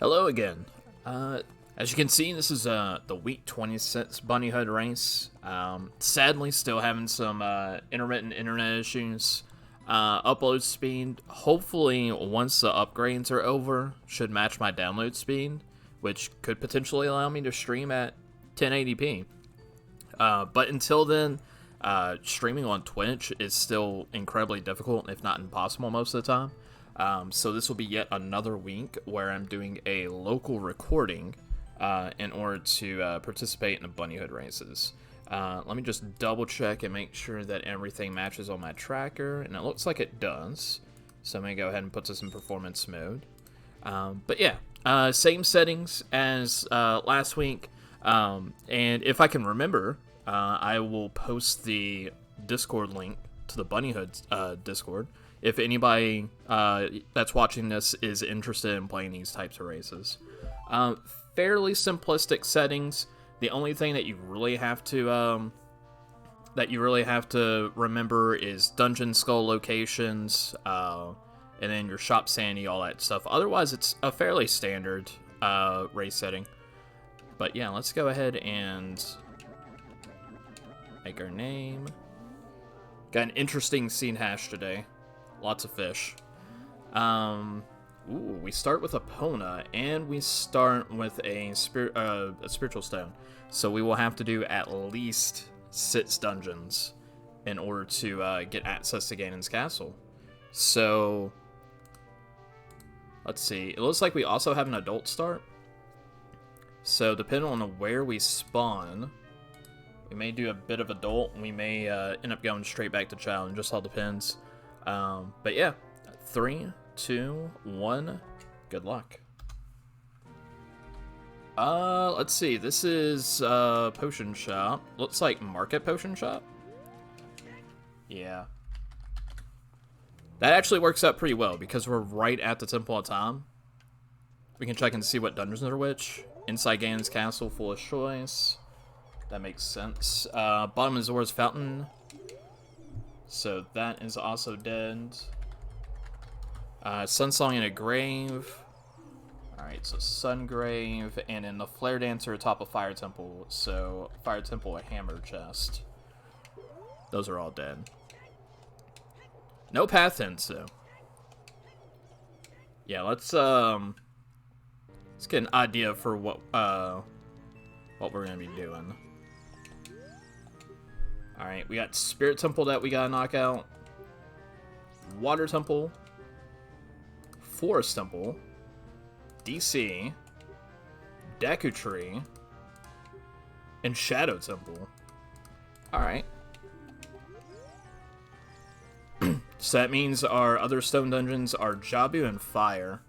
Hello again. As you can see, this is the week 26 Bunny Hood race. Sadly, still having some intermittent internet issues. Upload speed, hopefully once the upgrades are over, should match my download speed, which could potentially allow me to stream at 1080p. But until then, streaming on Twitch is still incredibly difficult, if not impossible most of the time. So this will be yet another week where I'm doing a local recording in order to participate in the Bunny Hood races. Let me just double check and make sure that everything matches on my tracker, and it looks like it does. So I'm going to go ahead and put this in performance mode. But yeah, same settings as last week, and if I can remember, I will post the Discord link to the Bunny Hood Discord if anybody that's watching this is interested in playing these types of races. Fairly simplistic settings. The only thing that you really have to remember is dungeon skull locations, and then your shop sanity, all that stuff. Otherwise, it's a fairly standard race setting. But yeah, let's go ahead and make our name. Got an interesting scene hash today. Lots of fish. We start with a Pona, and we start with a spiritual stone. So we will have to do at least 6 dungeons in order to get access to Ganon's castle. So let's see. It looks like we also have an adult start. So depending on where we spawn, we may do a bit of adult, and we may end up going straight back to child. It just all depends. But yeah, 3, 2, 1, good luck. Let's see, this is potion shop. Looks like market potion shop. Yeah. That actually works out pretty well because we're right at the Temple of Time. We can check and see what dungeons are which. Inside Ganon's castle, foolish choice. That makes sense. Bottom of Zora's fountain. So that is also dead. Sunsong in a grave. Alright, so Sungrave, and then the Flare Dancer atop a Fire Temple. So, Fire Temple, a hammer chest. Those are all dead. No path hints, though. Yeah, let's get an idea for what we're gonna be doing. Alright, we got Spirit Temple that we gotta knock out. Water Temple. Forest Temple. DC. Deku Tree. And Shadow Temple. Alright. So that means our other stone dungeons are Jabu and Fire.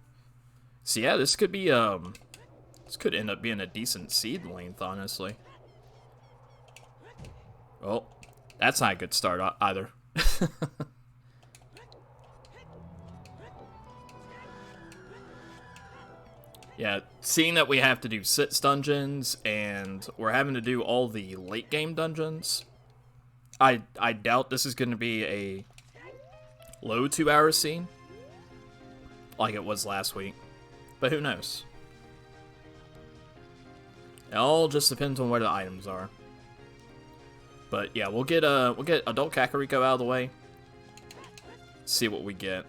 So yeah, this could be, this could end up being a decent seed length, honestly. Oh. That's not a good start either. Yeah, seeing that we have to do 6 dungeons, and we're having to do all the late game dungeons, I doubt this is going to be a low 2-hour scene, like it was last week. But who knows? It all just depends on where the items are. But yeah, we'll get Adult Kakariko out of the way. See what we get.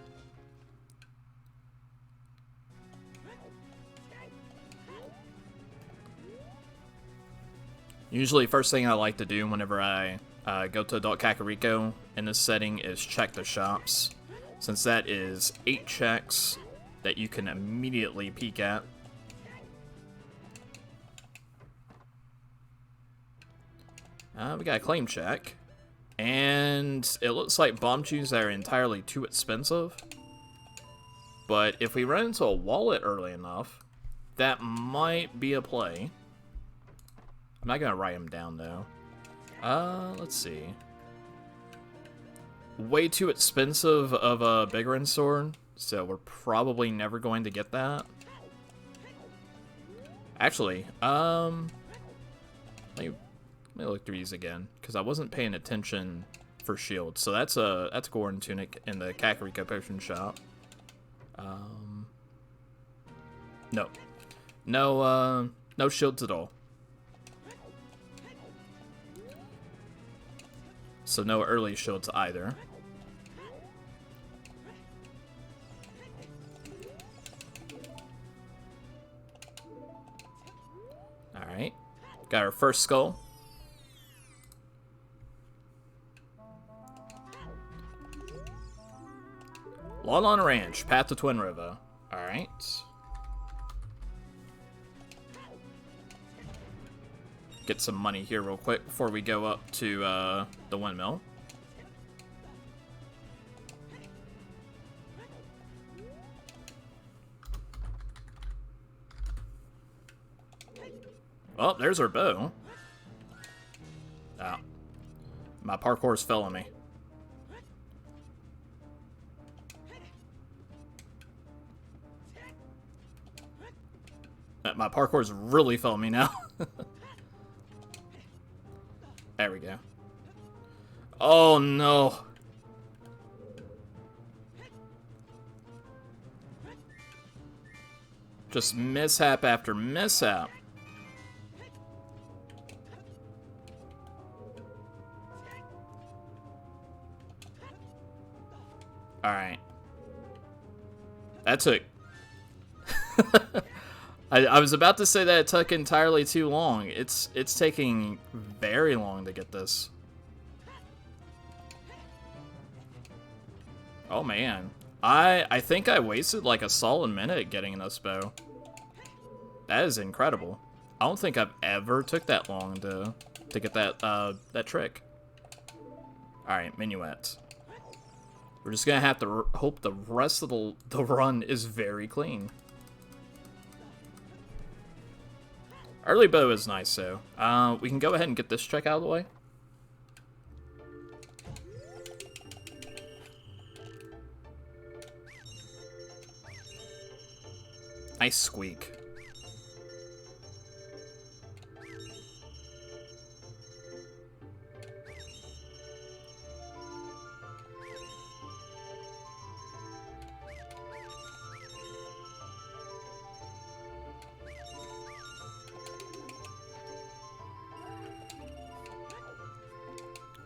Usually, first thing I like to do whenever I go to Adult Kakariko in this setting is check the shops, since that is 8 checks that you can immediately peek at. We got a claim check, and it looks like bomb shoes are entirely too expensive. But if we run into a wallet early enough, that might be a play. I'm not gonna write them down though. Let's see. Way too expensive of a Bigrin sword, so we're probably never going to get that. Actually, let me look through these again, because I wasn't paying attention for shields. So that's Goron Tunic in the Kakariko Potion Shop. No, No shields at all. So no early shields either. Alright. Got our first skull. Lawlon Ranch, Path to Twin River. Alright. Get some money here real quick before we go up to the windmill. Oh, there's our bow. Oh. My parkour's failing me. My parkour's really failing me now. There we go. Oh no. Just mishap after mishap. Alright. That took... I was about to say that it took entirely too long. It's taking very long to get this. Oh man. I think I wasted like a solid minute getting this bow. That is incredible. I don't think I've ever took that long to get that trick. Alright, minuet. We're just gonna have to hope the rest of the run is very clean. Early bow is nice, though. We can go ahead and get this trick out of the way. Nice squeak.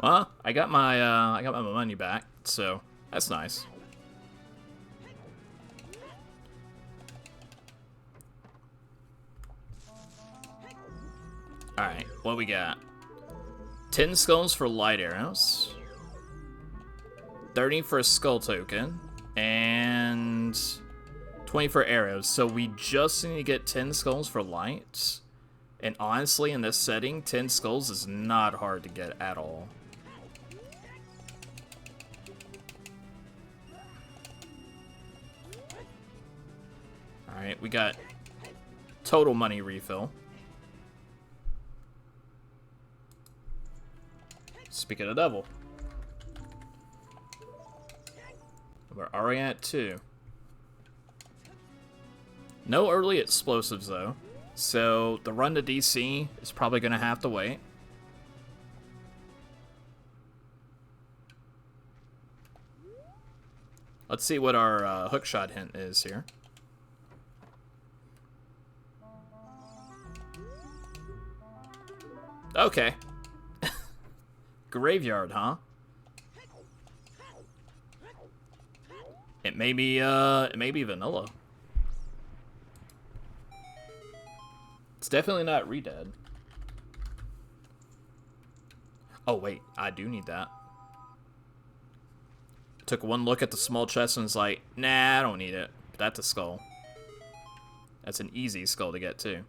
Well, I got my money back, so that's nice. All right, what we got? 10 skulls for light arrows, 30 for a skull token, and 20 for arrows. So we just need to get 10 skulls for light. And honestly, in this setting, 10 skulls is not hard to get at all. Alright, we got total money refill. Speaking of the devil. We're already at 2. No early explosives, though. So the run to DC is probably going to have to wait. Let's see what our hookshot hint is here. Okay. Graveyard, huh? It may be vanilla. It's definitely not Redead. Oh wait, I do need that. Took one look at the small chest and was like, nah, I don't need it. But that's a skull. That's an easy skull to get too.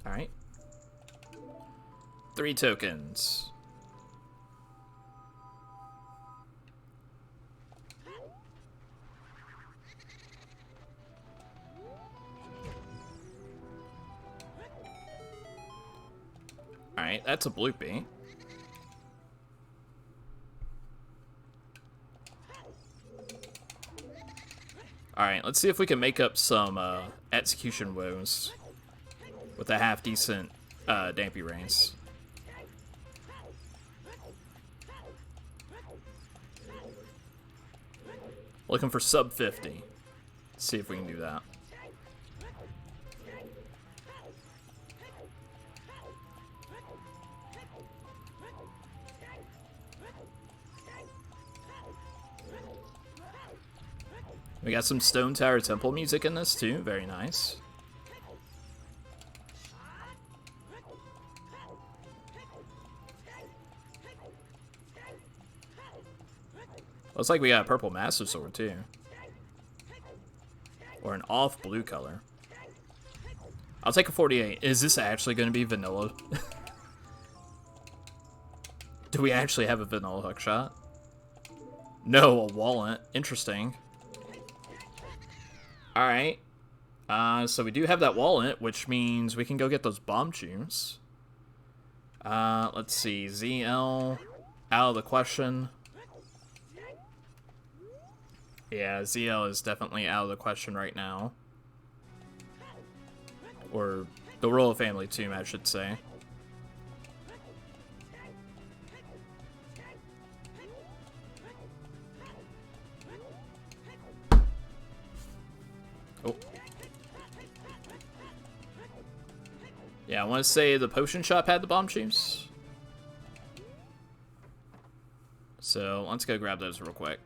Alright. 3 tokens. Alright, that's a bloopy. Alright, let's see if we can make up some execution woes with a half-decent Dampy Rains. Looking for sub 50. Let's see if we can do that. We got some Stone Tower Temple music in this too, very nice. Looks like we got a purple Master Sword too. Or an off blue color. I'll take a 48. Is this actually going to be vanilla? Do we actually have a vanilla hookshot? No, a wallet. Interesting. Alright. So we do have that wallet, which means we can go get those bomb shoes. Let's see. ZL. Out of the question. Yeah, ZL is definitely out of the question right now. Or the Royal Family Tomb, I should say. Oh. Yeah, I want to say the potion shop had the bomb shoes. So let's go grab those real quick.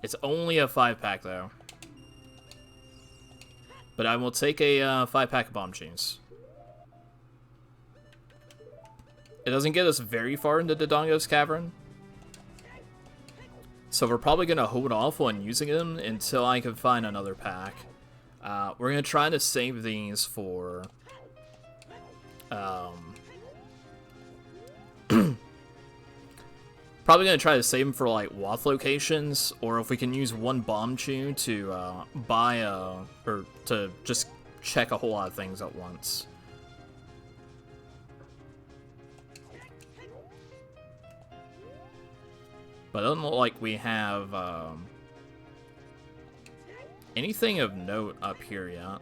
It's only a 5-pack though. But I will take a 5-pack of bomb shoes. It doesn't get us very far into Dodongo's Cavern. So we're probably going to hold off on using them until I can find another pack. We're going to try to save these for... probably going to try to save them for, like, Wath locations, or if we can use one bomb chew to buy a... or to just check a whole lot of things at once. But it doesn't look like we have anything of note up here yet.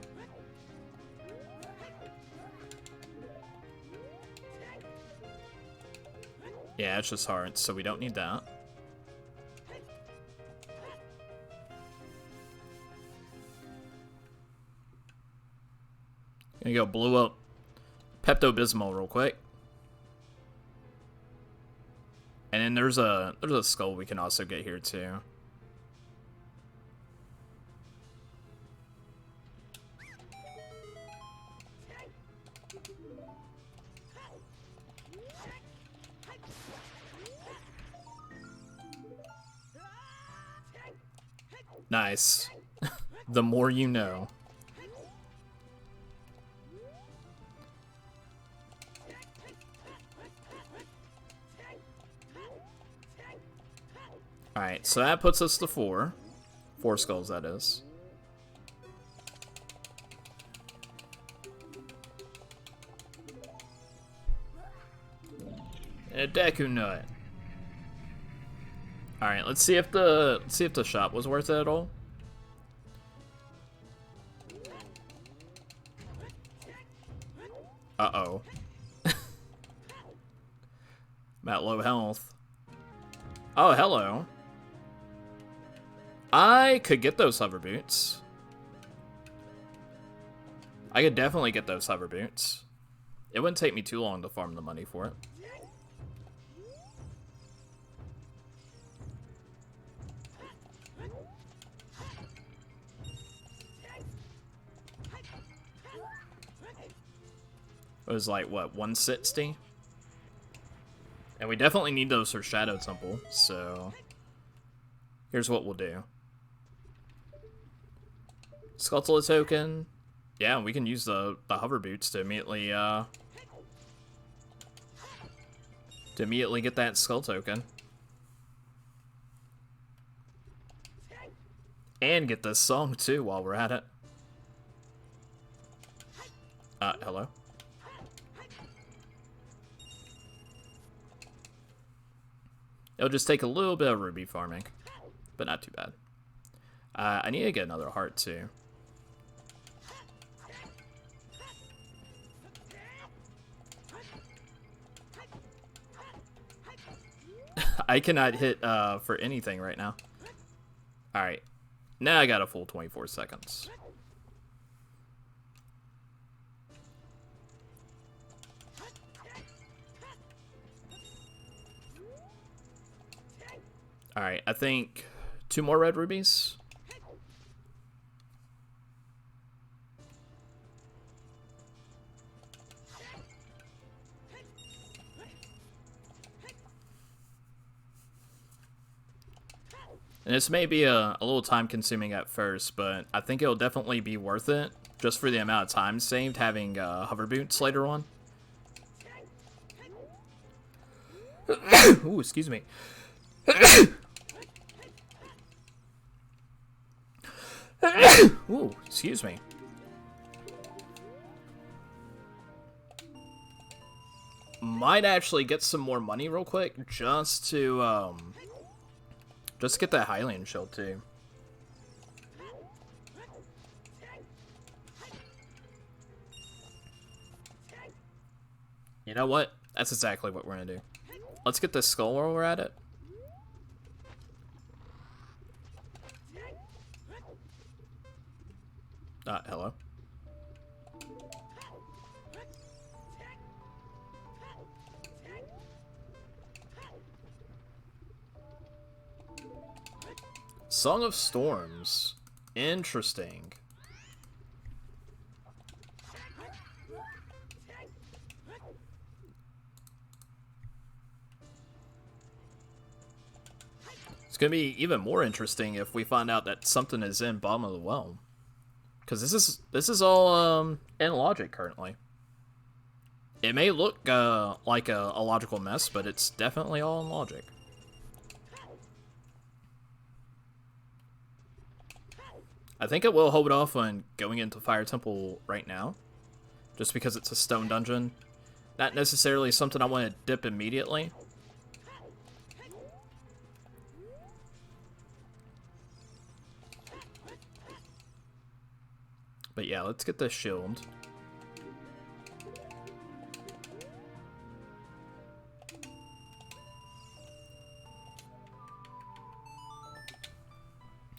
Yeah, it's just hearts, so we don't need that. Gonna go blow up Pepto-Bismol real quick. And then there's a skull we can also get here too. Nice. The more you know. Alright, so that puts us to 4. 4 skulls, that is. And a Deku Nut. Alright, let's see if the shop was worth it at all. Uh-oh. I'm at low health. Oh, hello. I could get those hover boots. I could definitely get those hover boots. It wouldn't take me too long to farm the money for it. It was like, what, 160? And we definitely need those for Shadow Temple, so... here's what we'll do. Skulltula token. Yeah, we can use the hover boots to immediately get that skull token. And get this song too while we're at it. Hello? It'll just take a little bit of ruby farming, but not too bad. I need to get another heart too. I cannot hit for anything right now. Alright. Now I got a full 24 seconds. Alright, I think 2 more red rubies. And this may be a little time consuming at first, but I think it'll definitely be worth it just for the amount of time saved having hover boots later on. Ooh, excuse me. Ooh, excuse me. Might actually get some more money real quick just to get that Hylian shield too. You know what? That's exactly what we're gonna do. Let's get this skull while we're at it. Hello. Song of Storms. Interesting. It's gonna be even more interesting if we find out that something is in bottom of the well. Because this is all in logic currently. It may look like a logical mess, but it's definitely all in logic. I think it will hold off on going into Fire Temple right now, just because it's a stone dungeon. Not necessarily something I want to dip immediately. But yeah, let's get this shield.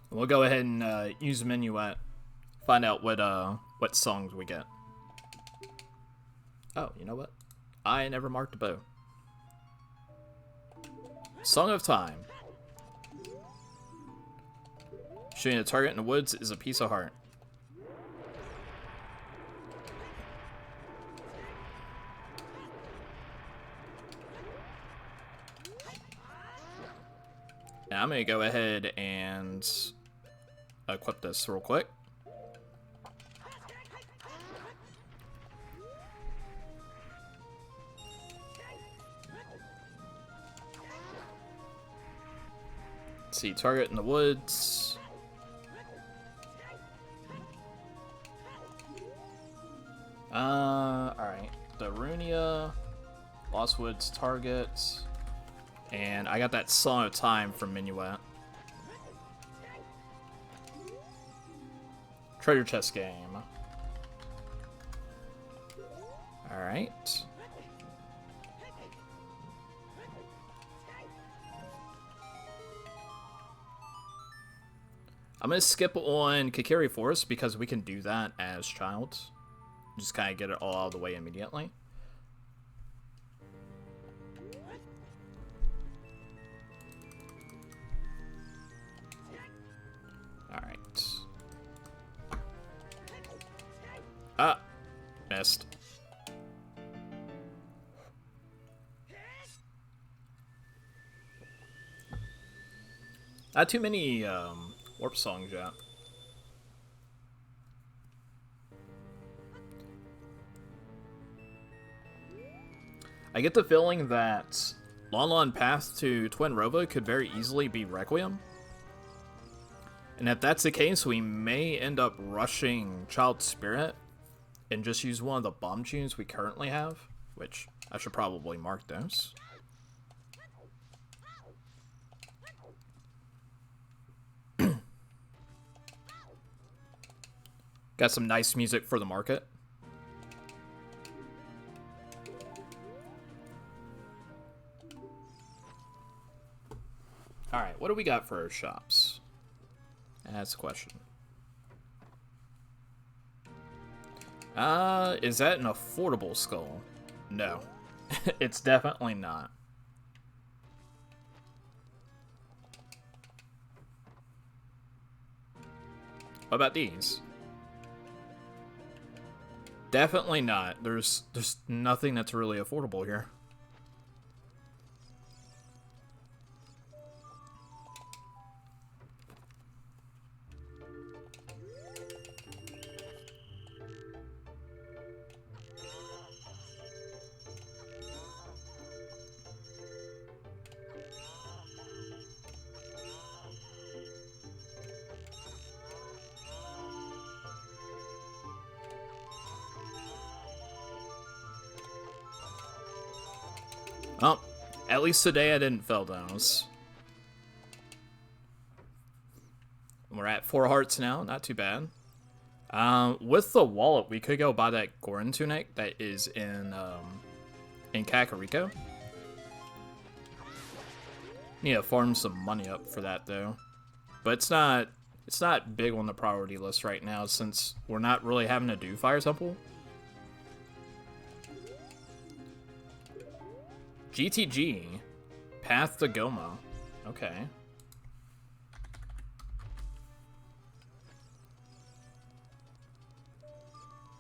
We'll go ahead and use Minuet. Find out what songs we get. Oh, you know what? I never marked a bow. Song of Time. Shooting a target in the woods is a piece of heart. Now I'm gonna go ahead and equip this real quick. Let's see, target in the woods. Alright. Darunia, Lost Woods target. And I got that Song of Time from Minuet. Treasure chest game. Alright. I'm gonna skip on Kakiri Forest because we can do that as child. Just kind of get it all out of the way immediately. Alright. Ah! Missed. Not too many warp songs yet. I get the feeling that Lon Lon Path to Twin Rova could very easily be Requiem. And if that's the case, we may end up rushing Child Spirit and just use one of the bomb tunes we currently have, which I should probably mark those. Got some nice music for the market. Alright, what do we got for our shops? That's the question. Is that an affordable skull? No. It's definitely not. What about these? Definitely not. There's nothing that's really affordable here. Oh, at least today I didn't fail those. We're at 4 hearts now, not too bad. With the wallet, we could go buy that Gorin tunic that is in Kakariko. Need to farm some money up for that though, but it's not big on the priority list right now since we're not really having to do Fire Temple. GTG, Path to Goma. Okay.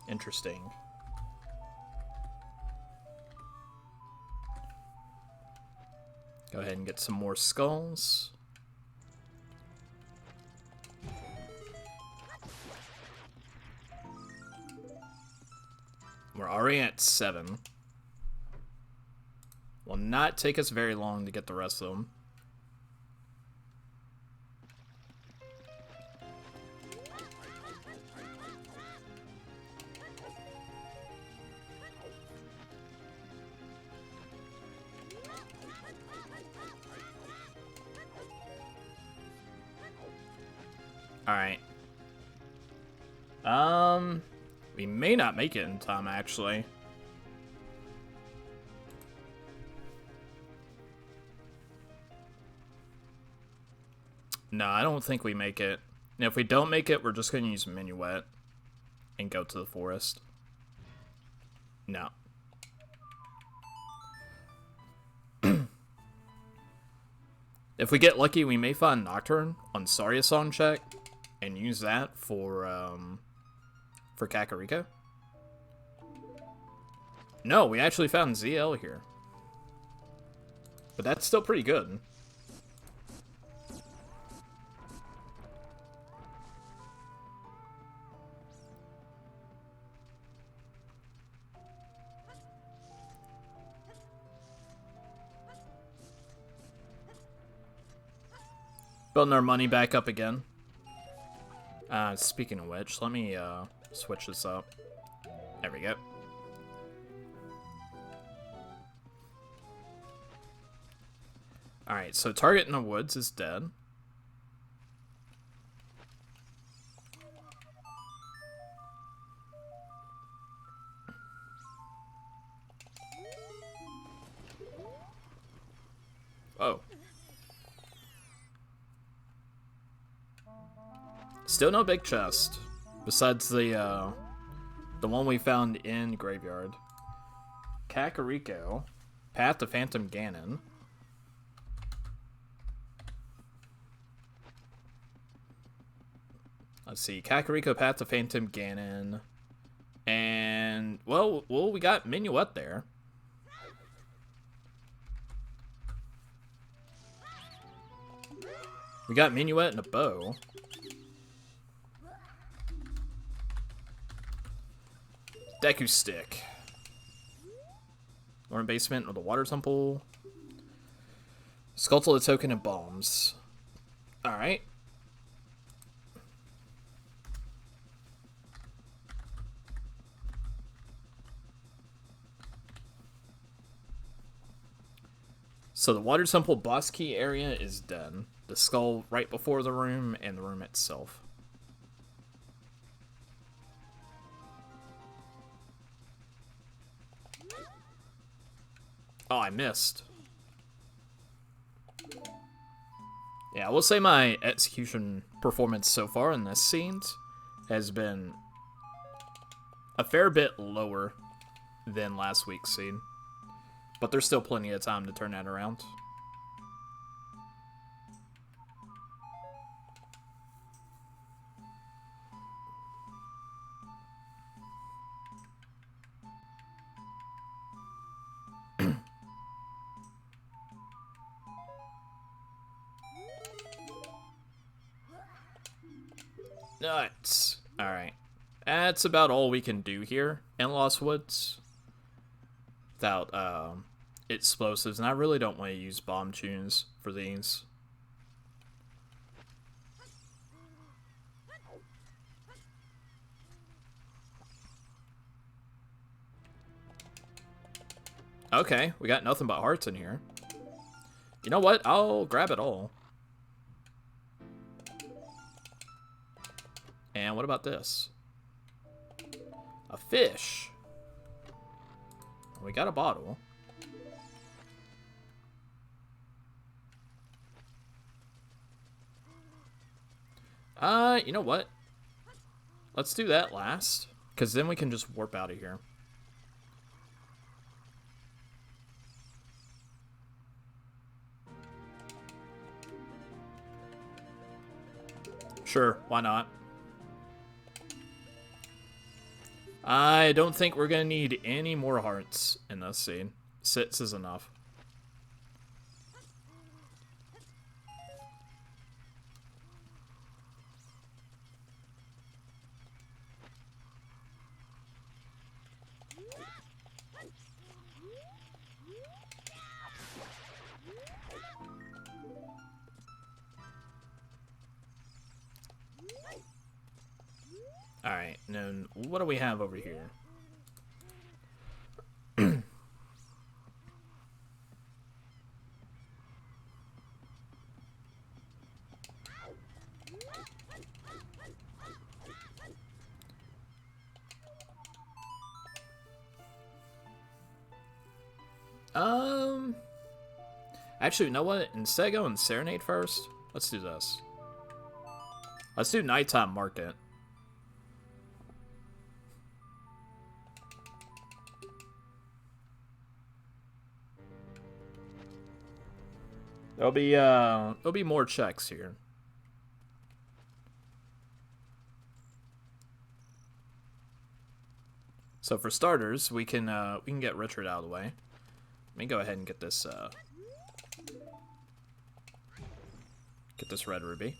Interesting. Go ahead and get some more skulls. We're already at 7. Will not take us very long to get the rest of them. Alright. We may not make it in time, actually. No, I don't think we make it. And if we don't make it, we're just going to use Minuet and go to the forest. No. If we get lucky, we may find Nocturne on Sarya-san check and use that for Kakariko. No, we actually found ZL here. But that's still pretty good. Building our money back up again. Speaking of which, let me switch this up. There we go. Alright, so target in the woods is dead. Oh. Still no big chest, besides the one we found in Graveyard. Kakariko, Path to Phantom Ganon. Let's see, Kakariko, Path to Phantom Ganon, and well, we got Minuet there. We got Minuet and a bow. Deku Stick. We're in basement with the water temple. Sculpted token and bombs. Alright. So the water temple boss key area is done. The skull right before the room and the room itself. Oh, I missed. Yeah, I will say my execution performance so far in this scene has been a fair bit lower than last week's scene. But there's still plenty of time to turn that around. Nuts. Alright. That's about all we can do here in Lost Woods. Without explosives. And I really don't want to use bomb tunes for these. Okay, we got nothing but hearts in here. You know what? I'll grab it all. And what about this? A fish. We got a bottle. You know what? Let's do that last. Because then we can just warp out of here. Sure, why not? I don't think we're going to need any more hearts in this scene. 6 is enough. Alright, and then what do we have over here? Actually, you know what? Instead of going Serenade first, let's do this. Let's do Nighttime Market. There'll be more checks here. So for starters, we can get Richard out of the way. Let me go ahead and get this red ruby.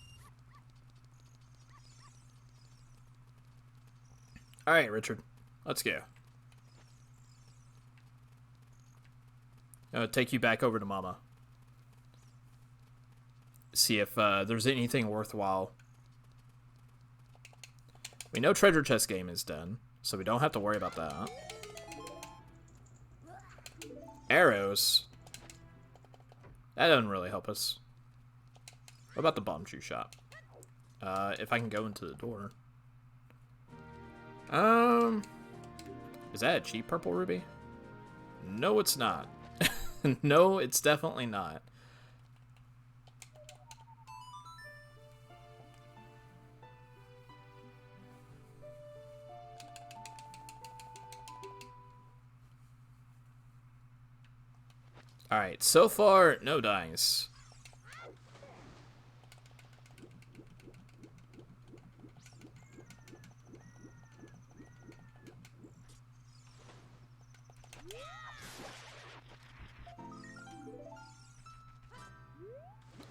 All right, Richard, let's go. I'll take you back over to Mama. See if there's anything worthwhile. We know treasure chest game is done, so we don't have to worry about that. Arrows. That doesn't really help us. What about the bomb shoe shop? If I can go into the door. Is that a cheap purple ruby? No, it's not. No, it's definitely not. Alright, so far, no dice.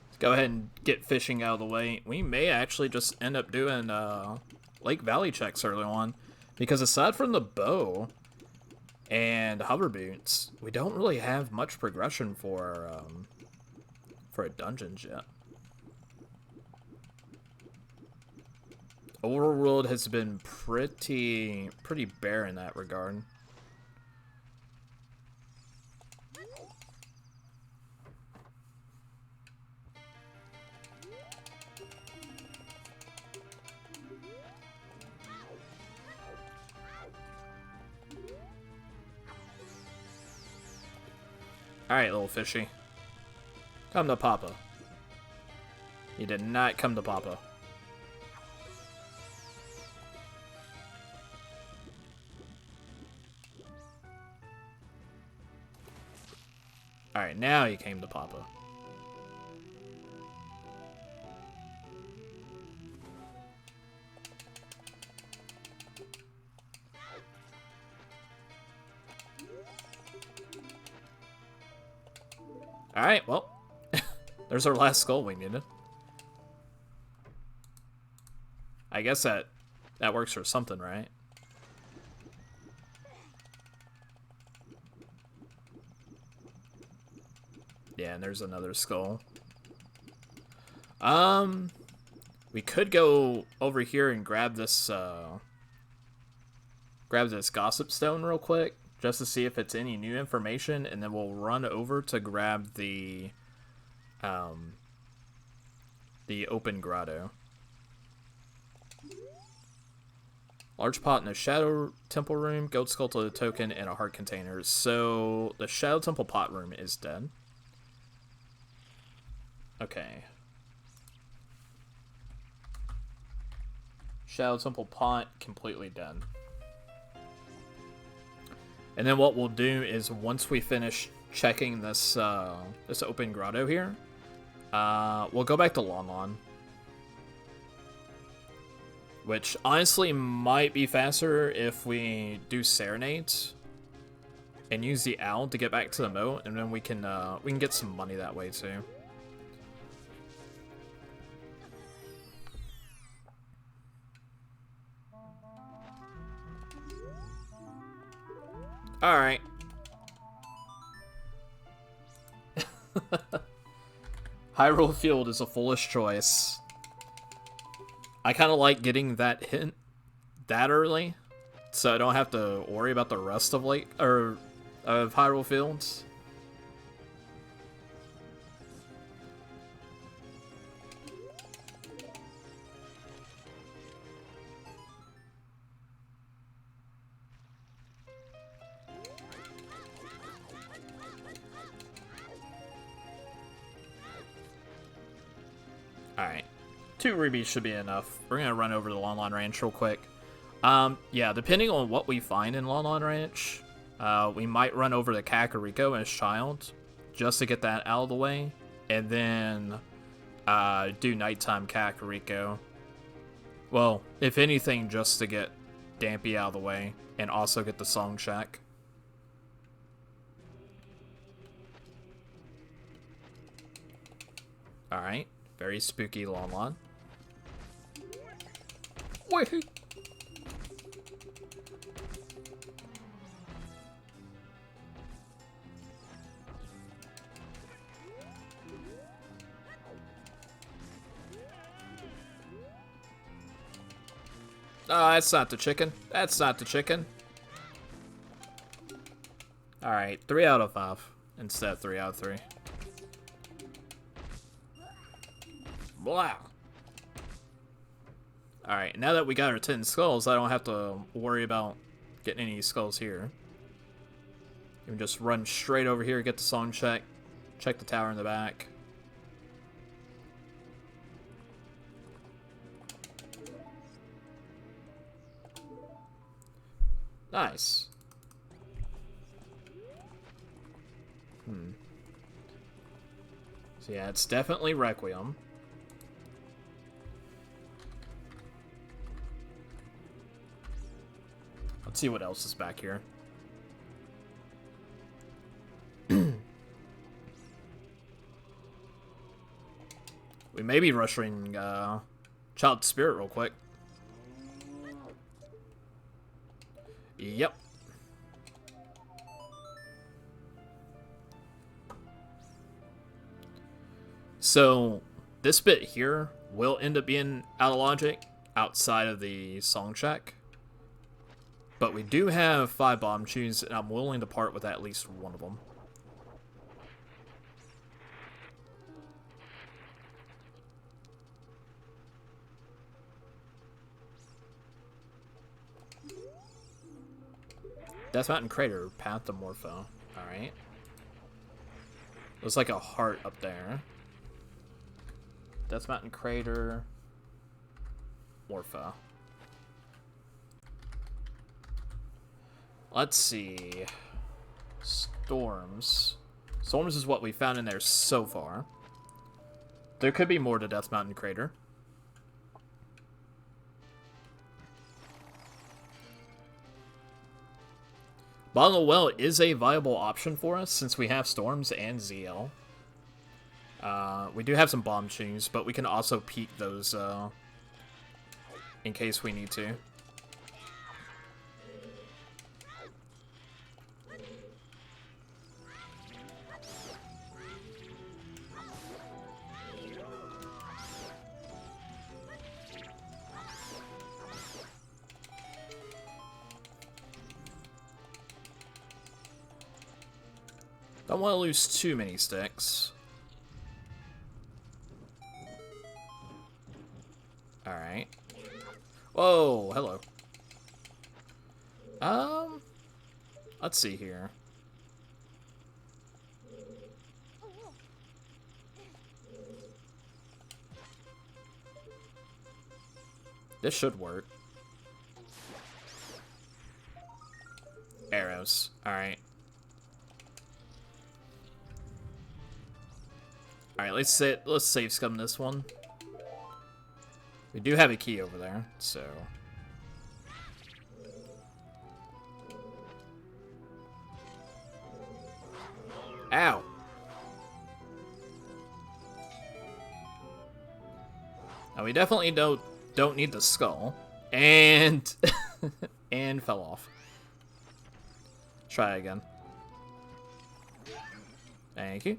Let's go ahead and get fishing out of the way. We may actually just end up doing Lake Valley checks early on. Because aside from the bow and hover boots, we don't really have much progression for dungeons yet. Overworld has been pretty bare in that regard. Alright, little fishy. Come to Papa. He did not come to Papa. Alright, now he came to Papa. Alright, well. There's our last skull we needed. I guess that works for something, right? Yeah, and there's another skull. We could go over here and grab this gossip stone real quick, just to see if it's any new information, and then we'll run over to grab the open grotto. Large pot in the Shadow Temple room, goat skull to the token, and a heart container. So the Shadow Temple pot room is dead. Okay. Shadow Temple pot completely dead. And then what we'll do is once we finish checking this this open grotto here, we'll go back to Lon Lon. Which honestly might be faster if we do serenades and use the owl to get back to the moat, and then we can get some money that way too. All right. Hyrule Field is a foolish choice. I kind of like getting that hint that early, so I don't have to worry about the rest of of Hyrule Fields. All right. 2 rubies should be enough. We're going to run over to Lon Lon Ranch real quick. Yeah, depending on what we find in Lon Lon Ranch, we might run over to Kakariko and his child, just to get that out of the way, and then do nighttime Kakariko. Well, if anything, just to get Dampy out of the way, and also get the Song Shack. Alright, very spooky Lon Lon. Wait. That's not the chicken. That's not the chicken. Alright, 3 out of 5 instead of 3 out of 3. Wow. Alright, now that we got our 10 skulls, I don't have to worry about getting any skulls here. You can just run straight over here, get the song check, check the tower in the back. Nice. So yeah, it's definitely Requiem. Let's see what else is back here. We may be rushing Child Spirit real quick. Yep. So this bit here will end up being out of logic outside of the song check. But we do have 5 bomb shoes, and I'm willing to part with at least one of them. Death Mountain Crater, Path to Morpho. Alright. Looks like a heart up there. Death Mountain Crater. Morpha. Let's see. Storms. Storms is what we found in there so far. There could be more to Death Mountain Crater. Bottomless Well is a viable option for us since we have Storms and ZL. We do have some bomb tunes, but we can also peek those in case we need to. Don't want to lose too many sticks. Alright. Whoa, hello. Let's see here. This should work. Arrows. Alright. Alright, let's save scum this one. We do have a key over there, so... Ow! Now we definitely don't need the skull. And... and fell off. Try again. Thank you.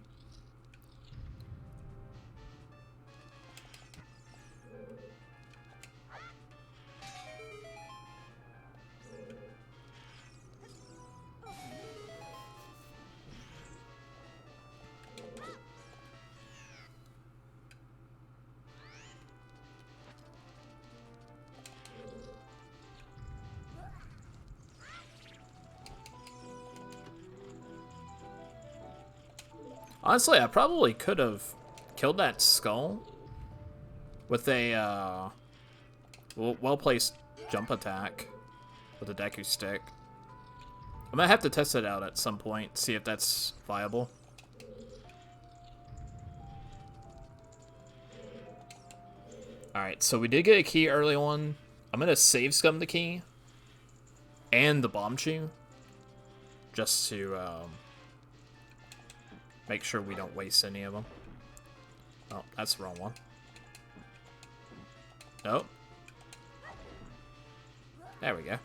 Honestly, I probably could have killed that skull with a well-placed jump attack with a Deku stick. I might have to test it out at some point, see if that's viable. Alright, so we did get a key early on. I'm going to save scum the key and the bomb chew just to... make sure we don't waste any of them. Oh, that's the wrong one. Nope. There we go.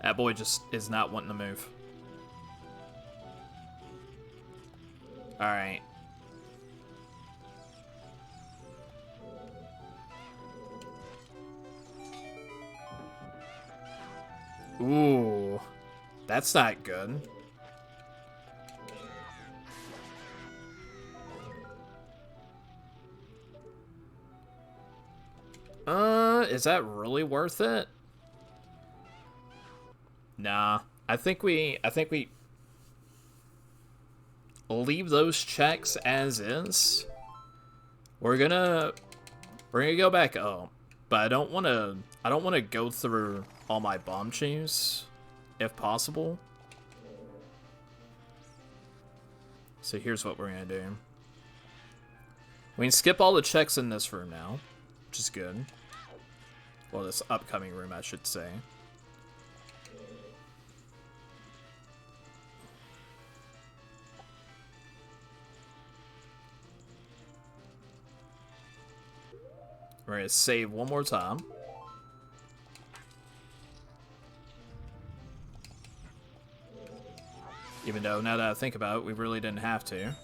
That boy just is not wanting to move. Alright. Ooh. That's not good. Is that really worth it? Nah. I think we leave those checks as is. We're gonna go back up, but I don't want to go through all my bomb chews if possible. So here's what we're gonna do. We can skip all the checks in this room now, which is good. Well, this upcoming room, I should say. We're going to save one more time. Even though, now that I think about it, we really didn't have to.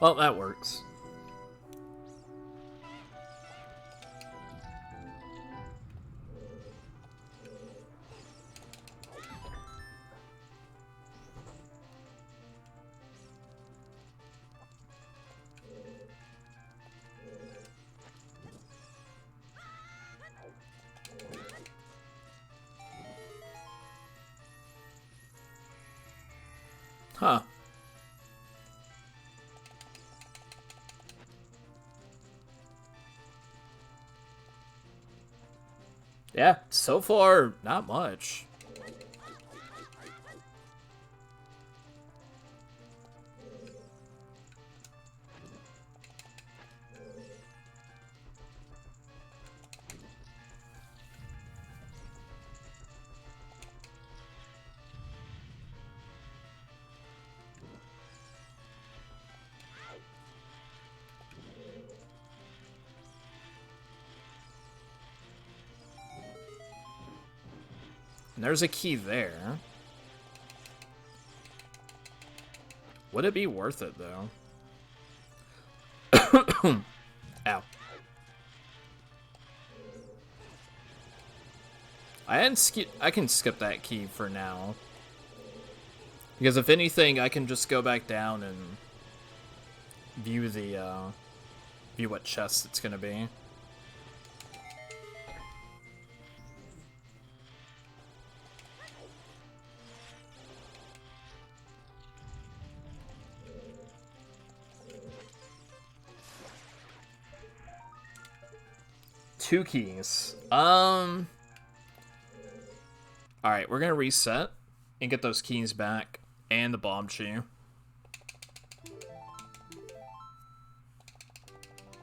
Well, that works. Huh. Yeah, so far, not much. And there's a key there. Would it be worth it, though? Ow. I can skip that key for now. Because if anything, I can just go back down and view the, view what chest it's gonna be. Two keys. Alright, we're gonna reset and get those keys back and the bomb chew.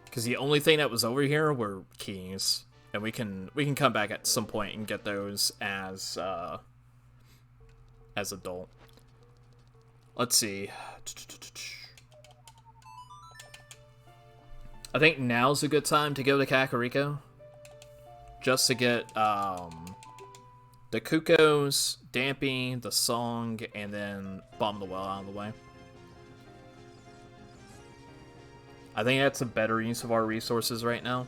Because the only thing that was over here were keys. And we can come back at some point and get those as adult. Let's see. I think now's a good time to go to Kakariko. Just to get the Kukos, Dampy, the song, and then Bomb the Well out of the way. I think that's a better use of our resources right now.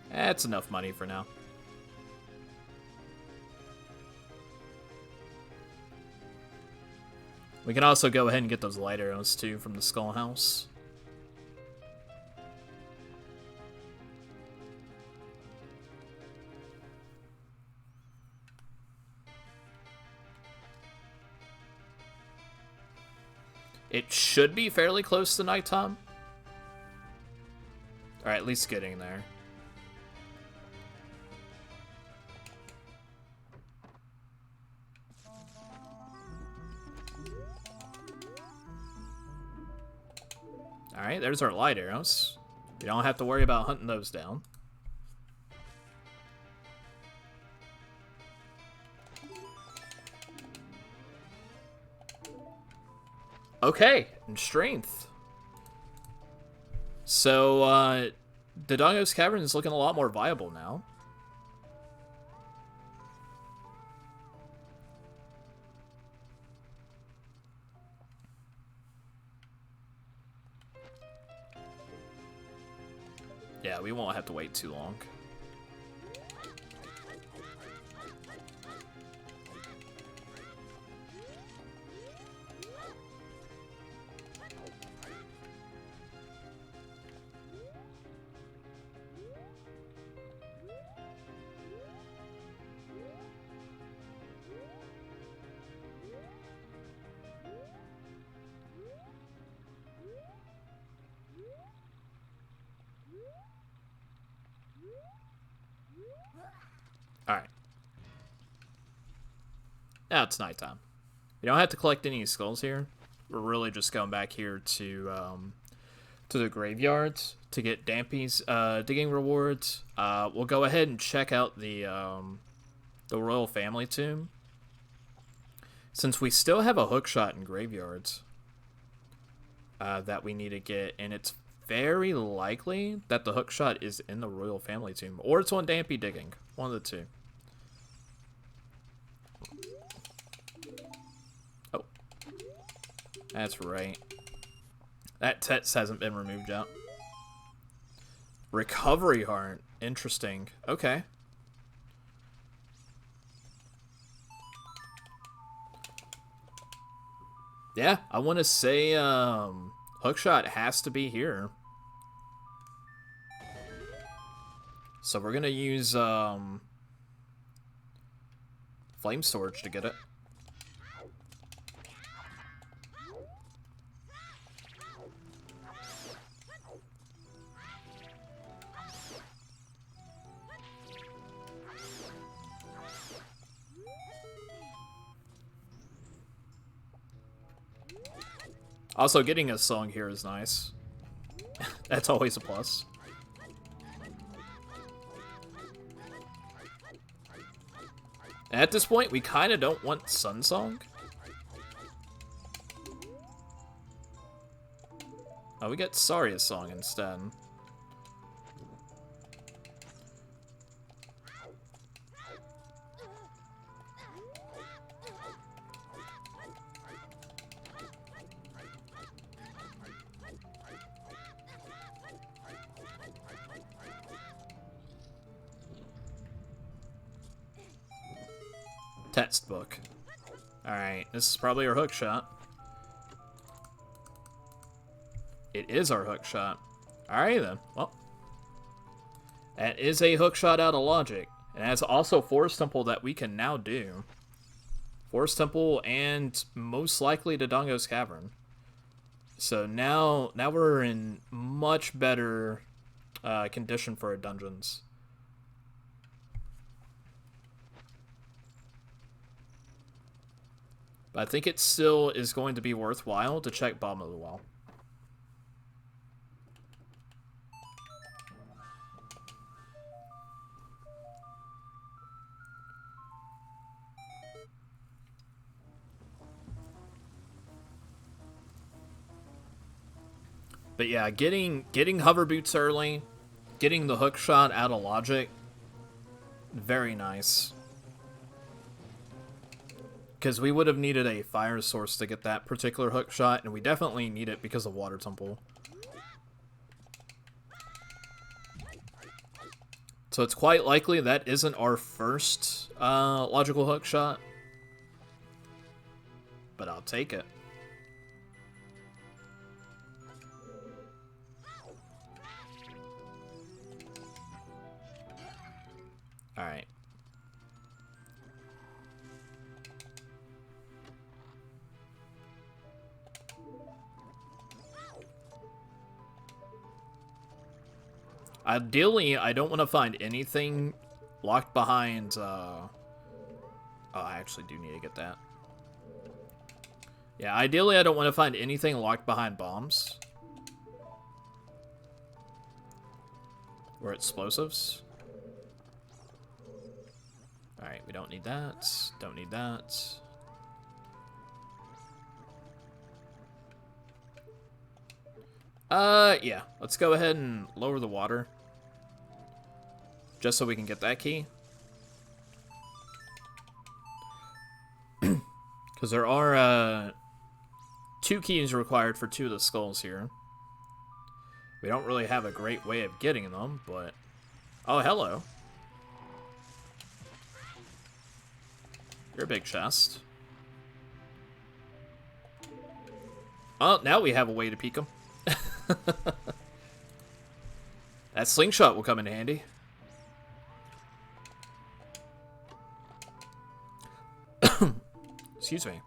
That's enough money for now. We can also go ahead and get those light arrows too from the Skull House. It should be fairly close to nighttime. Or at least getting there. Alright, there's our light arrows. We don't have to worry about hunting those down. Okay, and strength. So, the Doggo's Cavern is looking a lot more viable now. Yeah, we won't have to wait too long. Alright. Now it's nighttime. You don't have to collect any skulls here. We're really just going back here to the graveyards to get Dampy's digging rewards. We'll go ahead and check out the royal family tomb. Since we still have a hookshot in graveyards that we need to get, and it's very likely that the hookshot is in the royal family tomb, or it's on Dampy digging. One of the two. Oh. That's right. That text hasn't been removed yet. Recovery heart. Interesting. Okay. Yeah, I want to say hookshot has to be here. So we're gonna use flame storage to get it. Also, getting a song here is nice. That's always a plus. At this point, we kind of don't want Sun Song. Oh, we get Saria's song instead. Textbook. Alright, this is probably our hook shot. It is our hook shot. Alright then. Well, that is a hook shot out of logic. And that's also Forest Temple that we can now do. Forest Temple and most likely Dodongo's Cavern. So now we're in much better condition for our dungeons. But I think it still is going to be worthwhile to check bottom of the well. But yeah, getting hover boots early, getting the hook shot out of logic, very nice. Because we would have needed a fire source to get that particular hook shot, and we definitely need it because of Water Temple. So it's quite likely that isn't our first logical hook shot. But I'll take it. Alright. Ideally, I don't want to find anything locked behind, oh, I actually do need to get that. Yeah, ideally, I don't want to find anything locked behind bombs. Or explosives. Alright, we don't need that. Don't need that. Yeah. Let's go ahead and lower the water. Just so we can get that key. Because there are, 2 keys required for 2 of the skulls here. We don't really have a great way of getting them, but... Oh, hello. You're a big chest. Oh, now we have a way to peek them. That slingshot will come in handy. Excuse me.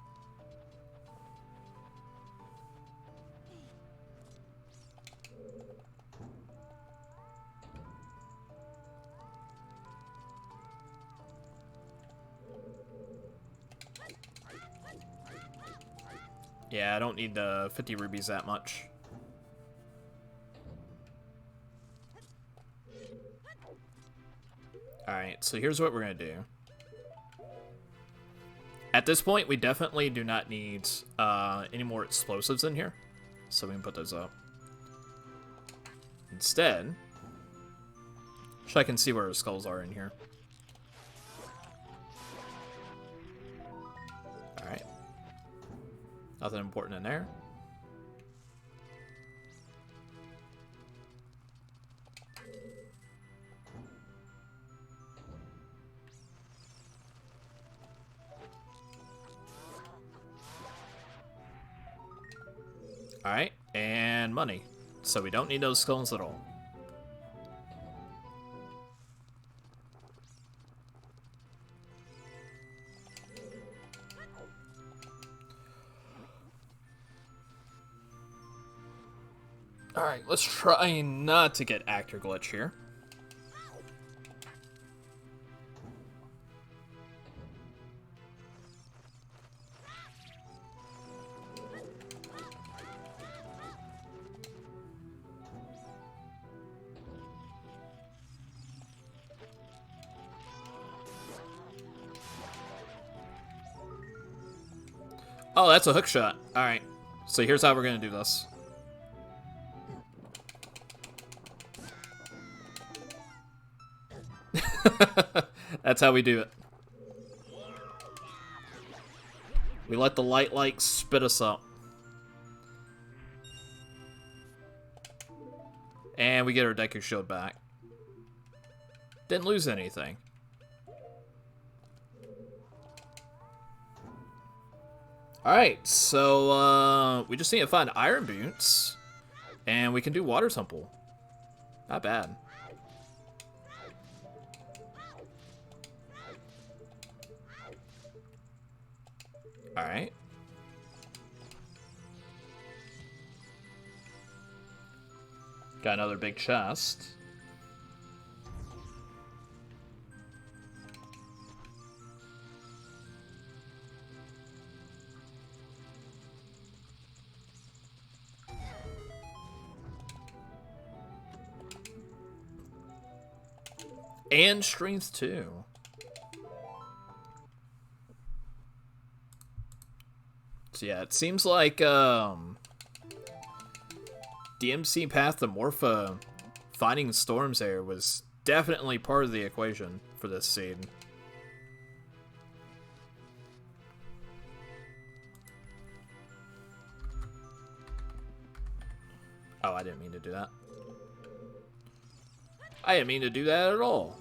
Yeah, I don't need the 50 rubies that much. Alright, so here's what we're going to do. At this point, we definitely do not need any more explosives in here. So we can put those up. Instead, check and see where our skulls are in here. Alright. Nothing important in there. Alright, and money. So we don't need those skulls at all. Alright, let's try not to get actor glitch here. Oh, that's a hook shot. Alright, so here's how we're gonna do this. That's how we do it. We let the light like spit us up. And we get our Deku Shield back. Didn't lose anything. Alright, so we just need to find Iron Boots. And we can do Water Temple. Not bad. Alright. Got another big chest. And strength too. So yeah, it seems like DMC Path to Morpha finding storms there was definitely part of the equation for this seed. Oh, I didn't mean to do that. I didn't mean to do that at all.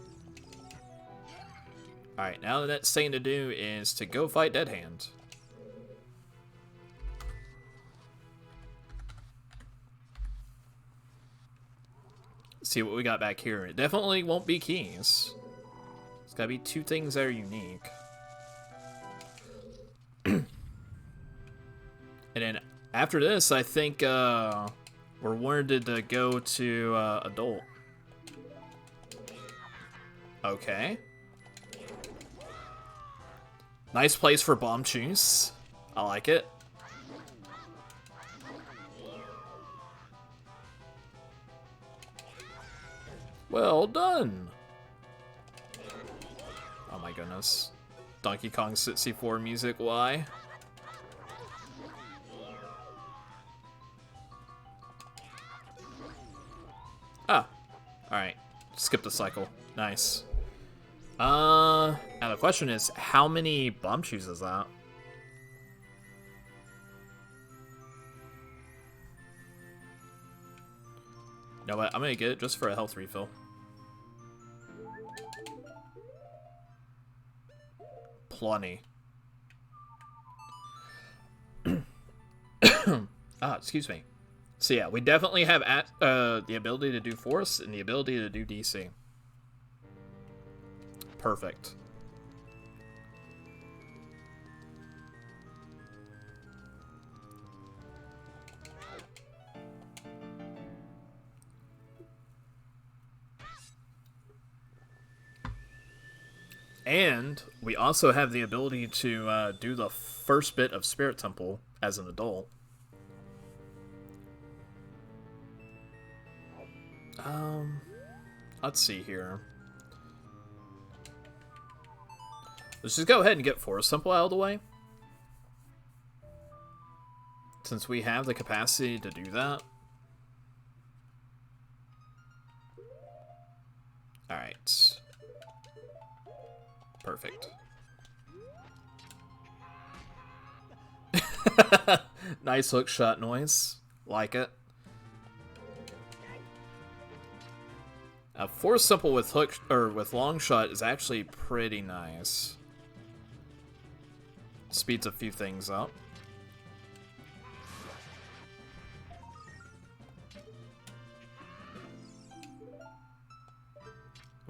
Alright, now the next thing to do is to go fight Dead Hand. See what we got back here. It definitely won't be keys. It's gotta be two things that are unique. And then after this, I think we're warranted to go to Adult. Okay. Nice place for bomb juice. I like it. Well done. Oh my goodness. Donkey Kong 64 music, why? Ah. Alright. Skip the cycle. Nice. Now the question is, how many bomb shoes is that? You know what? I'm gonna get it just for a health refill. Plenty. Excuse me. So yeah, we definitely have the ability to do Force and the ability to do DC. Perfect. And we also have the ability to do the first bit of Spirit Temple as an adult. Let's see here. Let's just go ahead and get Forest Temple out of the way. Since we have the capacity to do that. Alright. Perfect. Nice hook shot noise. Like it. Force Temple with hook or with long shot is actually pretty nice. Speeds a few things up.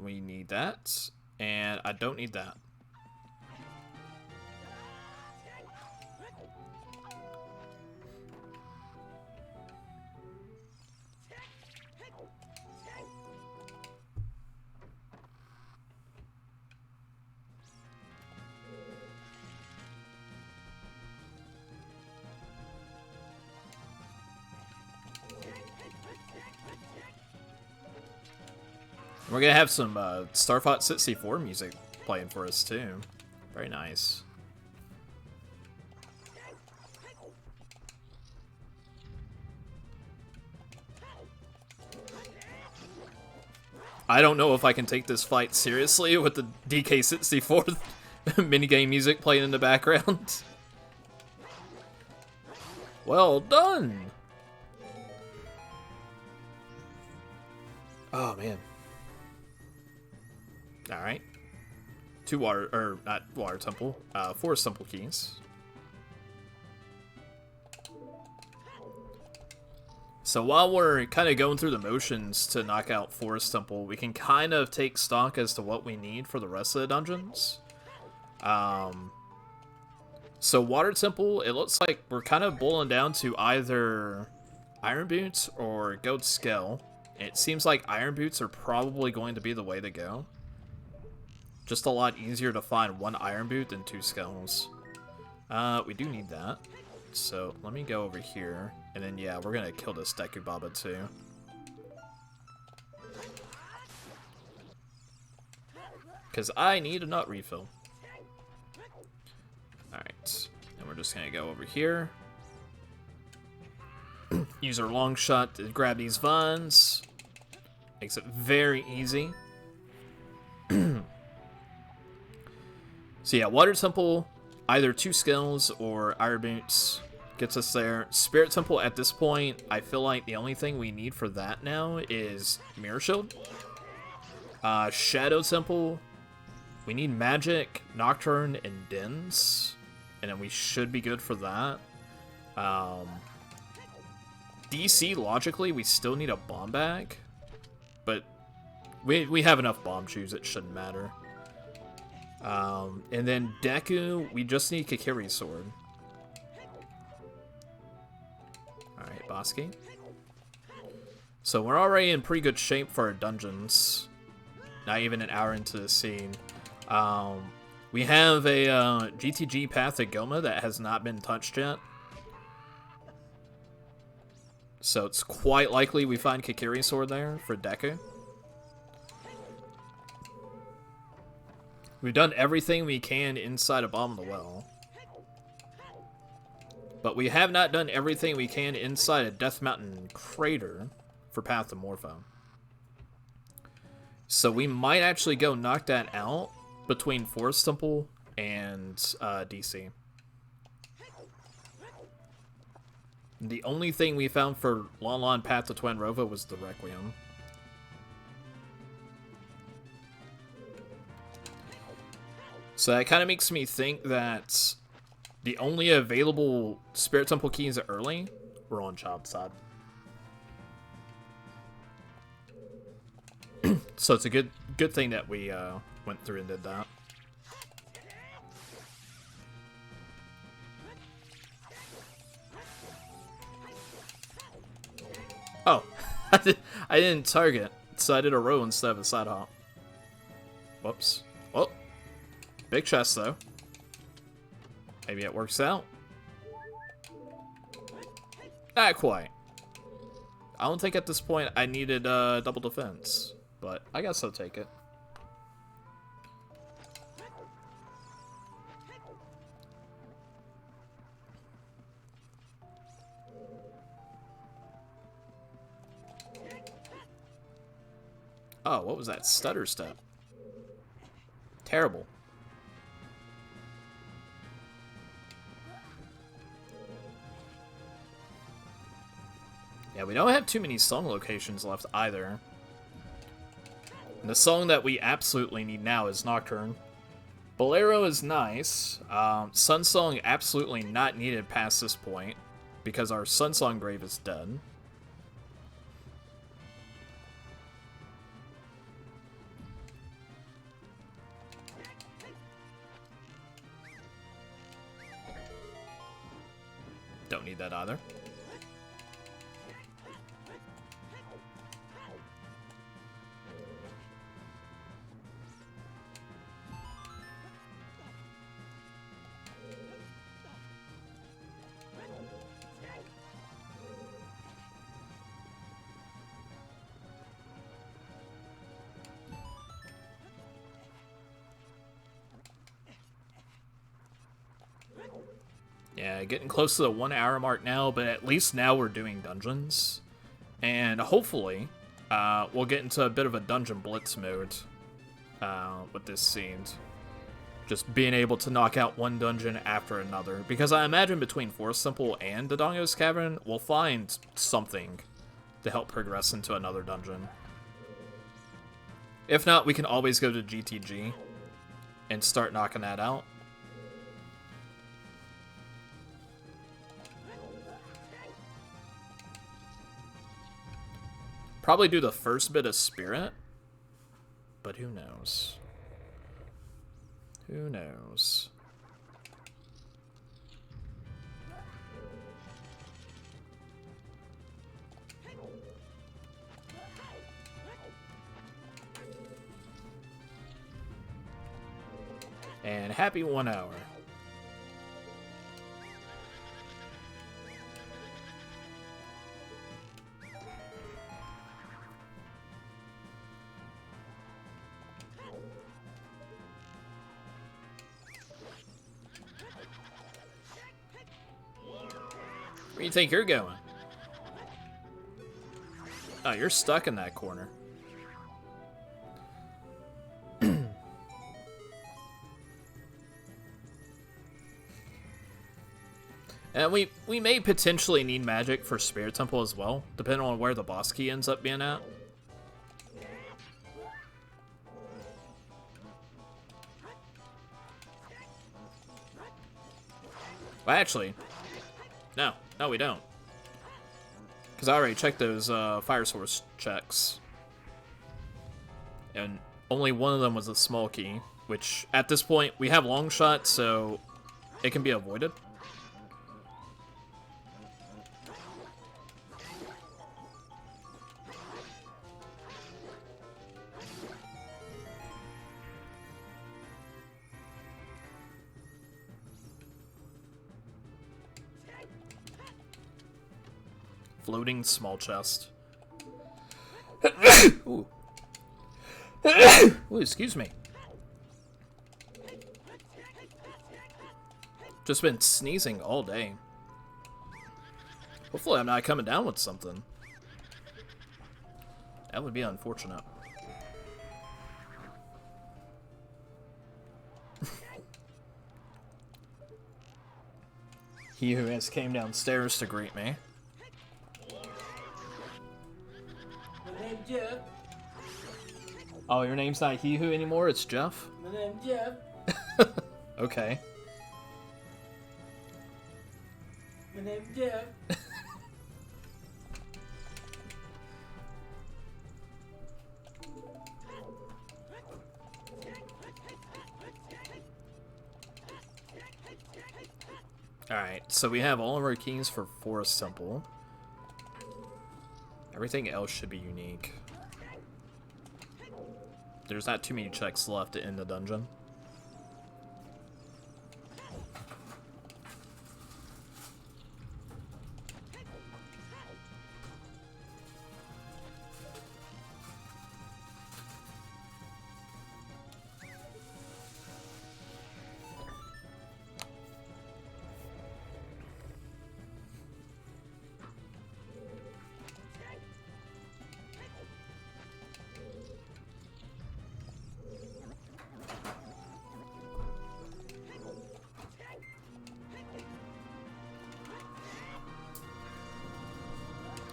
We need that. And I don't need that. We're gonna have some Star Fox 64 music playing for us too. Very nice. I don't know if I can take this fight seriously with the DK64 minigame music playing in the background. Well done! Oh man. Alright. 2 water, or not water temple, forest temple keys. So while we're kind of going through the motions to knock out forest temple, we can kind of take stock as to what we need for the rest of the dungeons. So water temple, it looks like we're kind of boiling down to either iron boots or goat scale. It seems like iron boots are probably going to be the way to go. Just a lot easier to find 1 iron boot than 2 skulls. We do need that. So let me go over here. And then, yeah, we're going to kill this Deku Baba too. Because I need a nut refill. Alright. And we're just going to go over here. Use our long shot to grab these vines. Makes it very easy. So yeah, Water Temple, either 2 skills or Iron Boots gets us there. Spirit Temple at this point, I feel like the only thing we need for that now is Mirror Shield. Shadow Temple, we need Magic, Nocturne, and Dens. And then we should be good for that. DC, logically, we still need a bomb bag. But we have enough bomb shoes, it shouldn't matter. And then Deku, we just need Kikiri's sword. Alright, Bosky. So we're already in pretty good shape for our dungeons. Not even an hour into the scene. We have a GTG Path to Goma that has not been touched yet. So it's quite likely we find Kikiri's sword there for Deku. We've done everything we can inside of Bomb the Well. But we have not done everything we can inside a Death Mountain Crater for Path to Morpho. So we might actually go knock that out between Forest Temple and DC. The only thing we found for Lon Lon Path to Twenrova was the Requiem. So that kind of makes me think that the only available Spirit Temple keys early were on Child's side. So it's a good thing that we went through and did that. Oh, I didn't target, so I did a row instead of a side hop. Whoops. Oh, big chest though. Maybe it works out. Not quite. I don't think at this point I needed double defense, but I guess I'll take it. Oh, what was that stutter step? Terrible. Yeah, we don't have too many song locations left either. And the song that we absolutely need now is Nocturne. Bolero is nice. Sunsong absolutely not needed past this point, because our Sunsong grave is dead. either. Yeah, getting close to the 1 hour mark now, but at least now we're doing dungeons. And hopefully, we'll get into a bit of a dungeon blitz mode with this scene. Just being able to knock out one dungeon after another. Because I imagine between Forest Temple and Dodongo's Cavern, we'll find something to help progress into another dungeon. If not, we can always go to GTG and start knocking that out. Probably do the first bit of Spirit, but who knows? Who knows? And happy 1 hour. Where do you think you're going? Oh, you're stuck in that corner. And we may potentially need magic for Spirit Temple as well, depending on where the boss key ends up being at. Well, actually, no, we don't. Because I already checked those fire source checks. And only one of them was a small key, which at this point we have long shot, so it can be avoided. Floating small chest. Ooh. Ooh, excuse me. Just been sneezing all day. Hopefully I'm not coming down with something. That would be unfortunate. He who has came downstairs to greet me. Jeff. Oh, your name's not He Who anymore, it's Jeff? My name's Jeff. Okay. My name's Jeff. Alright, so we have all of our keys for Forest Temple. Everything else should be unique. There's not too many checks left to end the dungeon.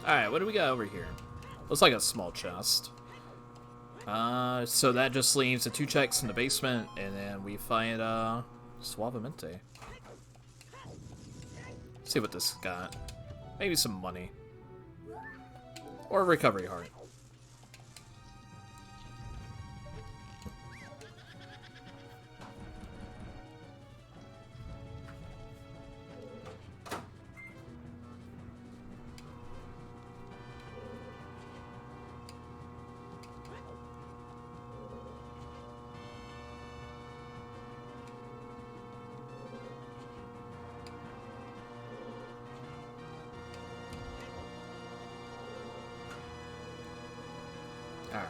Alright, what do we got over here? Looks like a small chest. So that just leaves the 2 checks in the basement, and then we find, Suavemente. See what this got. Maybe some money. Or a recovery heart. Alright.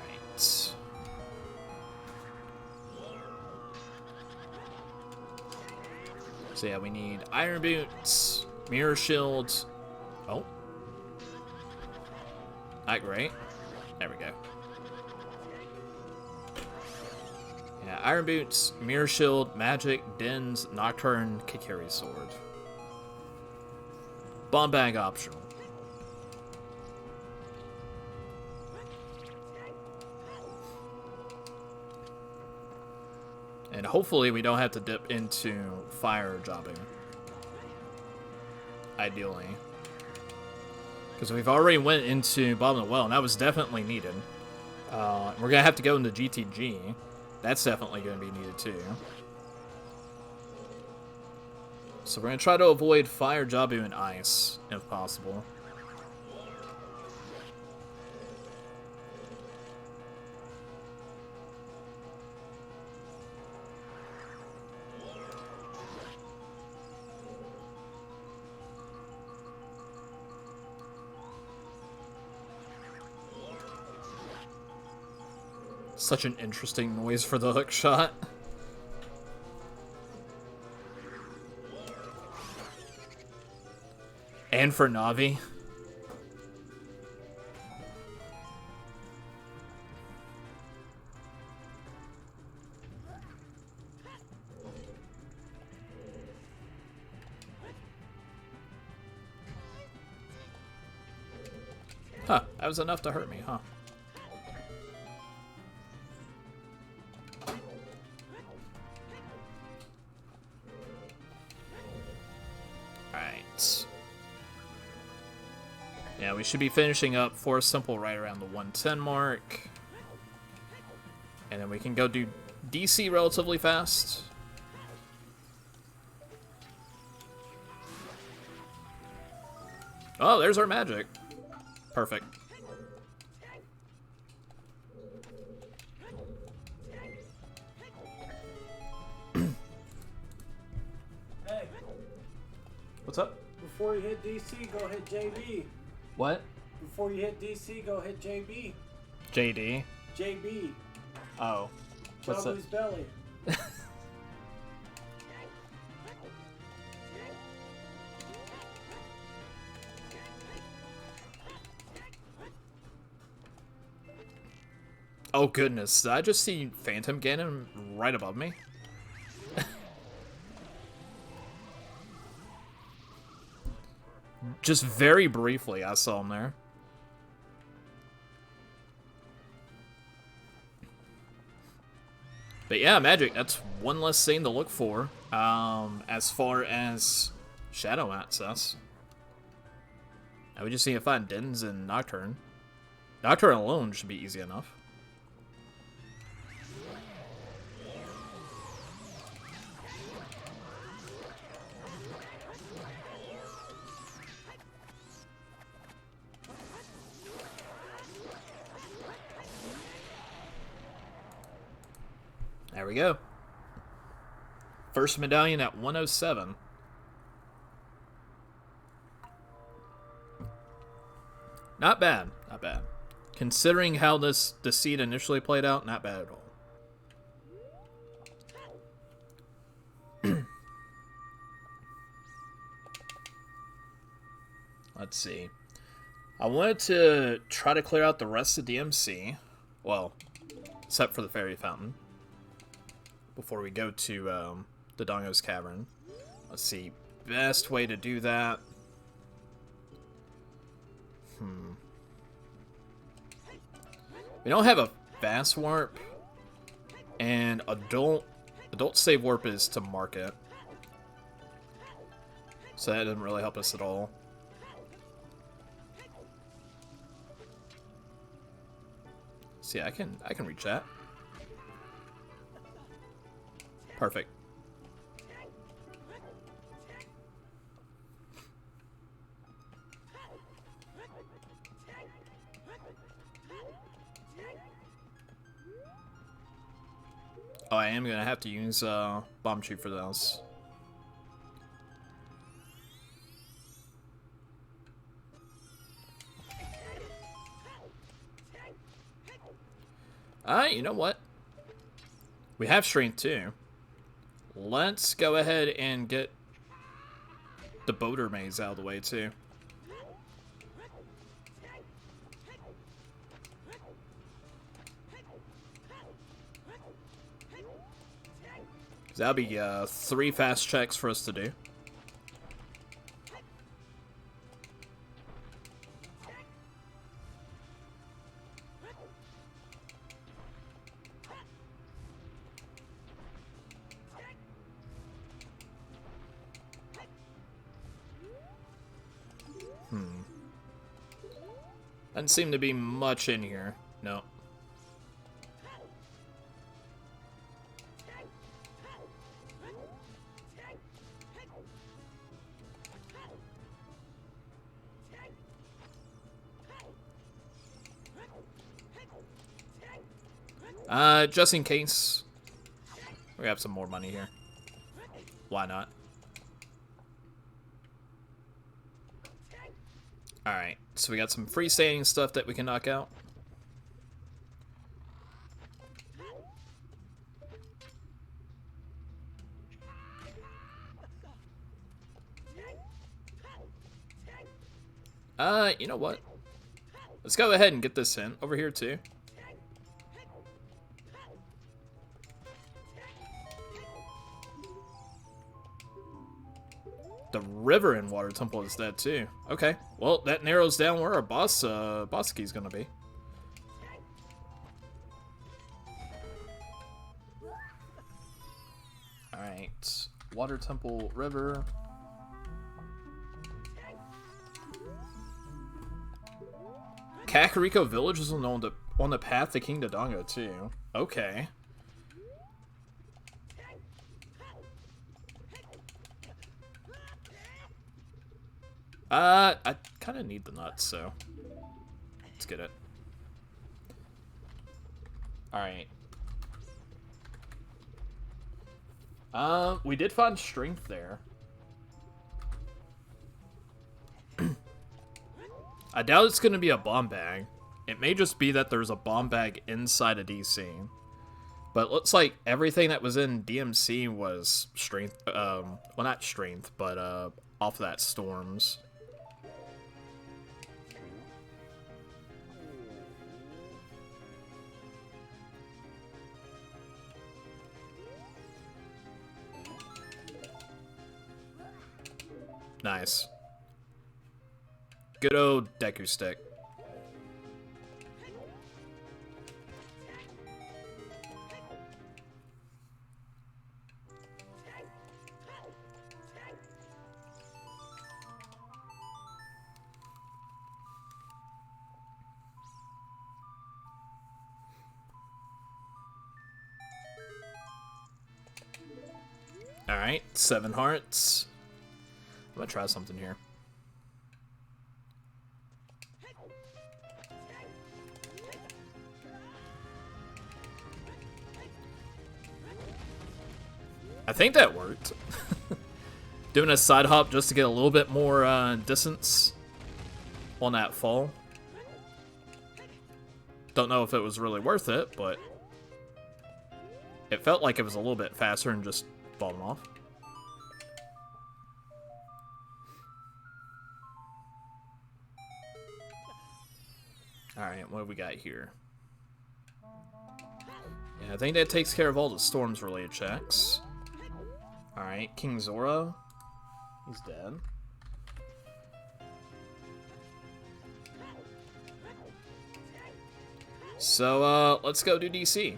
So yeah, we need iron boots, mirror shields. Oh. Not great. There we go. Yeah, iron boots, mirror shield, magic, dens, nocturne, Kikiri sword. Bomb bag optional. And hopefully we don't have to dip into fire jobbing. Ideally. Because we've already went into bottom of the well, and that was definitely needed. We're going to have to go into GTG. That's definitely going to be needed too. So we're going to try to avoid fire, Jabu, and ice, if possible. Such an interesting noise for the hook shot. And for Navi. Huh, that was enough to hurt me, huh? Alright. Yeah, we should be finishing up Force Simple right around the 110 mark. And then we can go do DC relatively fast. Oh, there's our magic. Perfect. Hey, What's up? before you hit DC, go hit JB. What? Before you hit DC, go hit JB. JD. JB. Oh. What's Jabu's belly. Oh goodness, did I just see Phantom Ganon right above me? Just very briefly, I saw him there. But yeah, magic, that's one less thing to look for, as far as shadow access. Now we just need to find Dens and Nocturne. Nocturne alone should be easy enough. There we go. First medallion at 107. Not bad, not bad. Considering how this seed initially played out, not bad at all. Let's see. I wanted to try to clear out the rest of DMC. Well, except for the Fairy Fountain. Before we go to the Dongo's Cavern. Let's see. Best way to do that. We don't have a fast warp. And adult save warp is to market. So that doesn't really help us at all. See, I can reach that. Perfect. Oh, I am gonna have to use bomb tube for those. You know what? We have strength too. Let's go ahead and get the boater maze out of the way too. That'll be 3 fast checks for us to do. Doesn't seem to be much in here. No. Just in case, we have some more money here. Why not? Alright, so we got some freestanding stuff that we can knock out. You know what? Let's go ahead and get this in over here too. The river in Water Temple is dead too. Okay, well that narrows down where our boss key is gonna be. All right, Water Temple River. Kakariko Village is on the path to King Dodongo too. Okay. I kind of need the nuts, so let's get it. All right. We did find strength there. I doubt it's going to be a bomb bag. It may just be that there's a bomb bag inside a DC. But it looks like everything that was in DMC was strength, well not strength, but off of that storms. Nice. Good old Deku stick. Alright, 7 hearts. I'm gonna try something here. I think that worked. Doing a side hop just to get a little bit more distance on that fall. Don't know if it was really worth it, but it felt like it was a little bit faster than just falling off. Alright, what do we got here? Yeah, I think that takes care of all the storms related checks. Alright, King Zora. He's dead. So, let's go do DC.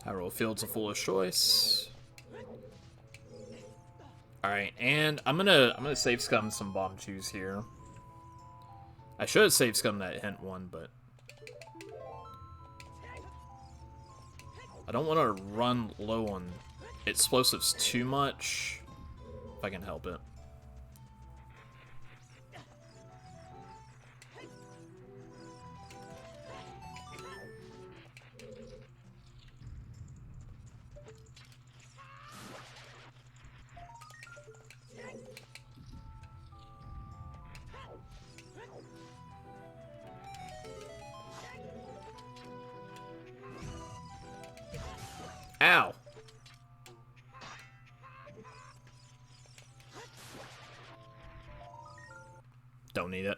Hyrule Field's a foolish choice. Alright, and I'm gonna save scum some bomb chews here. I should have saved scum that hint one, but I don't want to run low on explosives too much. if I can help it. Ow! Don't need it.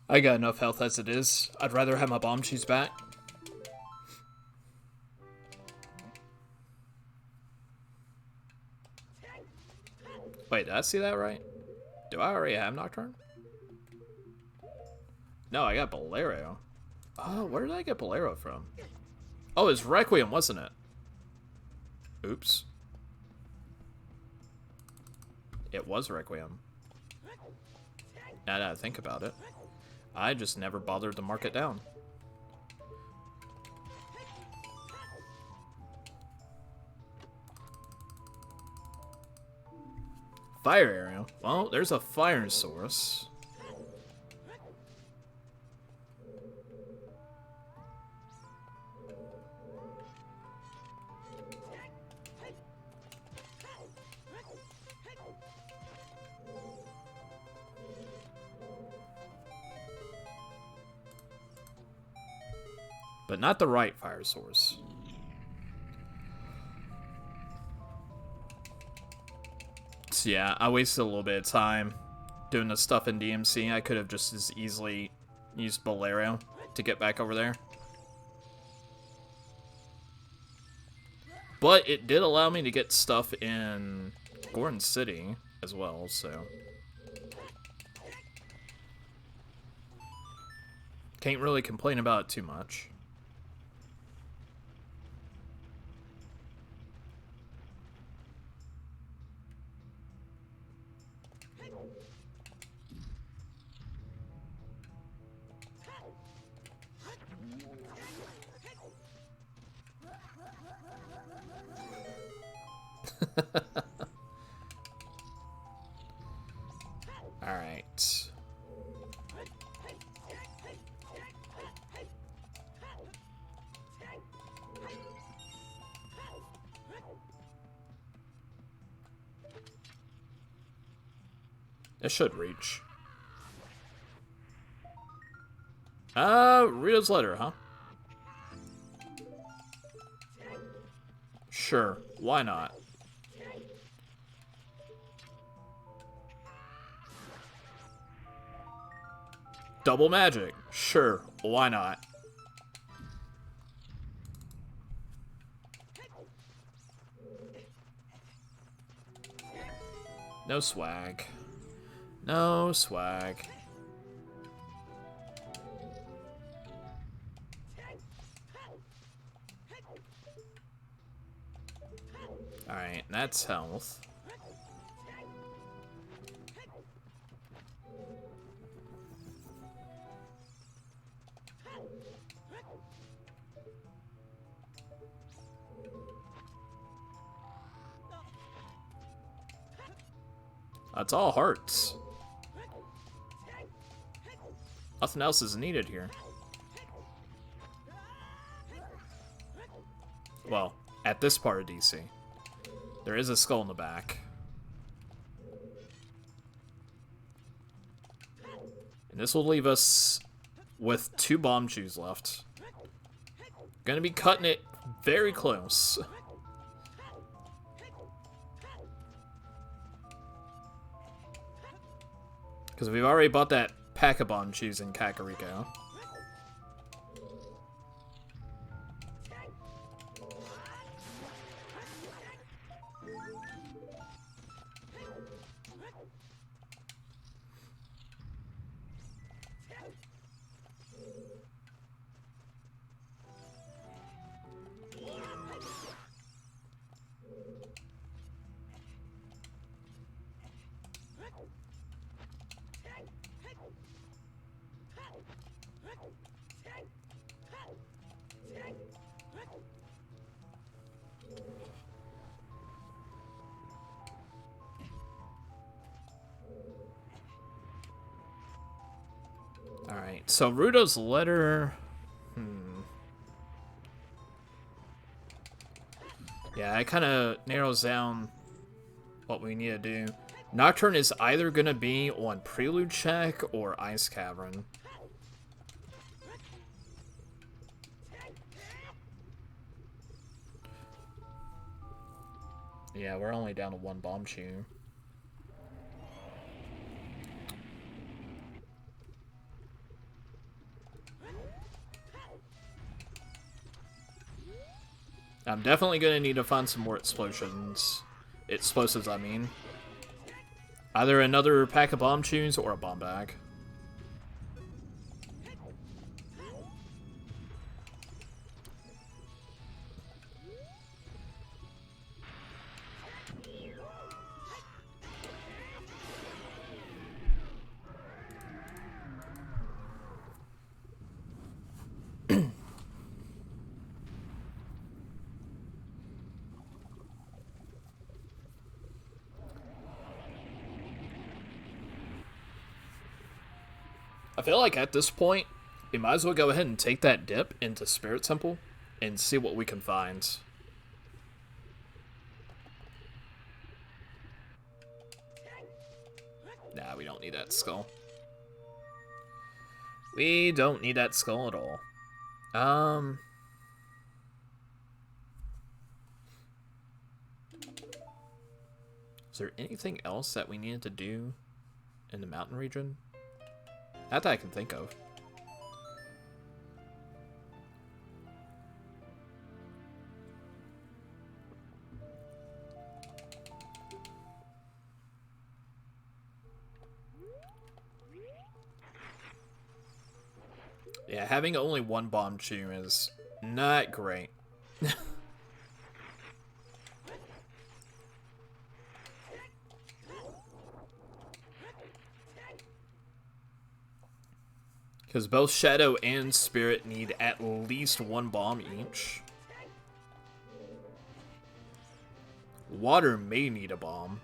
I got enough health as it is. I'd rather have my bomb shoes back. Wait, did I see that right? Do I already have Nocturne? No, I got Bolero. Oh, where did I get Bolero from? Oh, it's Requiem, wasn't it? Oops. It was Requiem. Now that I think about it, I just never bothered to mark it down. Fire area? Well, there's a fire source. But not the right fire source. So yeah, I wasted a little bit of time doing the stuff in DMC. I could have just as easily used Bolero to get back over there. But it did allow me to get stuff in Gordon City as well, so... Can't really complain about it too much. Alright. It should reach. Rita's letter, huh? Sure, why not? Double magic. Sure, why not? No swag. No swag. Alright, that's health. That's all hearts. Nothing else is needed here. Well, at this part of DC. There is a skull in the back. And this will leave us with 2 bomb shoes left. Gonna be cutting it very close. Because we've already bought that pack of bomb shoes in Kakariko. So Rudo's letter... Yeah, it kind of narrows down what we need to do. Nocturne is either going to be on Prelude check or Ice Cavern. Yeah, we're only down to one bomb chew. I'm definitely going to need to find some more explosions. Explosives, I mean. Either another pack of bomb chews or a bomb bag. I feel like at this point, we might as well go ahead and take that dip into Spirit Temple and see what we can find. Nah, we don't need that skull. We don't need that skull at all. Is there anything else that we needed to do in the mountain region? Not that I can think of. Yeah, having only one bomb chew is not great. Because both Shadow and Spirit need at least one bomb each. Water may need a bomb.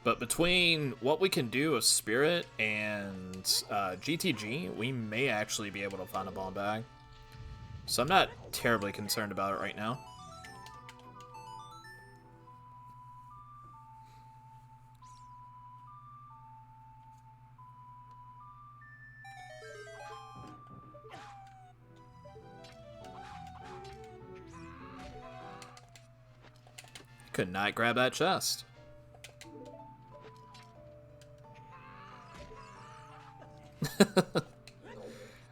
But between what we can do with Spirit and GTG, we may actually be able to find a bomb bag. So I'm not terribly concerned about it right now. Could not grab that chest.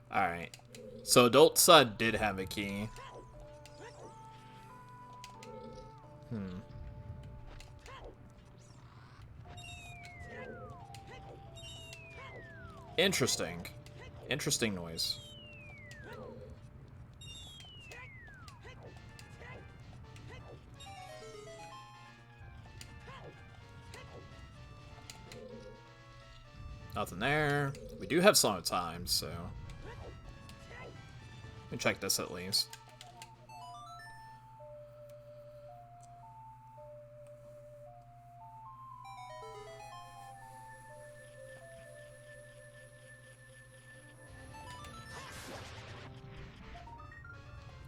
Alright. So Adult Sud did have a key. Interesting. Interesting noise. Nothing there. We do have Song of Time, so... Let me check this at least.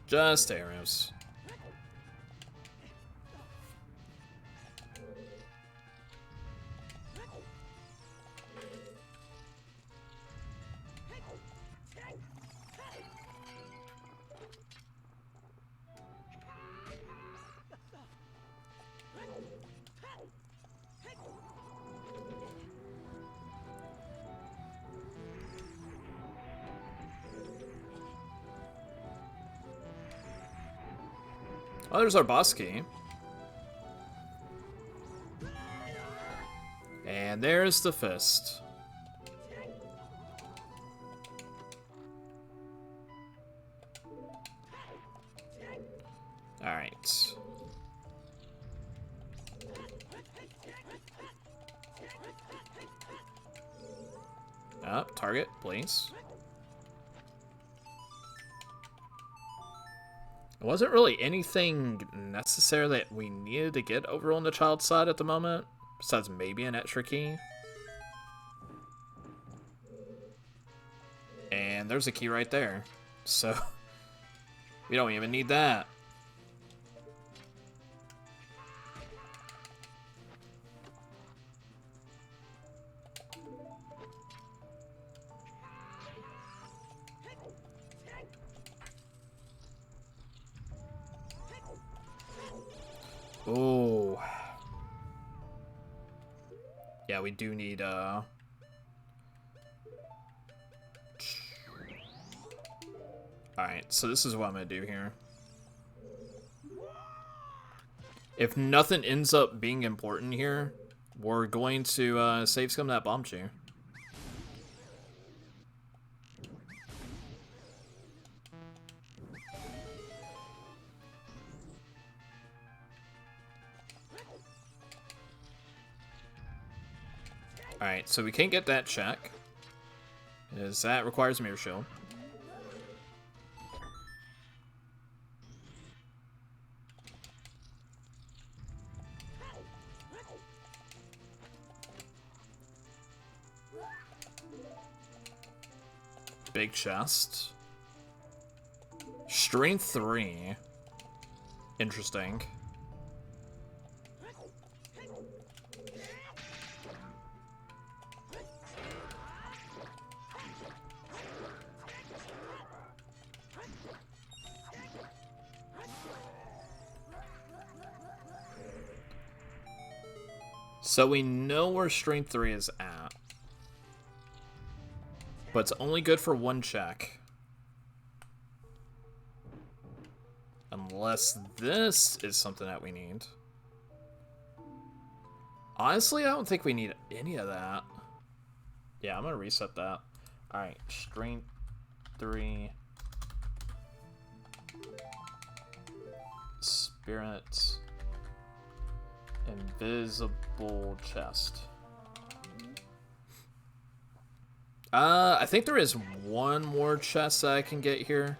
Just arrows. Oh, there's our boss key. And there's the fist. Alright. Up, target, please. It wasn't really anything necessary that we needed to get over on the child side at the moment, besides maybe an extra key. And there's a key right there. So, we don't even need that. Oh. Yeah, we do need, Alright, so this is what I'm gonna do here. If nothing ends up being important here, we're going to, save scum that bomb shoe. Alright, so we can't get that check, as that requires mirror shield. Big chest. Strength 3. Interesting. So we know where Strength 3 is at. But it's only good for one check. Unless this is something that we need. Honestly, I don't think we need any of that. Yeah, I'm gonna reset that. Alright, Strength 3. Spirit. Invisible chest. I think there is one more chest that I can get here.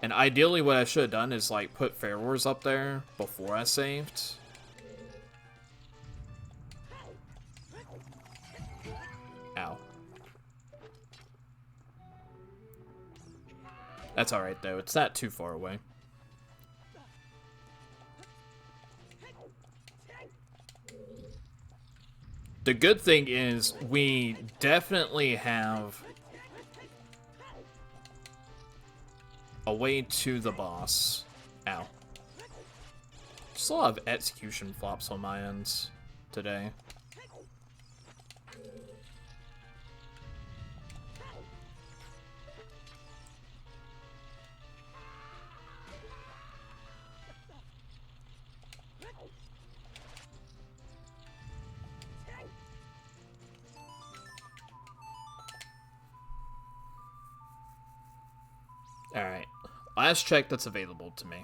And ideally what I should have done is like put Fair Wars up there before I saved. Ow. That's alright though, it's not too far away. The good thing is we definitely have a way to the boss. Ow. Just a lot of execution flops on my ends today. Alright. Last check that's available to me.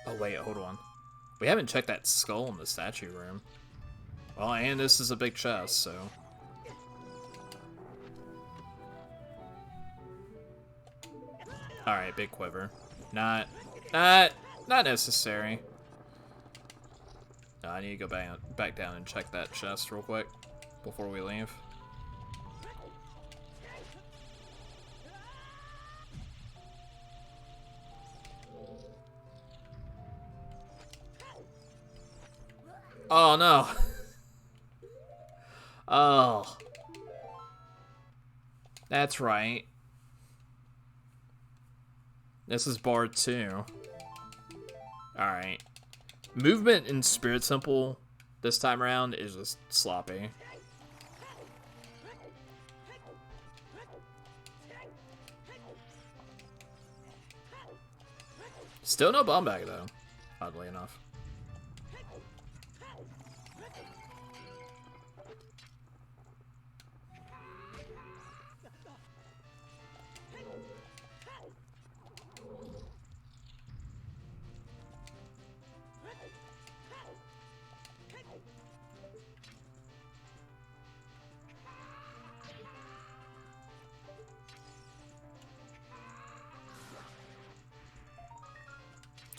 Oh, wait, hold on. We haven't checked that skull in the statue room. Well, and this is a big chest, so... Alright, big quiver. Not necessary. No, I need to go back down and check that chest real quick before we leave. Oh, no. Oh. That's right. This is bar 2. Alright. Movement in Spirit Temple this time around is just sloppy. Still no bomb bag, though. Oddly enough.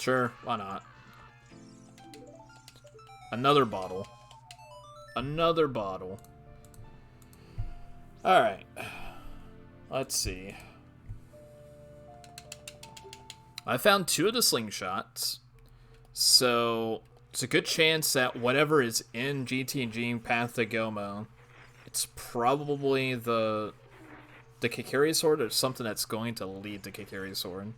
Sure, why not? Another bottle. Another bottle. Alright. Let's see. I found 2 of the slingshots. So, it's a good chance that whatever is in GTG Path to Gomo, it's probably the Kikiri Sword or something that's going to lead to Kikiri Sword.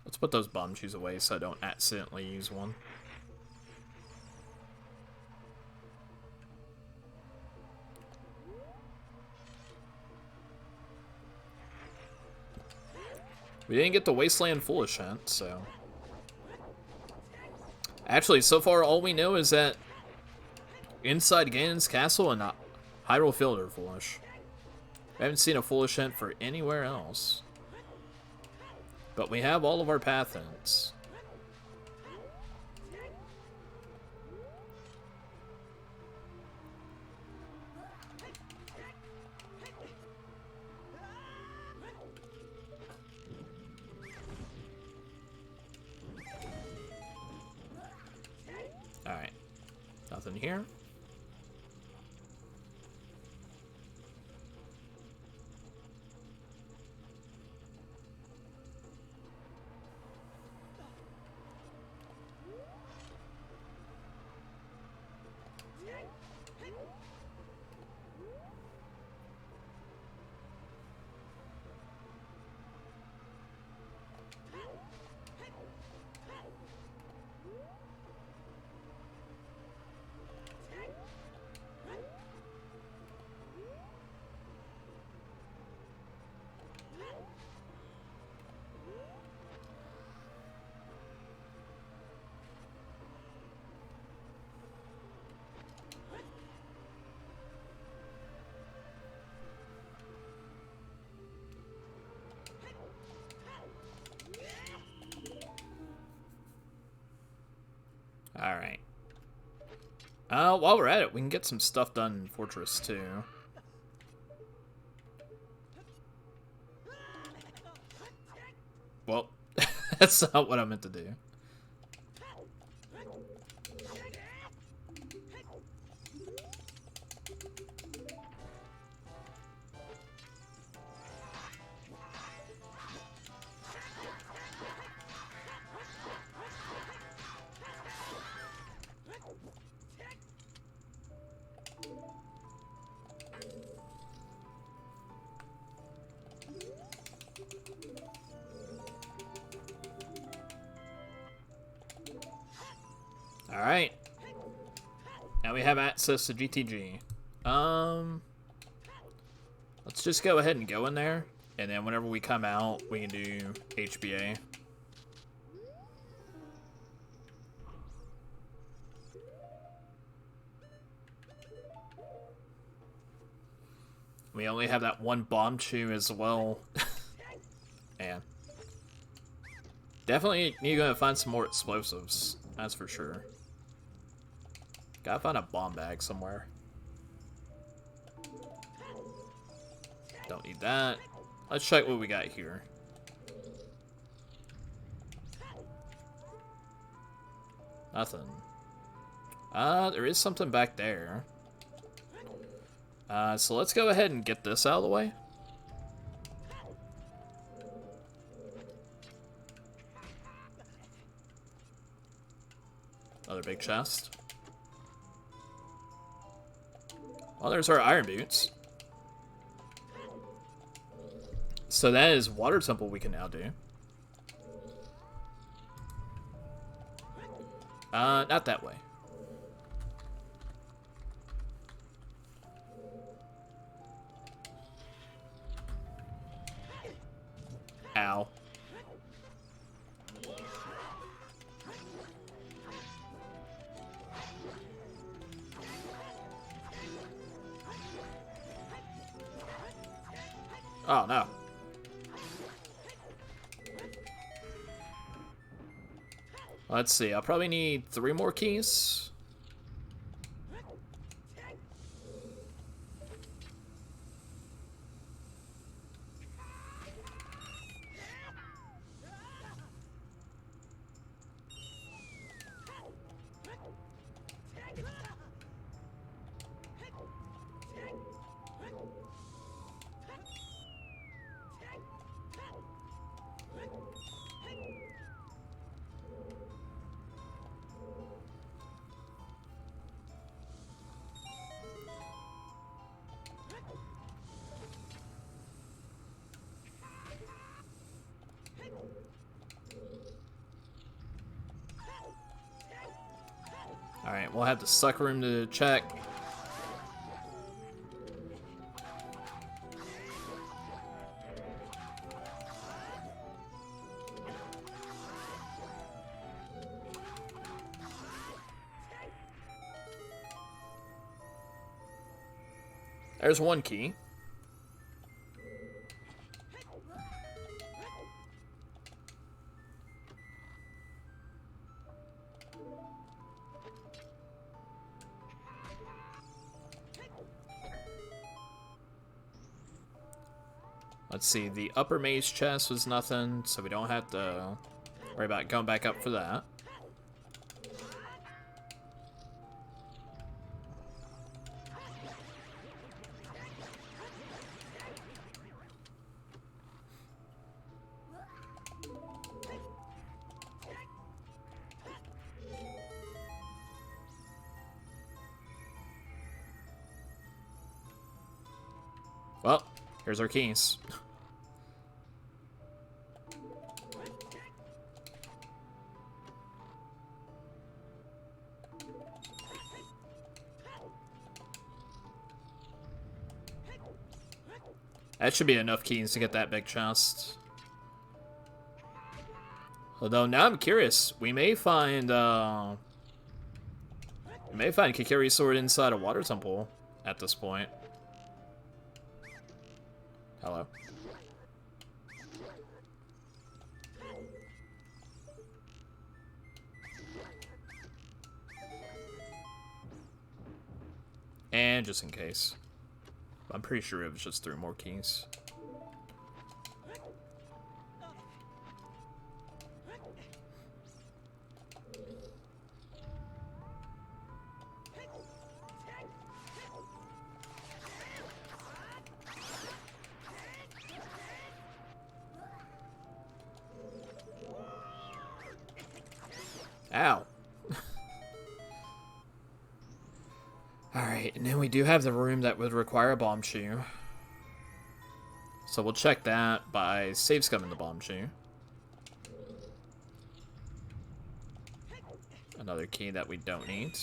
Let's put those bomb shoes away so I don't accidentally use one. We didn't get the Wasteland Foolish hint, so... Actually, so far all we know is that inside Ganon's Castle and Hyrule Field are Foolish. I haven't seen a Foolish hint for anywhere else. But we have all of our path hints. Alright. Nothing here. Alright. While we're at it, we can get some stuff done in Fortress 2. Well, that's not what I meant to do. Alright. Now we have access to GTG. Let's just go ahead and go in there, and then whenever we come out, we can do HBA. We only have that one bomb chew as well. Man. Definitely need to find some more explosives. That's for sure. Gotta find a bomb bag somewhere. Don't need that. Let's check what we got here. Nothing. There is something back there. So let's go ahead and get this out of the way. Another big chest. Well, there's our iron boots. So that is water temple we can now do. Not that way. Ow. Oh, no. Let's see. I'll probably need 3 more keys. Alright, we'll have the suck room to check. There's one key. Let's see, the upper maze chest was nothing, so we don't have to worry about going back up for that. Well, here's our keys. That should be enough keys to get that big chest. Although now I'm curious, we may find Kikiri's sword inside a water temple at this point. Hello. And just in case. I'm pretty sure it was just 3 more keys. Ow. Alright, and then we do have the room that would require a bomb shoe. So we'll check that by save scumming the bomb shoe. Another key that we don't need.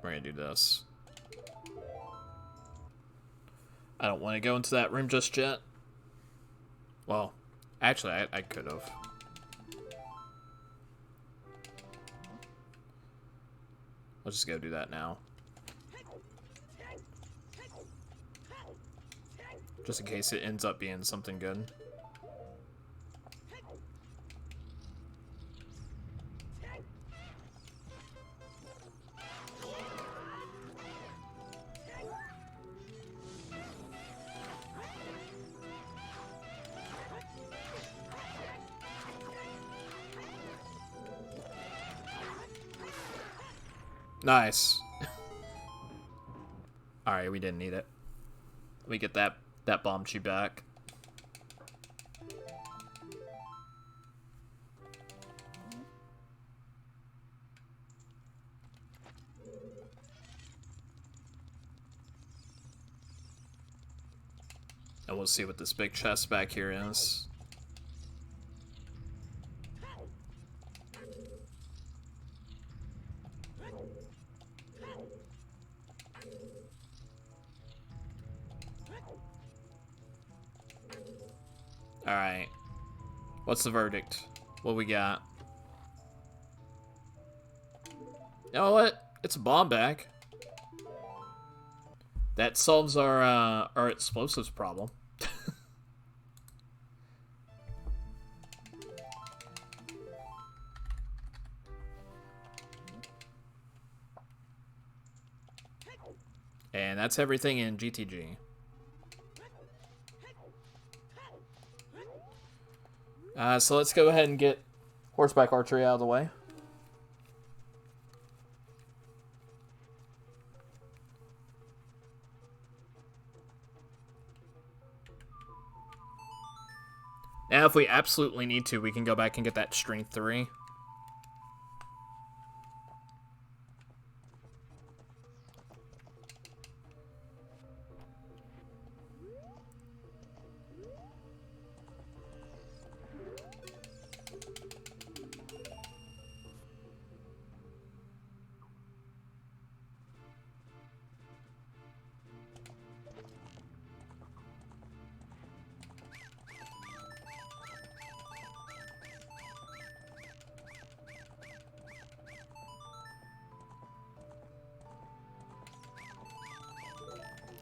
We're gonna do this. I don't want to go into that room just yet. Well, actually, I could have. I'll just go do that now. Just in case it ends up being something good. Nice. Alright, we didn't need it. We get that bomb shoe back. And we'll see what this big chest back here is. Alright. What's the verdict? What we got? You know what? It's a bomb bag. That solves our explosives problem. And that's everything in GTG. So let's go ahead and get horseback archery out of the way. Now, if we absolutely need to, we can go back and get that strength 3.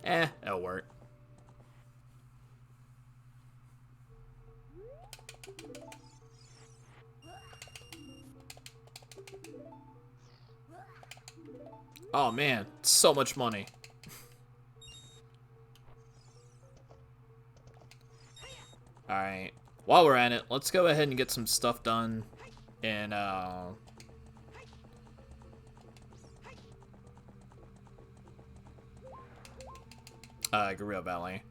It'll work. Oh man, so much money. Alright, while we're at it, let's go ahead and get some stuff done in, Gorilla Valley.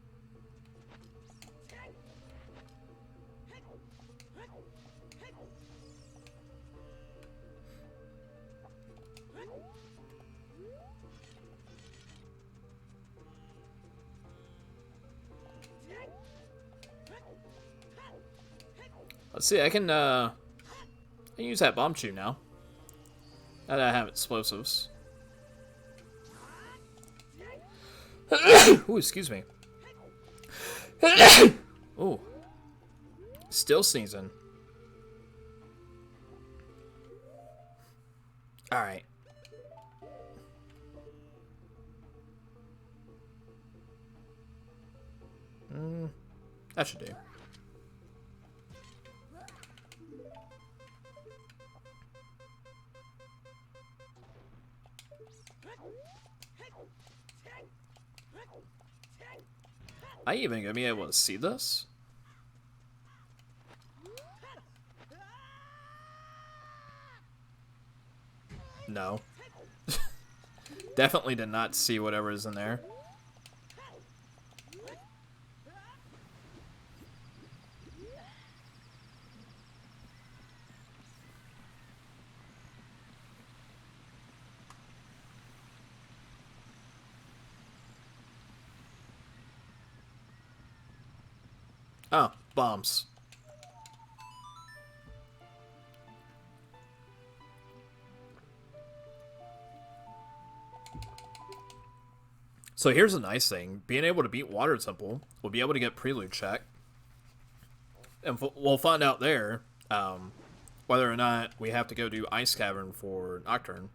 Let's see, I can use that bomb shoe now. Now that I have explosives. Ooh, excuse me. Ooh. Still sneezing. Alright. That should do. Are you even gonna be able to see this? No. Definitely did not see whatever is in there. Oh, bombs. So here's a nice thing. Being able to beat Water Temple, we'll be able to get Prelude check. And we'll find out there whether or not we have to go do Ice Cavern for Nocturne.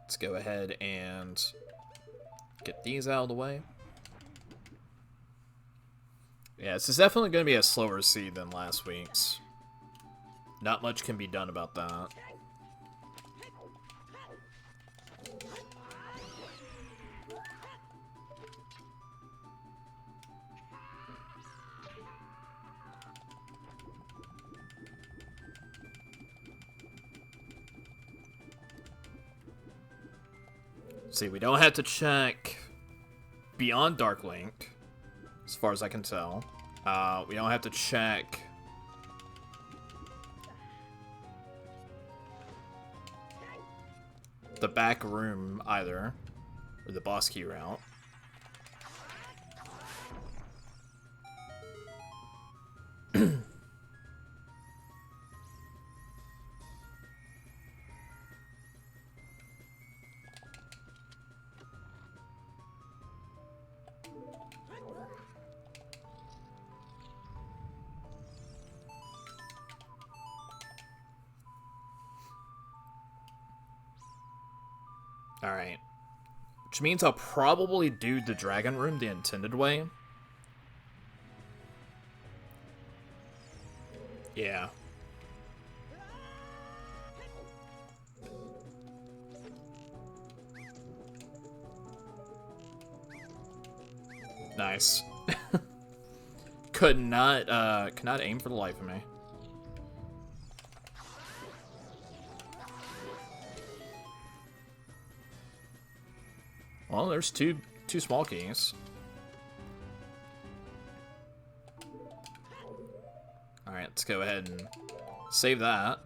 Let's go ahead and get these out of the way. Yeah, this is definitely going to be a slower seed than last week's. Not much can be done about that. See, we don't have to check beyond Dark Link, as far as I can tell. We don't have to check the back room either, or the boss key route. Alright. Which means I'll probably do the dragon room the intended way. Yeah. Nice. Could not aim for the life of me. Well, there's two small keys. Alright, let's go ahead and save that.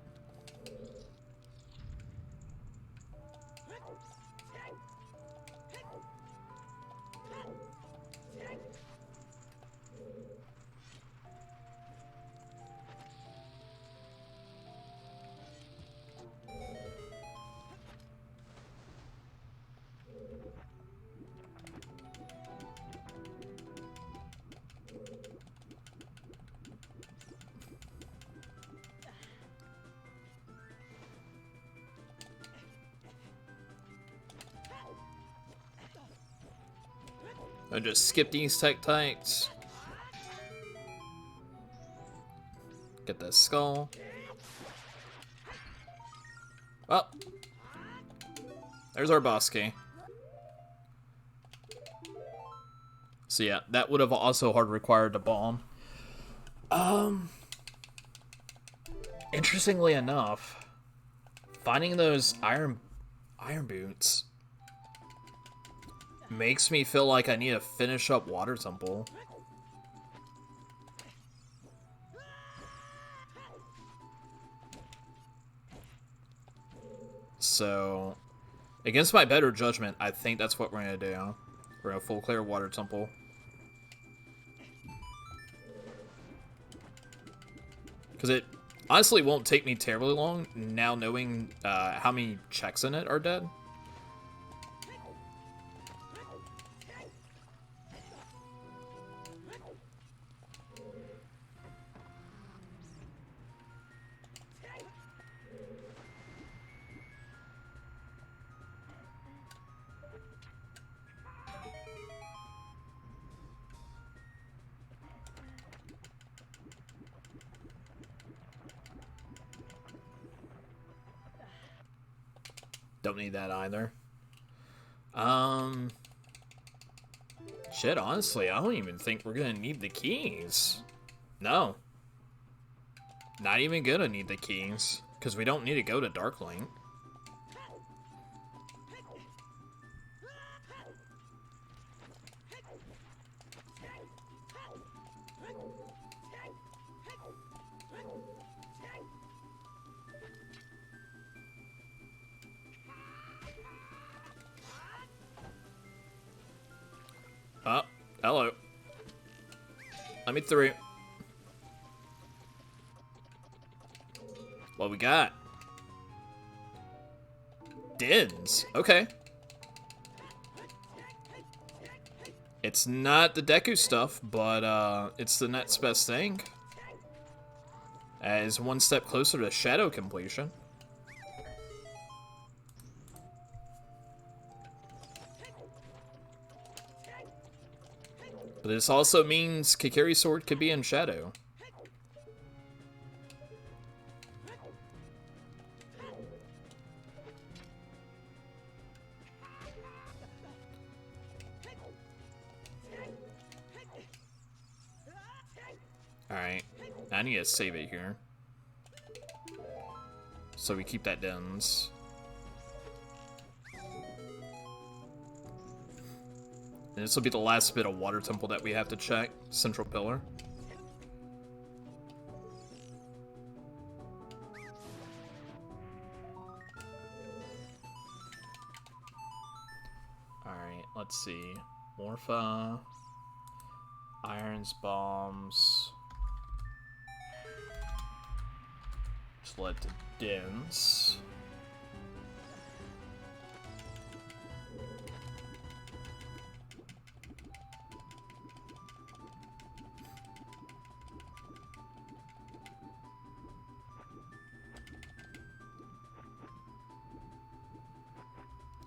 I'll just skip these Tektites. Get this skull. Oh. There's our boss key. So yeah, that would have also hard required a bomb. Interestingly enough, finding those iron boots makes me feel like I need to finish up Water Temple. So, against my better judgment, I think that's what we're gonna do. We're gonna full clear Water Temple. Because it honestly won't take me terribly long, now knowing how many checks in it are dead. Don't need that either. Shit, honestly, I don't even think we're gonna need the keys. No. Not even gonna need the keys, because we don't need to go to Darklink. Oh, hello. Let me through. What we got? Dins. Okay. It's not the Deku stuff, but it's the next best thing. As one step closer to Shadow completion. But this also means Kikiri's sword could be in Shadow. Alright, I need to save it here. So we keep that Dens. And this will be the last bit of Water Temple that we have to check. Central Pillar. Alright, let's see. Morpha. Irons, bombs. Just led to Dins.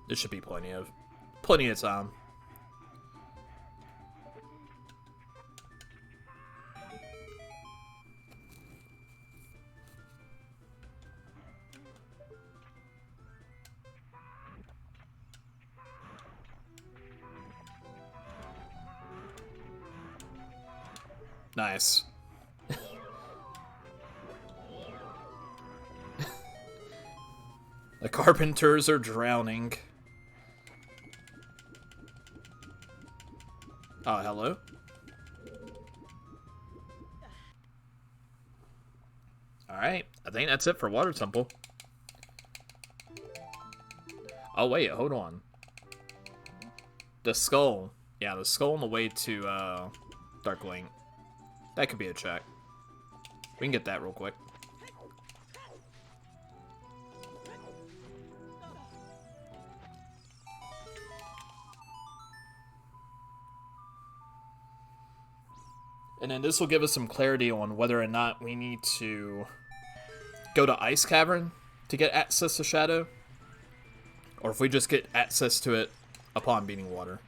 This should be plenty of time. Nice. The carpenters are drowning. Oh, hello? Alright, I think that's it for Water Temple. Oh, wait, hold on. The skull. Yeah, the skull on the way to, Darklink. That could be a check. We can get that real quick. And then this will give us some clarity on whether or not we need to go to Ice Cavern to get access to Shadow, or if we just get access to it upon beating Water.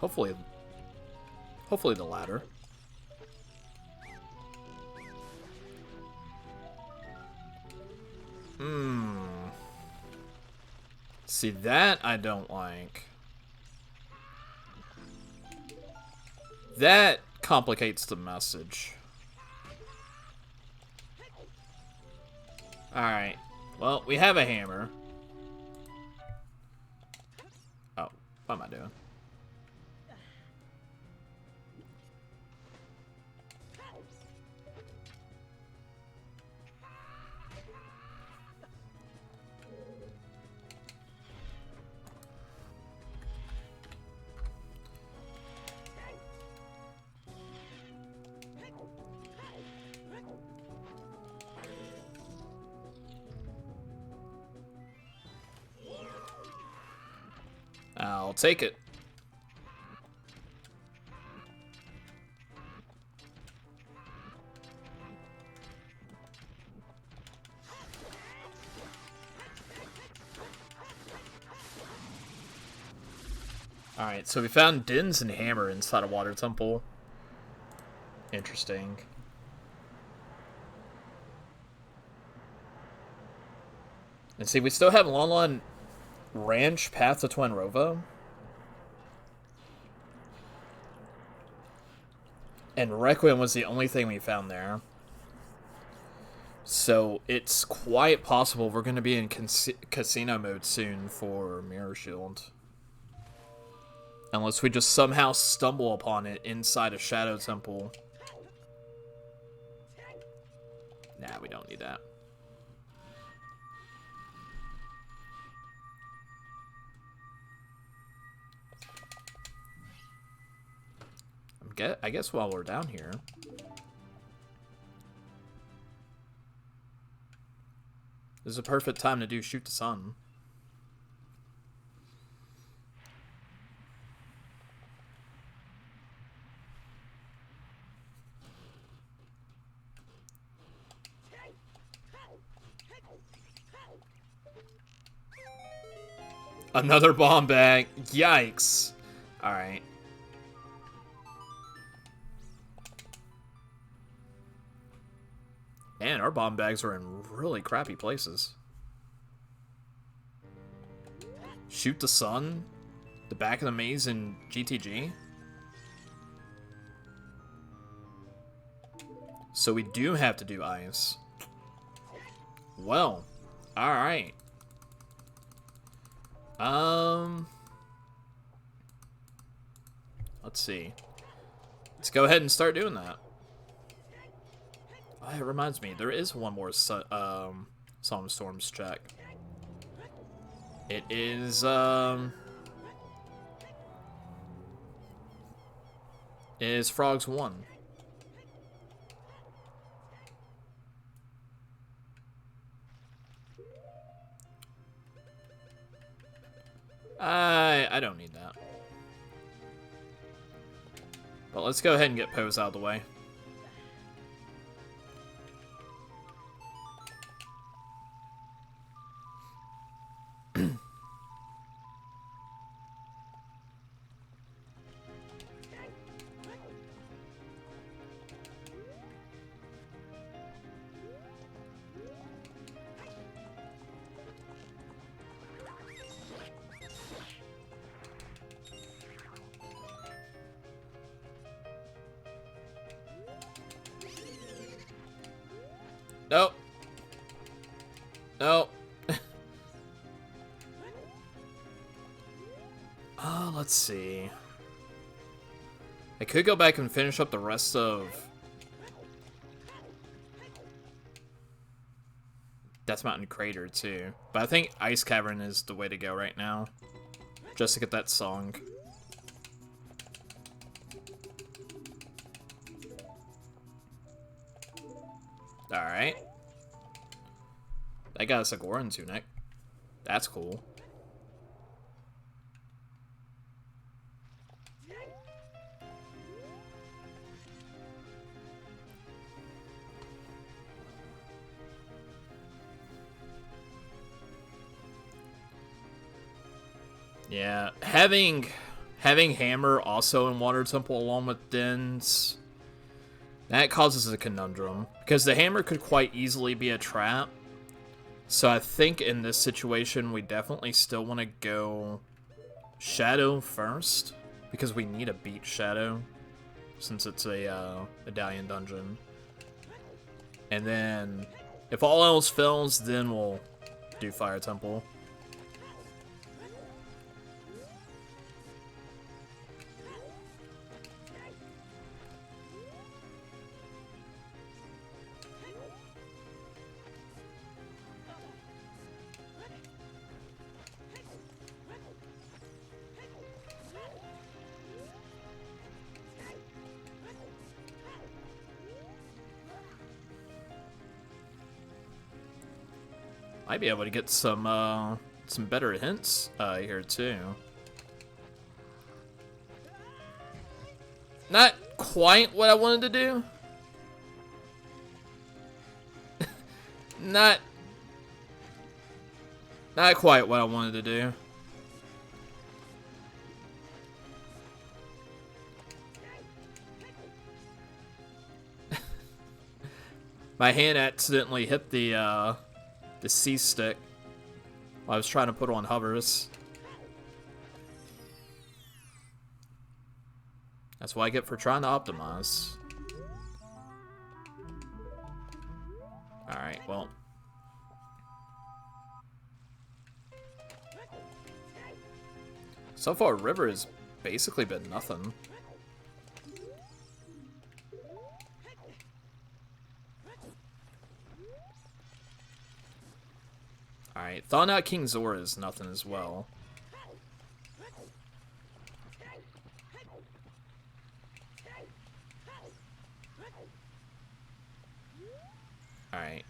Hopefully the latter. See, that I don't like. That complicates the message. Alright. Well, we have a hammer. Oh, what am I doing? I'll take it. Alright, so we found Din's and Hammer inside a water temple. Interesting. And see, we still have Lon Lon Ranch Path to Twinrova. And Requiem was the only thing we found there. So it's quite possible we're going to be in casino mode soon for Mirror Shield. Unless we just somehow stumble upon it inside a Shadow Temple. Nah, we don't need that. I guess while we're down here, this is a perfect time to do Shoot the Sun. Another bomb bag. Yikes. Alright. Man, our bomb bags are in really crappy places. Shoot the Sun? The back of the maze in GTG? So we do have to do ice. Well, alright. Let's see. Let's go ahead and start doing that. Oh, it reminds me, there is one more Song of Storms check. It is, Frogs 1. I don't need that. But let's go ahead and get Pose out of the way. Nope. Nope. Let's see. I could go back and finish up the rest of Death Mountain Crater too. But I think Ice Cavern is the way to go right now. Just to get that song. Alright. That got us a Goron tunic. That's cool. Yeah, having having Hammer also in Water Temple along with Dens, that causes a conundrum. Because the Hammer could quite easily be a trap. So I think in this situation, we definitely still want to go Shadow first. Because we need to beat Shadow. Since it's a Medallion dungeon. And then, if all else fails, then we'll do Fire Temple. Might be able to get some better hints here too. Not quite what I wanted to do. Not quite what I wanted to do. My hand accidentally hit the C stick while I was trying to put on hovers. That's what I get for trying to optimize. Alright, well. So far, River has basically been nothing. Alright, Thought Out King Zora is nothing as well. Alright.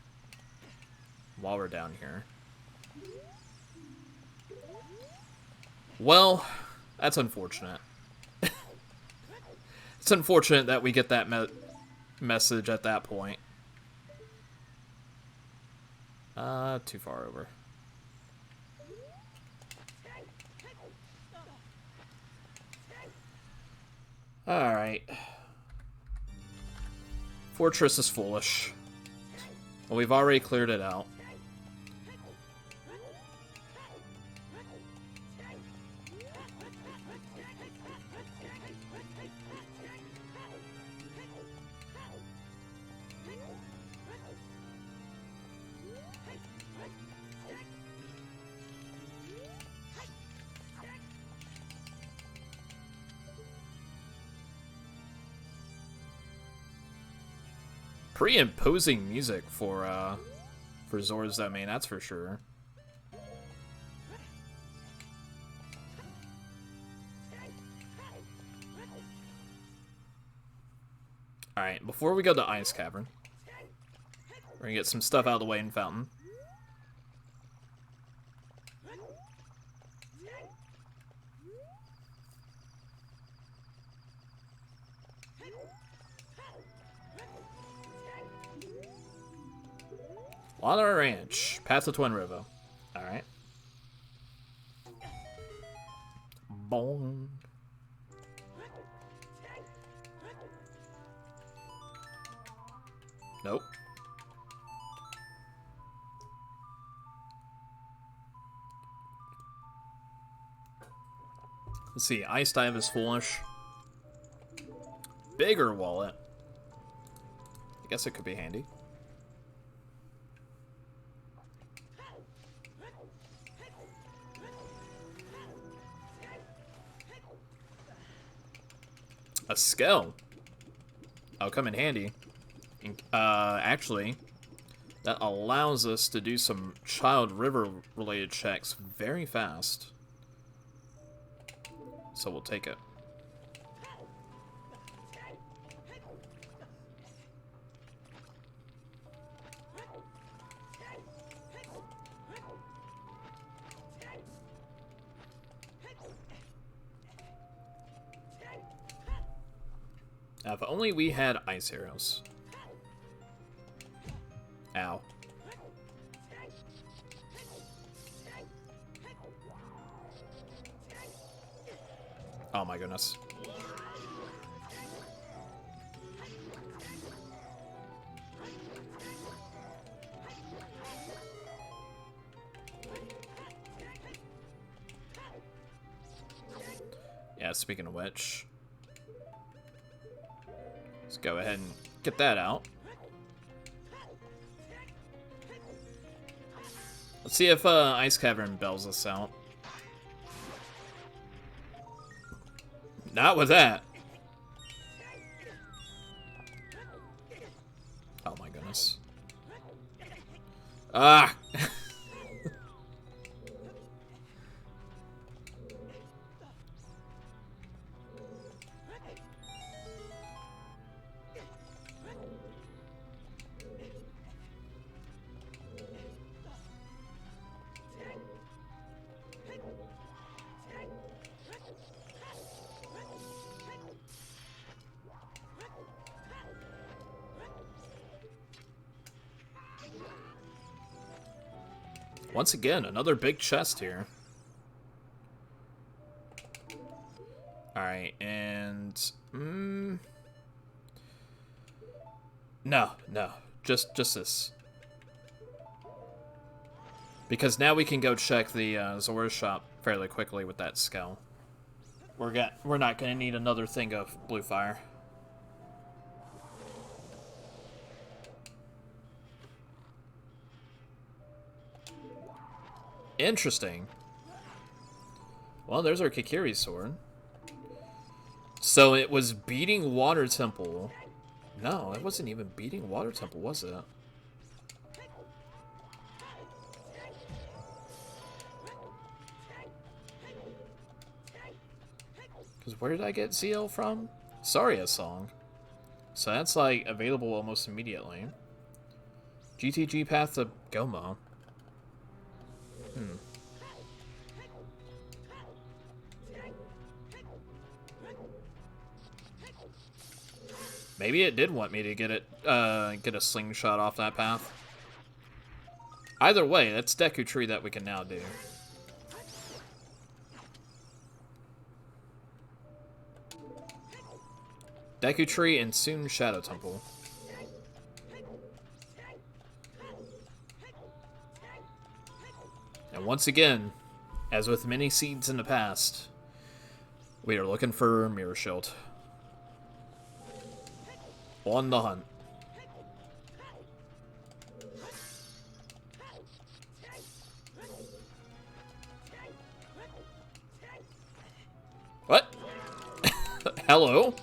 While we're down here. Well, that's unfortunate. It's unfortunate that we get that message at that point. Too far over. Alright. Fortress is foolish. Well, we've already cleared it out. Pretty imposing music for Zora's domain, that's for sure. Alright, before we go to Ice Cavern, we're gonna get some stuff out of the way in Fountain. Water Ranch, Path to Twin River. Alright. Boom. Nope. Let's see, Ice Dive is foolish. Bigger wallet. I guess it could be handy. A Skell. That'll come in handy. Actually, that allows us to do some Child River related checks very fast. So we'll take it. Now, if only we had ice arrows. Ow. Oh my goodness. Yeah, speaking of which, let's go ahead and get that out. Let's see if Ice Cavern bails us out. Not with that. Oh my goodness. Ah! Once again, another big chest here. Alright, and... No. Just this. Because now we can go check the Zora shop fairly quickly with that skull. We're not gonna need another thing of blue fire. Interesting. Well, there's our Kikiri sword. So it was beating Water Temple. No, it wasn't even beating Water Temple, was it? Because where did I get ZL from? Saria song. So that's like available almost immediately. GTG path to Goma. Maybe it did want me to get a slingshot off that path. Either way, that's Deku Tree that we can now do. Deku Tree and soon Shadow Temple. And once again, as with many seeds in the past, we are looking for Mirror Shield. On the hunt. What? Hello?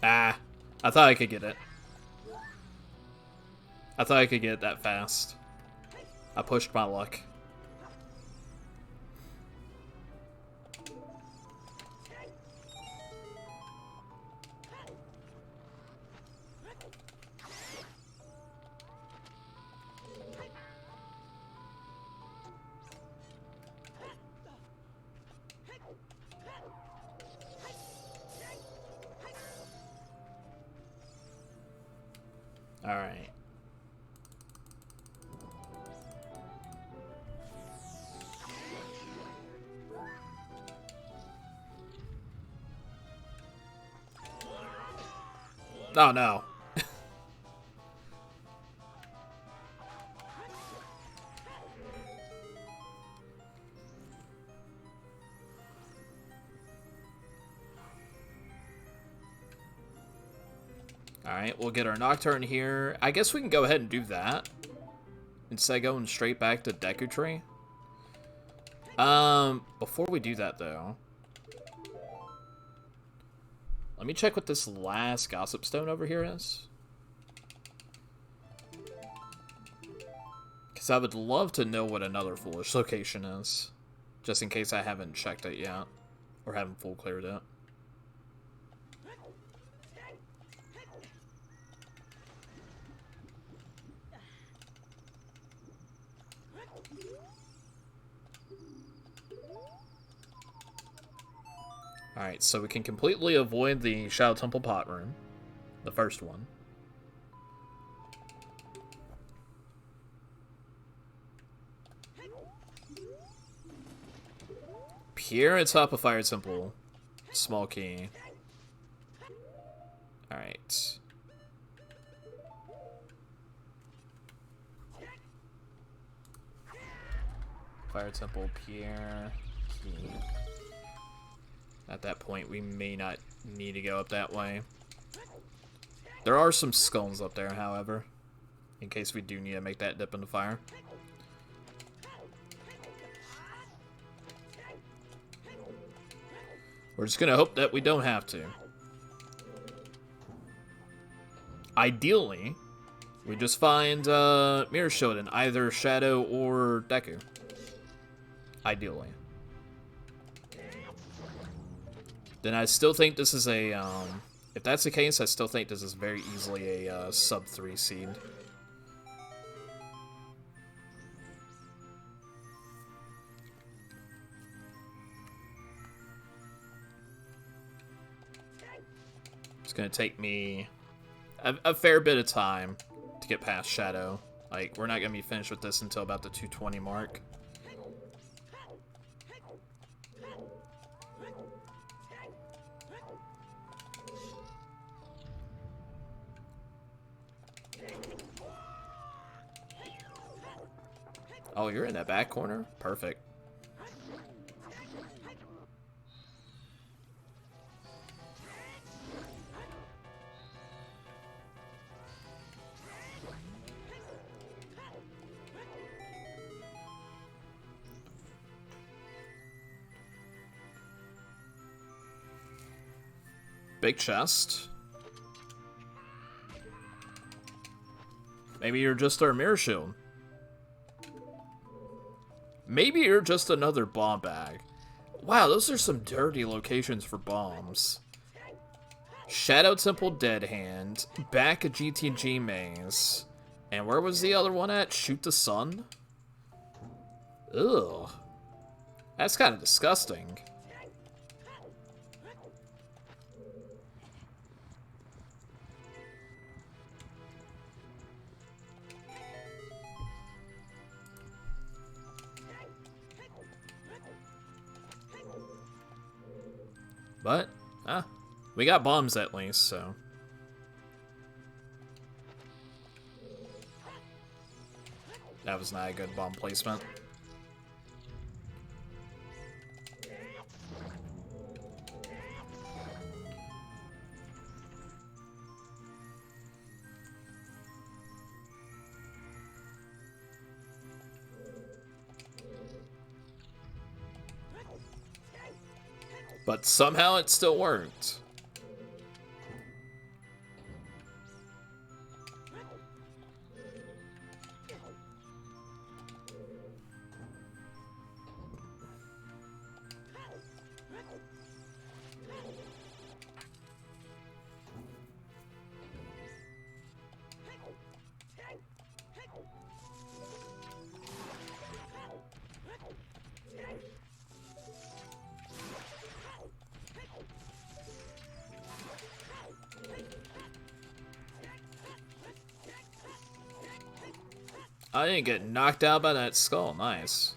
Ah, I thought I could get it. I thought I could get it that fast. I pushed my luck. All right. Oh no. Alright, we'll get our Nocturne here. I guess we can go ahead and do that instead of going straight back to Deku Tree. Before we do that though, Let me check what this last gossip stone over here is. Because I would love to know what another foolish location is. Just in case I haven't checked it yet. Or haven't full cleared it. Alright, so we can completely avoid the Shadow Temple pot room. The first one. Here atop a fire temple. Small key. Alright. Fire temple, Pierre, key. At that point, we may not need to go up that way. There are some skulls up there, however. In case we do need to make that dip in the fire. We're just gonna hope that we don't have to. Ideally, we just find Mirror Shield in either Shadow or Deku. Ideally. Then I still think this is a, if that's the case, I still think this is very easily a sub 3 seed. It's gonna take me a fair bit of time to get past Shadow. Like, we're not gonna be finished with this until about the 220 mark. Oh, you're in that back corner? Perfect. Big chest. Maybe you're just our Mirror Shield. Maybe you're just another bomb bag. Wow, those are some dirty locations for bombs. Shadow Temple Dead Hand, back a GTG maze. And where was the other one at? Shoot the Sun? Ugh. That's kind of disgusting. But, we got bombs at least, so. That was not a good bomb placement. But somehow it still worked. I didn't get knocked out by that skull. Nice.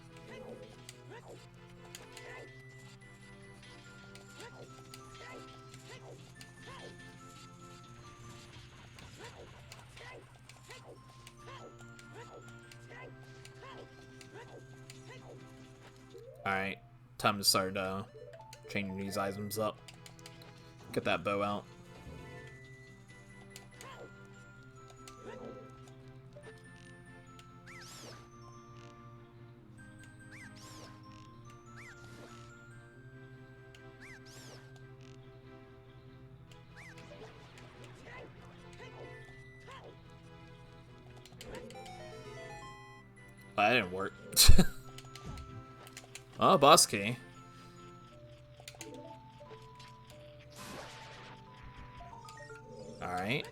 Alright. Time to start changing these items up. Get that bow out. That didn't work. Oh, boss key. Alright.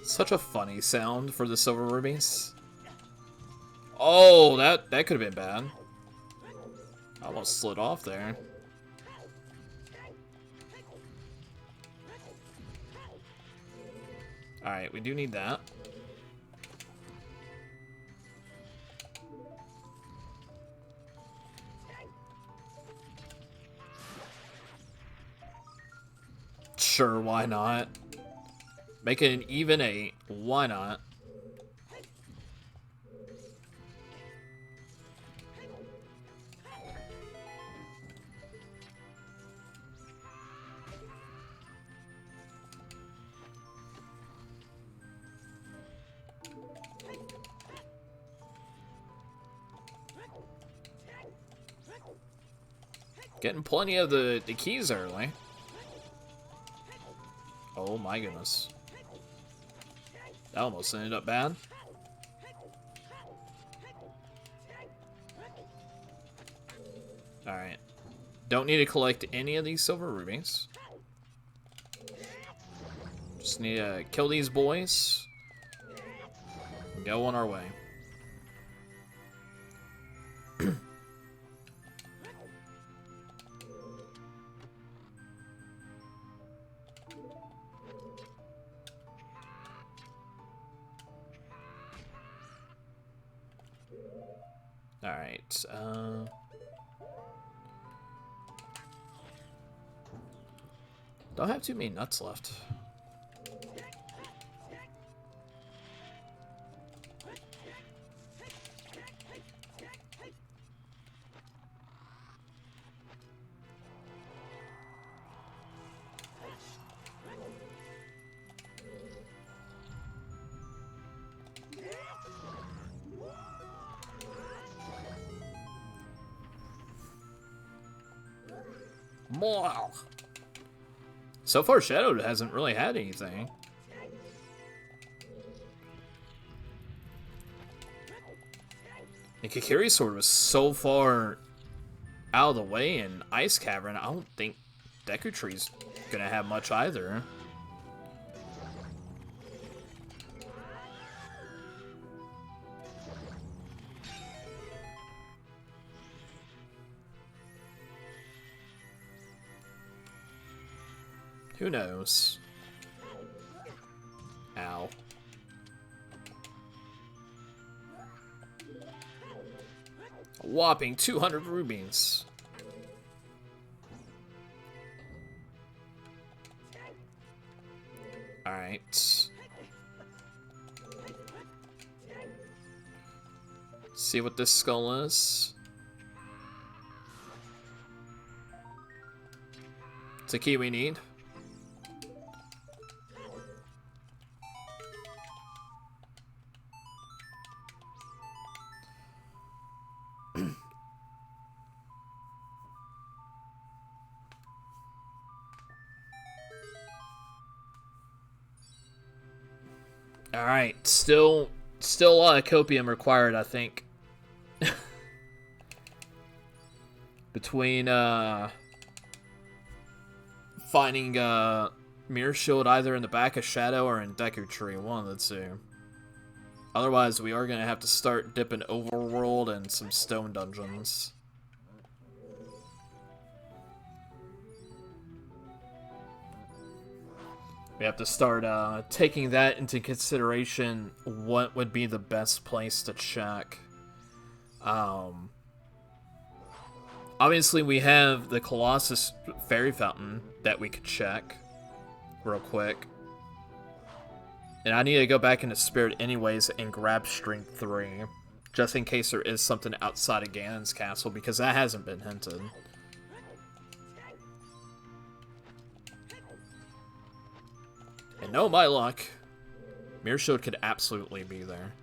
Such a funny sound for the silver rubies. Oh, that could have been bad. I almost slid off there. Alright, we do need that. Sure, why not? Make it an even 8. Why not? Getting plenty of the keys early. Oh my goodness. That almost ended up bad. Alright. Don't need to collect any of these silver rubies. Just need to kill these boys. And go on our way. Alright, don't have too many nuts left. More. So far, Shadow hasn't really had anything. And Kakiri's sword was so far out of the way in Ice Cavern, I don't think Deku Tree's gonna have much either. Who knows? Ow. A whopping 200 rubies. Alright. See what this skull is. It's a key we need. Alright, still a lot of copium required, I think. Between finding Mirror Shield either in the back of Shadow or in Deku Tree, one of the two. Otherwise, we are gonna have to start dipping Overworld and some stone dungeons. We have to start taking that into consideration, what would be the best place to check. Obviously, we have the Colossus Fairy Fountain that we could check real quick. And I need to go back into Spirit anyways and grab Strength 3. just in case there is something outside of Ganon's castle, because that hasn't been hinted. And no, my luck, Mirror Shield could absolutely be there.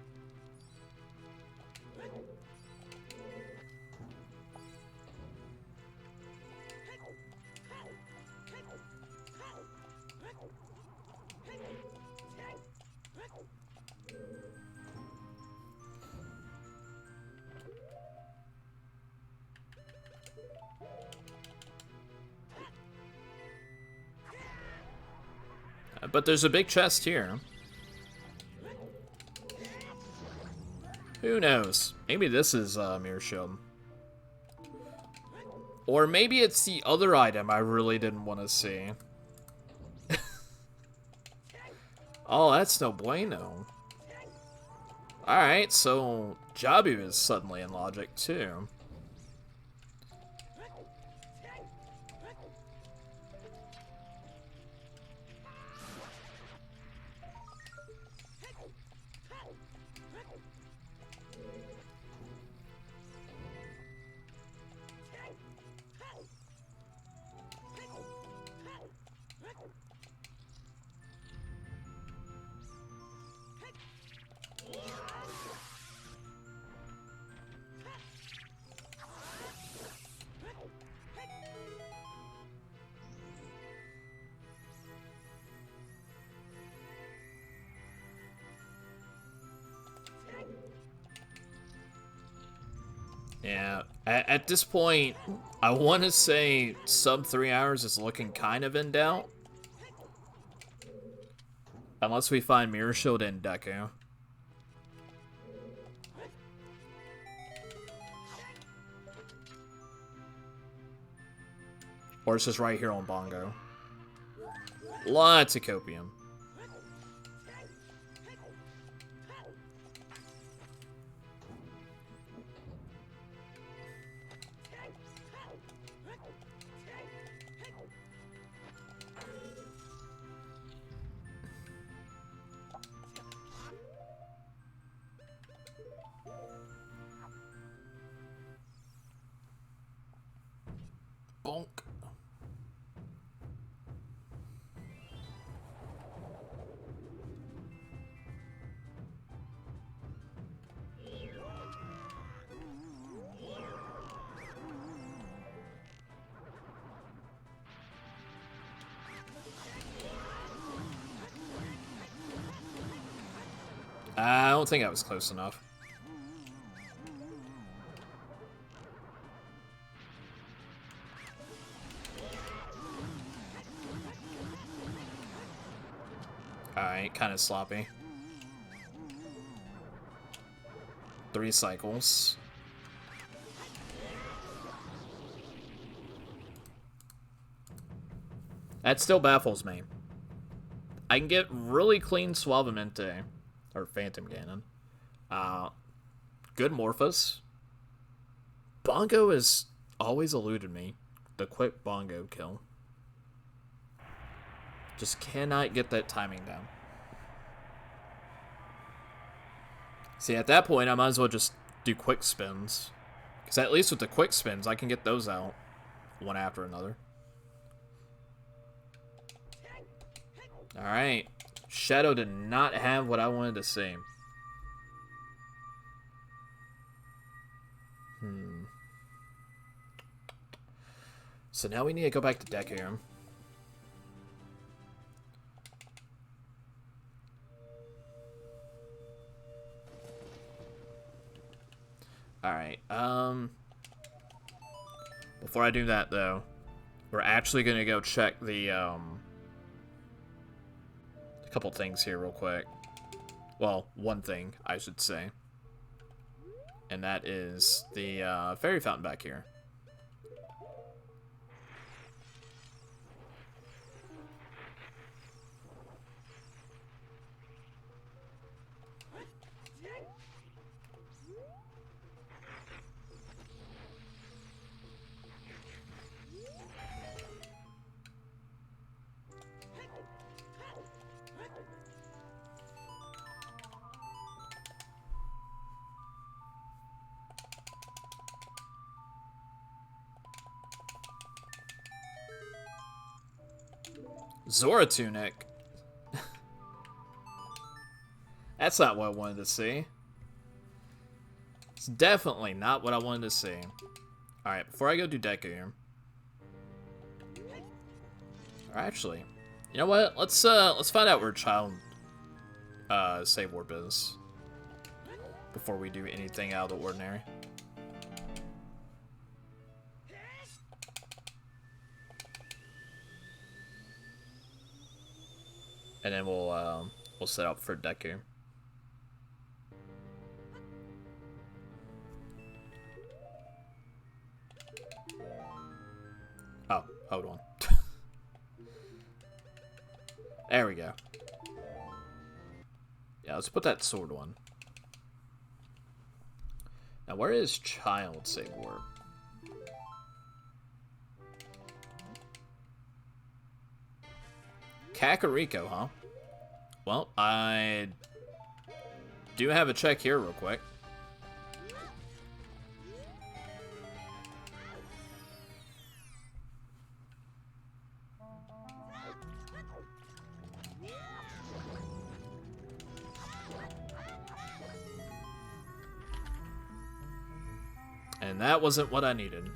But there's a big chest here. Who knows? Maybe this is Mirror Shield. Or maybe it's the other item I really didn't want to see. Oh, that's no bueno. Alright, so Jabu is suddenly in logic too. Yeah, at this point, I want to say sub 3 hours is looking kind of in doubt. Unless we find Mirror Shield and Deku. Or it's just right here on Bongo. Lots of copium. Bonk. I don't think I was close enough. Alright, kind of sloppy. 3 cycles. That still baffles me. I can get really clean Suavemente, or Phantom Ganon. Good Morphos. Bongo has always eluded me. The quick Bongo kill. Just cannot get that timing down. See, at that point, I might as well just do quick spins. Because at least with the quick spins, I can get those out one after another. Alright. Shadow did not have what I wanted to see. So now we need to go back to Deku. Alright, before I do that, though, we're actually gonna go check the, a couple things here real quick. Well, one thing, I should say. And that is the, fairy fountain back here. Zora tunic. That's not what I wanted to see. It's definitely not what I wanted to see. Alright, before I go do Deku here. Or actually, you know what? Let's find out where child save warp is before we do anything out of the ordinary. And then we'll set up for Deku. Oh, hold on. There we go. Yeah, let's put that sword on. Now, where is child save warp? Kakariko, huh? Well, I do have a check here real quick. And that wasn't what I needed.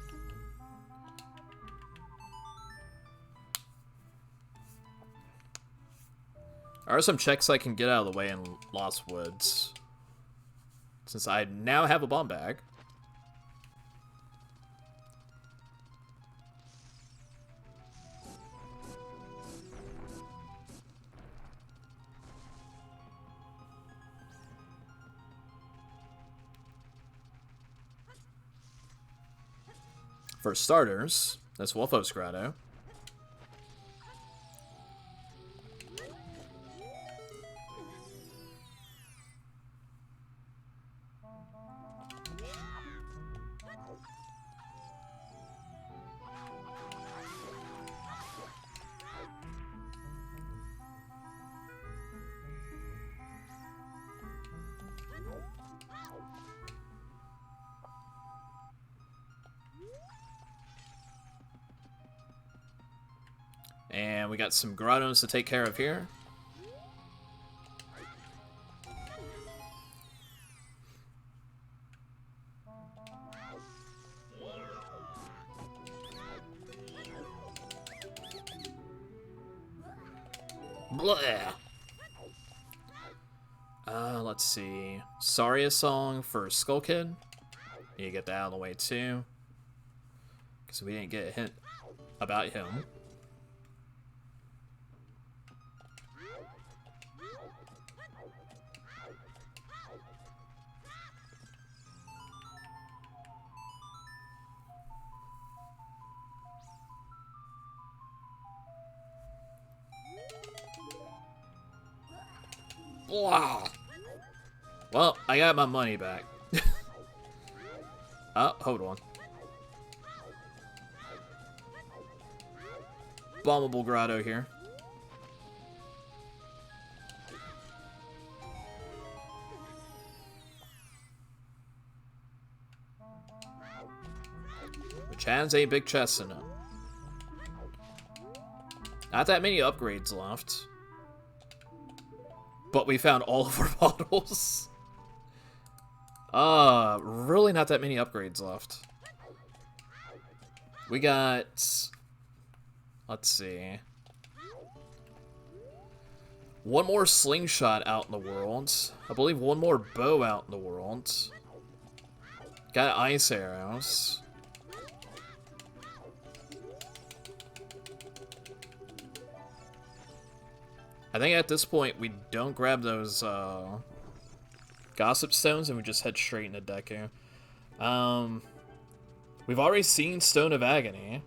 There are some checks I can get out of the way in Lost Woods, since I now have a bomb bag. For starters, that's Wolfos Grotto. And we got some grottos to take care of here. Blah. Let's see. Saria song for Skull Kid. You get that out of the way too, because we didn't get a hint about him. Wow. Well, I got my money back. Oh, hold on. Bombable grotto here. Which has a big chest in it. Not that many upgrades left. But we found all of our bottles. Really not that many upgrades left. We got... Let's see. One more slingshot out in the world. I believe one more bow out in the world. Got ice arrows. I think at this point we don't grab those gossip stones and we just head straight into Deku. We've already seen Stone of Agony.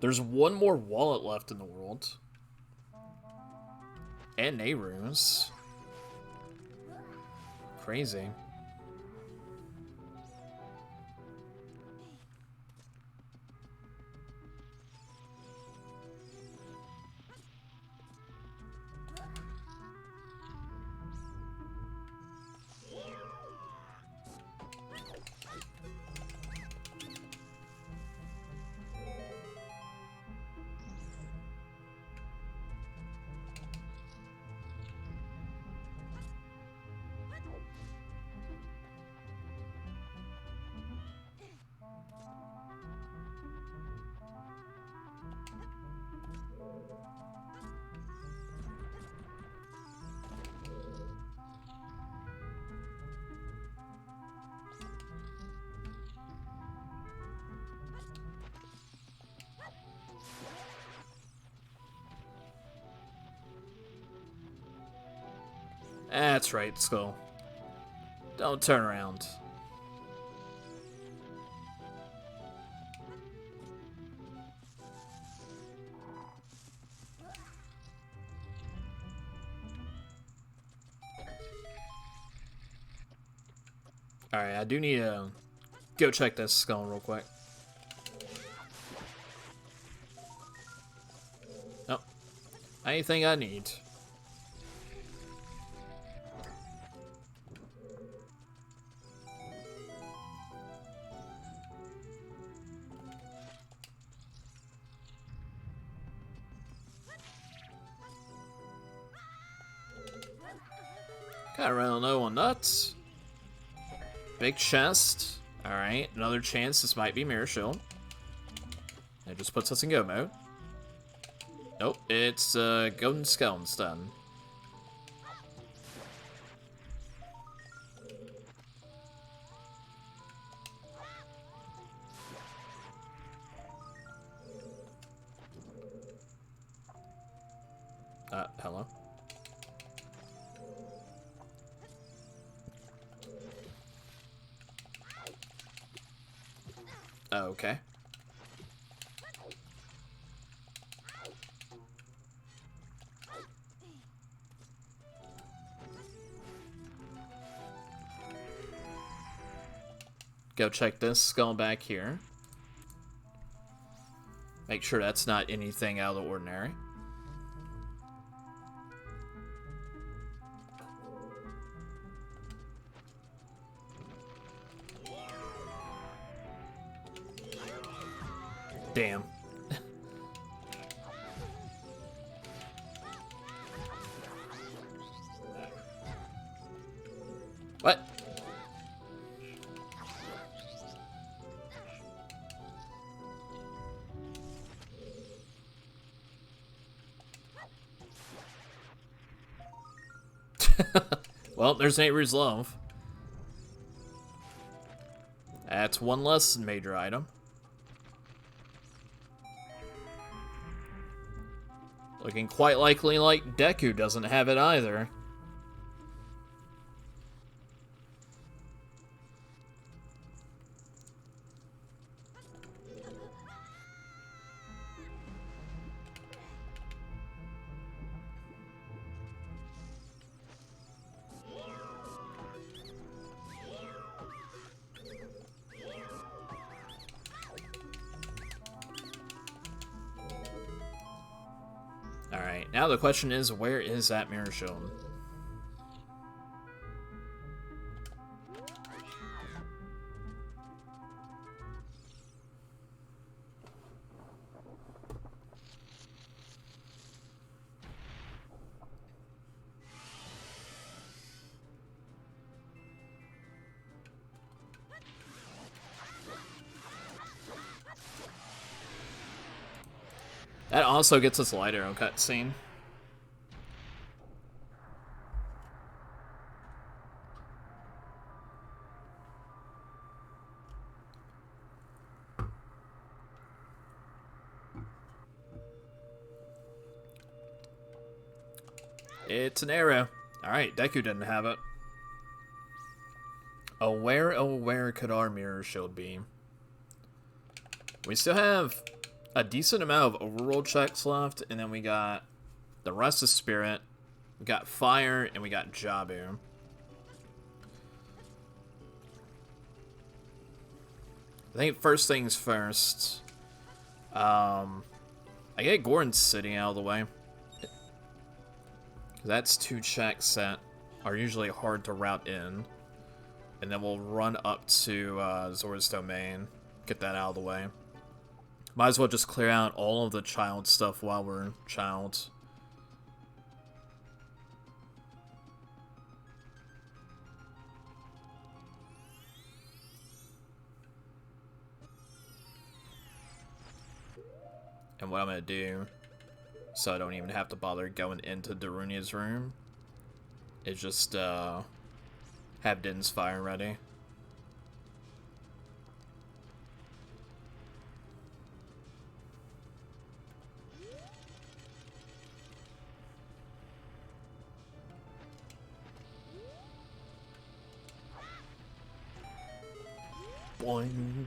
There's one more wallet left in the world. And Nehru's. Crazy. That's right, Skull. Don't turn around. Alright, I do need to go check this skull real quick. Oh. Anything I need. Kinda running low on nuts. Big chest. Alright, another chance this might be Mirror Shield. It just puts us in go mode. Nope, it's Golden Skull instead. Hello? Okay. Go check this skull back here. Make sure that's not anything out of the ordinary. Damn. What? Well, there's Neighbor's Love. That's one less major item. Looking quite likely like Deku doesn't have it either. Alright, now the question is, where is that Mirror Shield? That also gets us light arrow cutscene. It's an arrow. Alright, Deku didn't have it. Oh, where could our Mirror Shield be? We still have a decent amount of overworld checks left, and then we got the rest of Spirit, we got Fire, and we got Jabu. I think first things first, I get Gordon City out of the way. That's 2 checks that are usually hard to route in. And then we'll run up to Zora's Domain, get that out of the way. Might as well just clear out all of the child stuff while we're child. And what I'm going to do, so I don't even have to bother going into Darunia's room, is just have Din's Fire ready. Boing.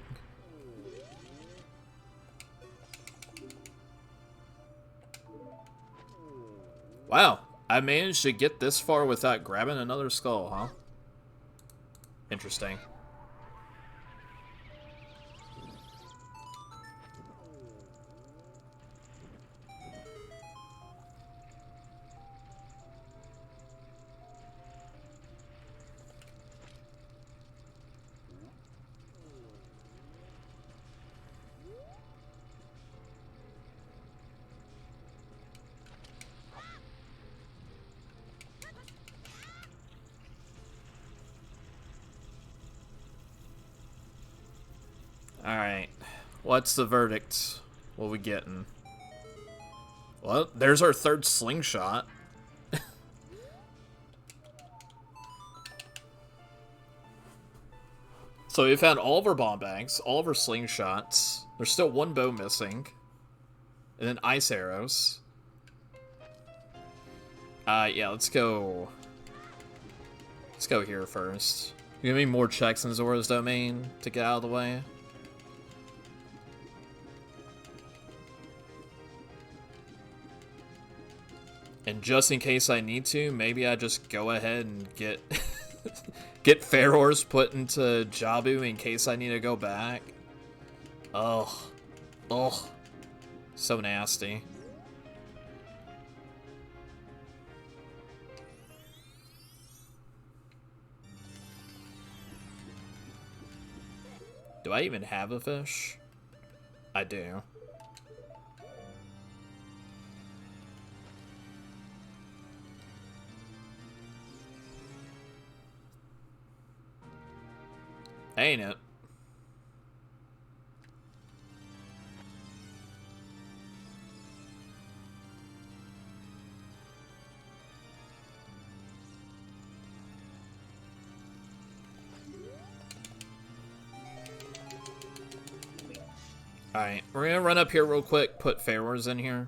Wow, I managed to get this far without grabbing another skull, huh? Interesting. Alright. What's the verdict? What we getting? Well, there's our third slingshot. So we found all of our bomb bags, all of our slingshots. There's still one bow missing. And then ice arrows. Yeah, let's go. Let's go here first. Give me more checks in Zora's domain to get out of the way. And just in case I need to, maybe I just go ahead and get get Pharaohs put into Jabu in case I need to go back. Ugh. Ugh. So nasty. Do I even have a fish? I do. Ain't it? Alright, we're gonna run up here real quick, put Pharaohs in here.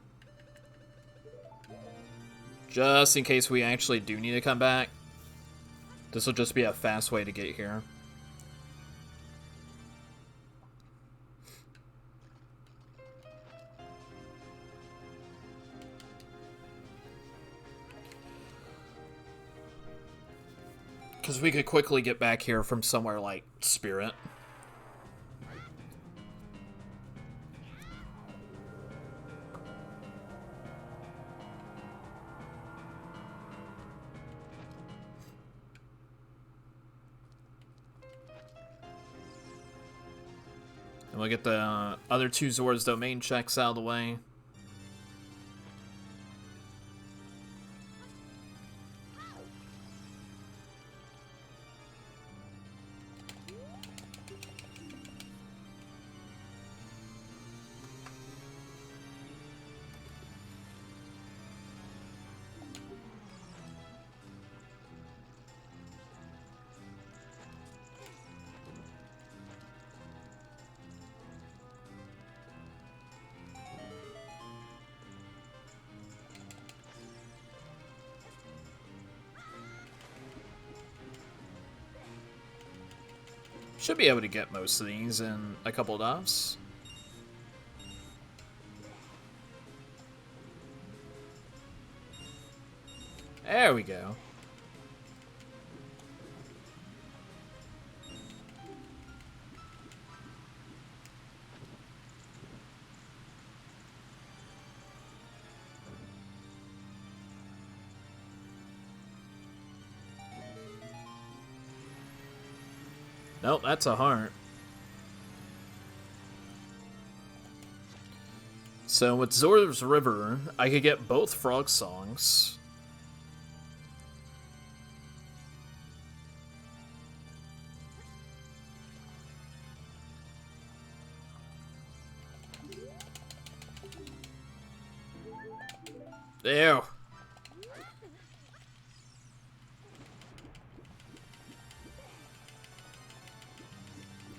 Just in case we actually do need to come back. This will just be a fast way to get here. Because we could quickly get back here from somewhere like Spirit. And we'll get the other two Zora's domain checks out of the way. Should be able to get most of these in a couple of dives. There we go. Nope, that's a heart. So with Zora's River, I could get both frog songs. Ew.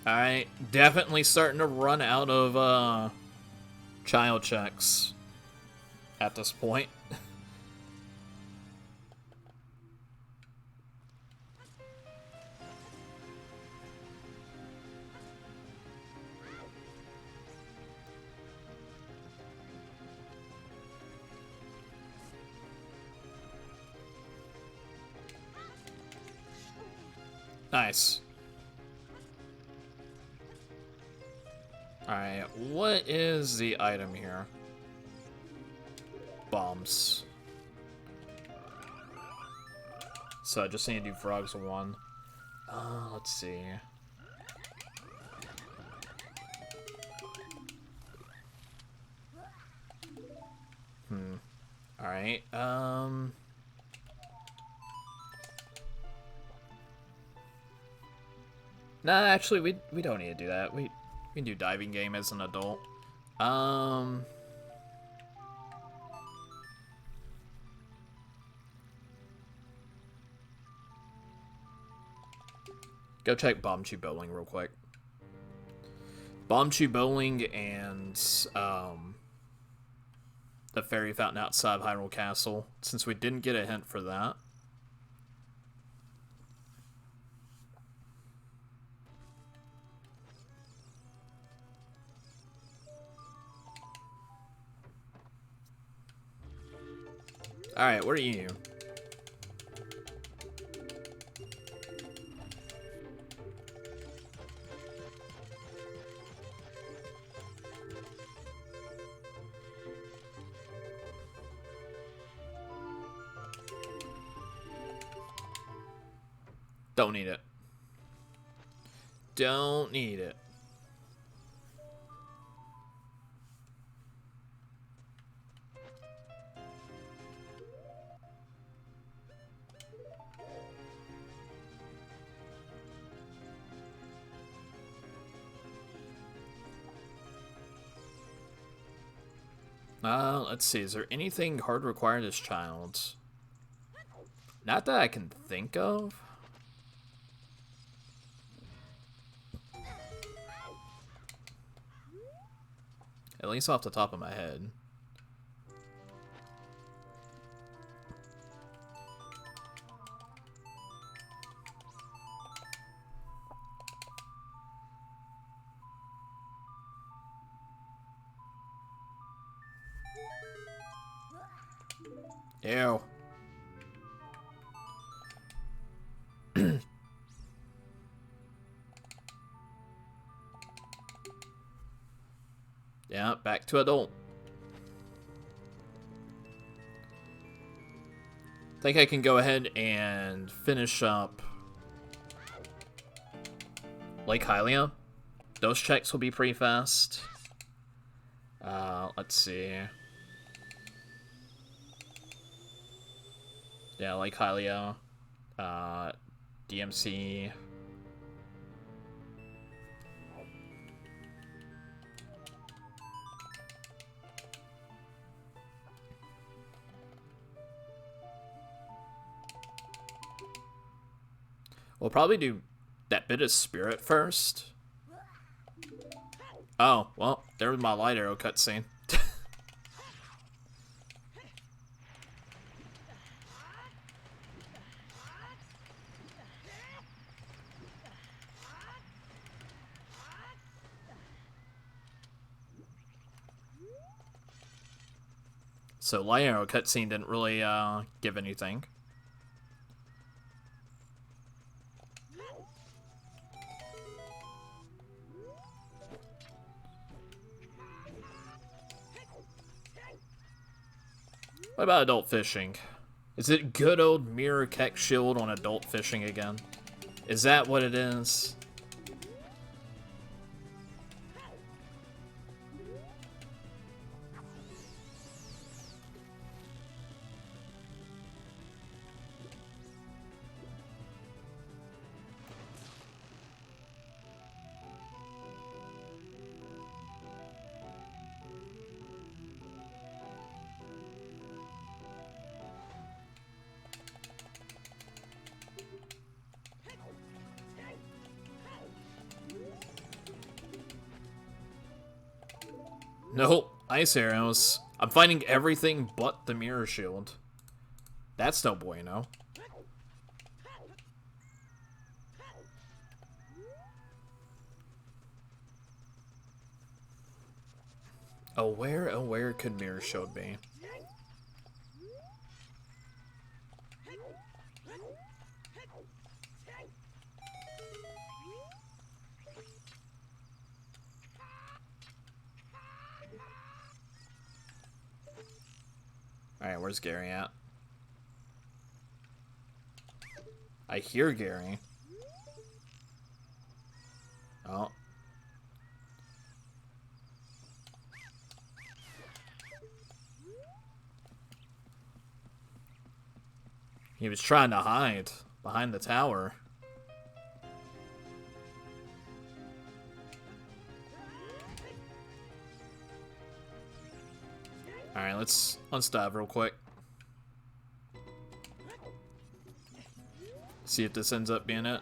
Alright, definitely starting to run out of, child checks at this point. Nice. Alright, what is the item here? Bombs. So I just need to do frogs 1. Let's see. Alright, Nah, actually, we don't need to do that. We can do diving game as an adult. Go check Bombchu Bowling real quick. Bombchu Bowling and, the fairy fountain outside Hyrule Castle, since we didn't get a hint for that. Alright, what are you? Don't need it. Don't need it. Let's see. Is there anything hard required as child? Not that I can think of. At least off the top of my head. Ew. Yeah, back to adult. I think I can go ahead and finish up Lake Hylia. Those checks will be pretty fast. Let's see. Yeah, Lake Hylia. DMC. We'll probably do that bit of spirit first. Oh, well, there was my light arrow cutscene. So light arrow cutscene didn't really give anything. What about adult fishing? Is it good old mirror Keck shield on adult fishing again? Is that what it is? Nope, ice arrows. I'm finding everything but the mirror shield. That's no bueno. Oh, where could mirror shield be? Alright, where's Gary at? I hear Gary. Oh. He was trying to hide behind the tower. Alright, let's unstab real quick. See if this ends up being it.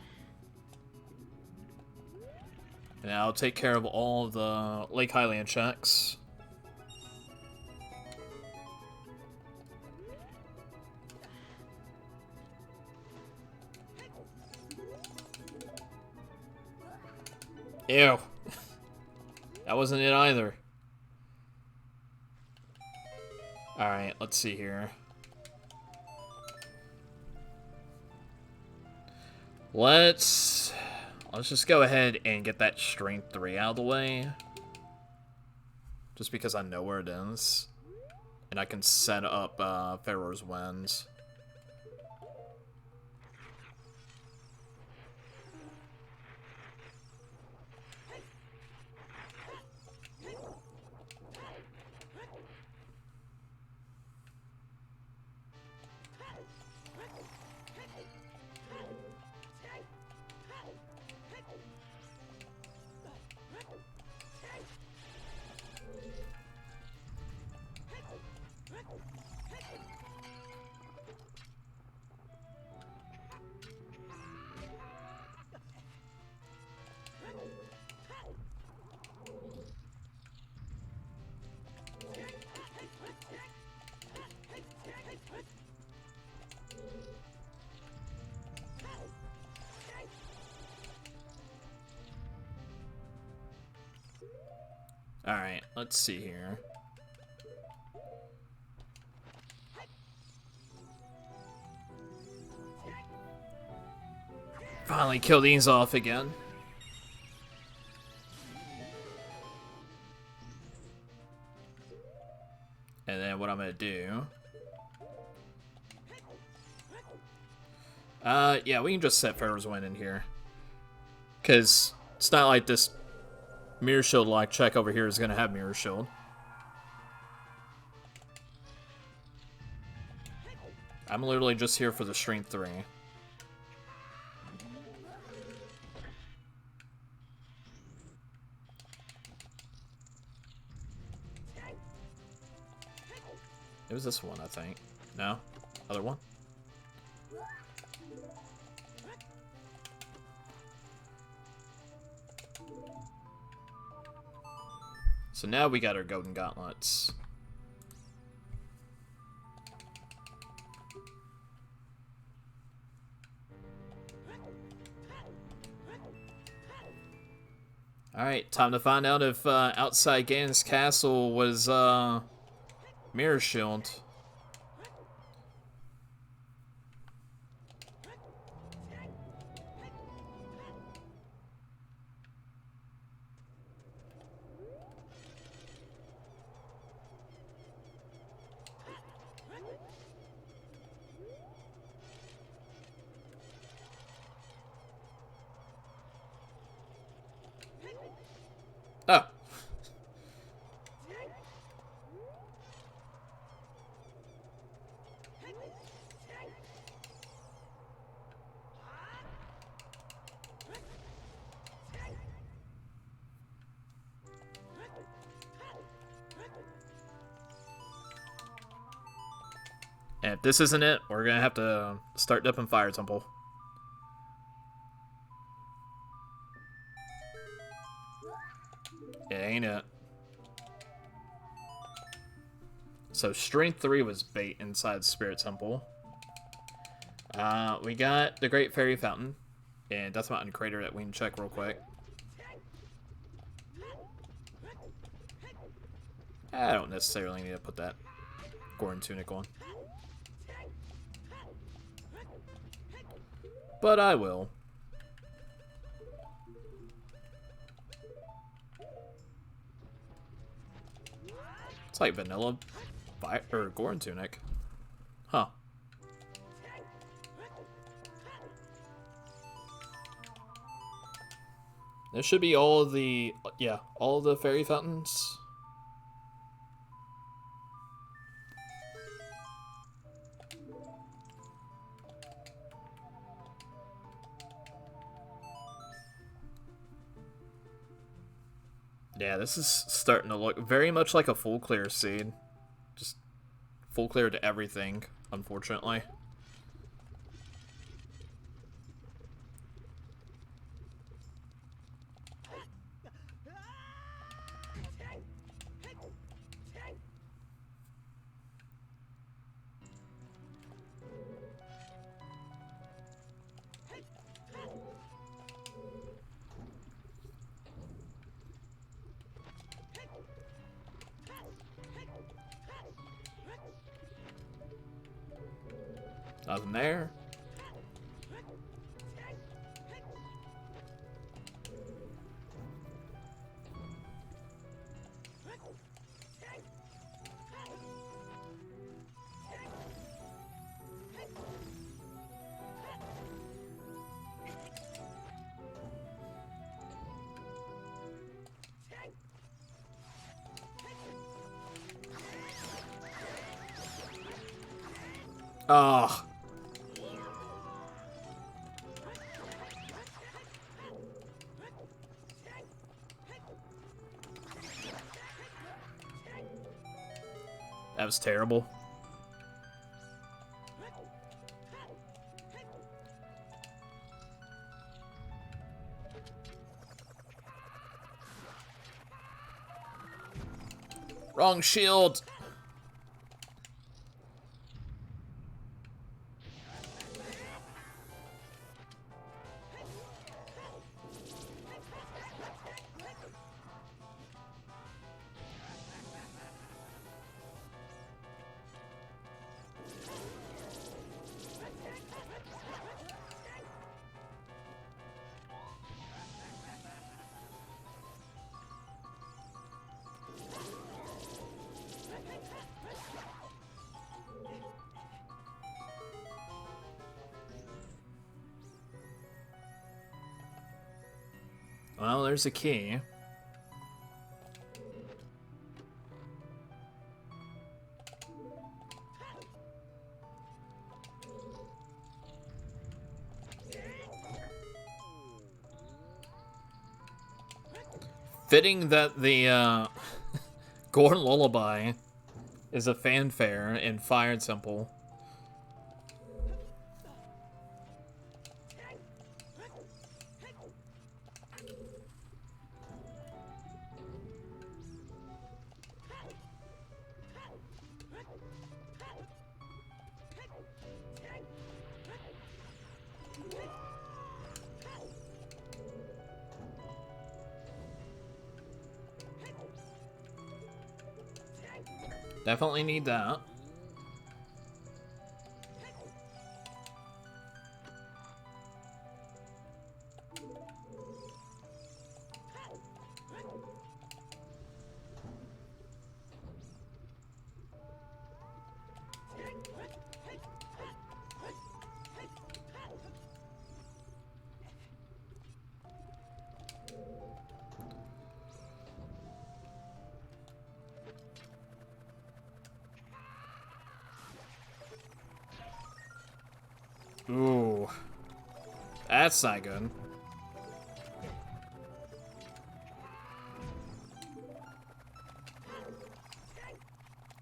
And I'll take care of all the Lake Highland checks. Ew. That wasn't it either. Alright, let's see here. Let's just go ahead and get that strength 3 out of the way. Just because I know where it is. And I can set up Pharaoh's Winds. Alright, let's see here. Finally kill these off again. And then what I'm gonna do... yeah, we can just set Pharaoh's Wind in here. Because it's not like this Mirror Shield like check over here is gonna have Mirror Shield. I'm literally just here for the strength 3. It was this one, I think. No? Other one? So now we got our golden gauntlets. Alright, time to find out if outside Ganon's castle was Mirror Shield. Oh. And if this isn't it, we're gonna have to start dipping Fire Temple. It ain't it. So Strength 3 was bait inside Spirit Temple. We got the Great Fairy Fountain and Death Mountain Crater that we can check real quick. I don't necessarily need to put that Goron Tunic on. But I will. It's like vanilla fire or Goron Tunic. Huh. There should be all of the, yeah, all of the fairy fountains. Yeah, this is starting to look very much like a full clear seed. Just full clear to everything, unfortunately. Nothing there. Oh. That was terrible. Wrong shield. Well, there's a key. Fitting that the Gorn Lullaby is a fanfare in Fire Temple. Definitely need that. Ooh. That's not good.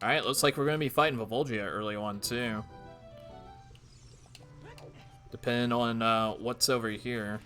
Alright, looks like we're going to be fighting Volvolgia early on, too. Depending on what's over here.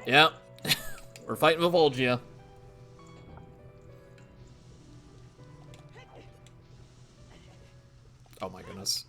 Yep. We're fighting Volvolgia. Oh my goodness.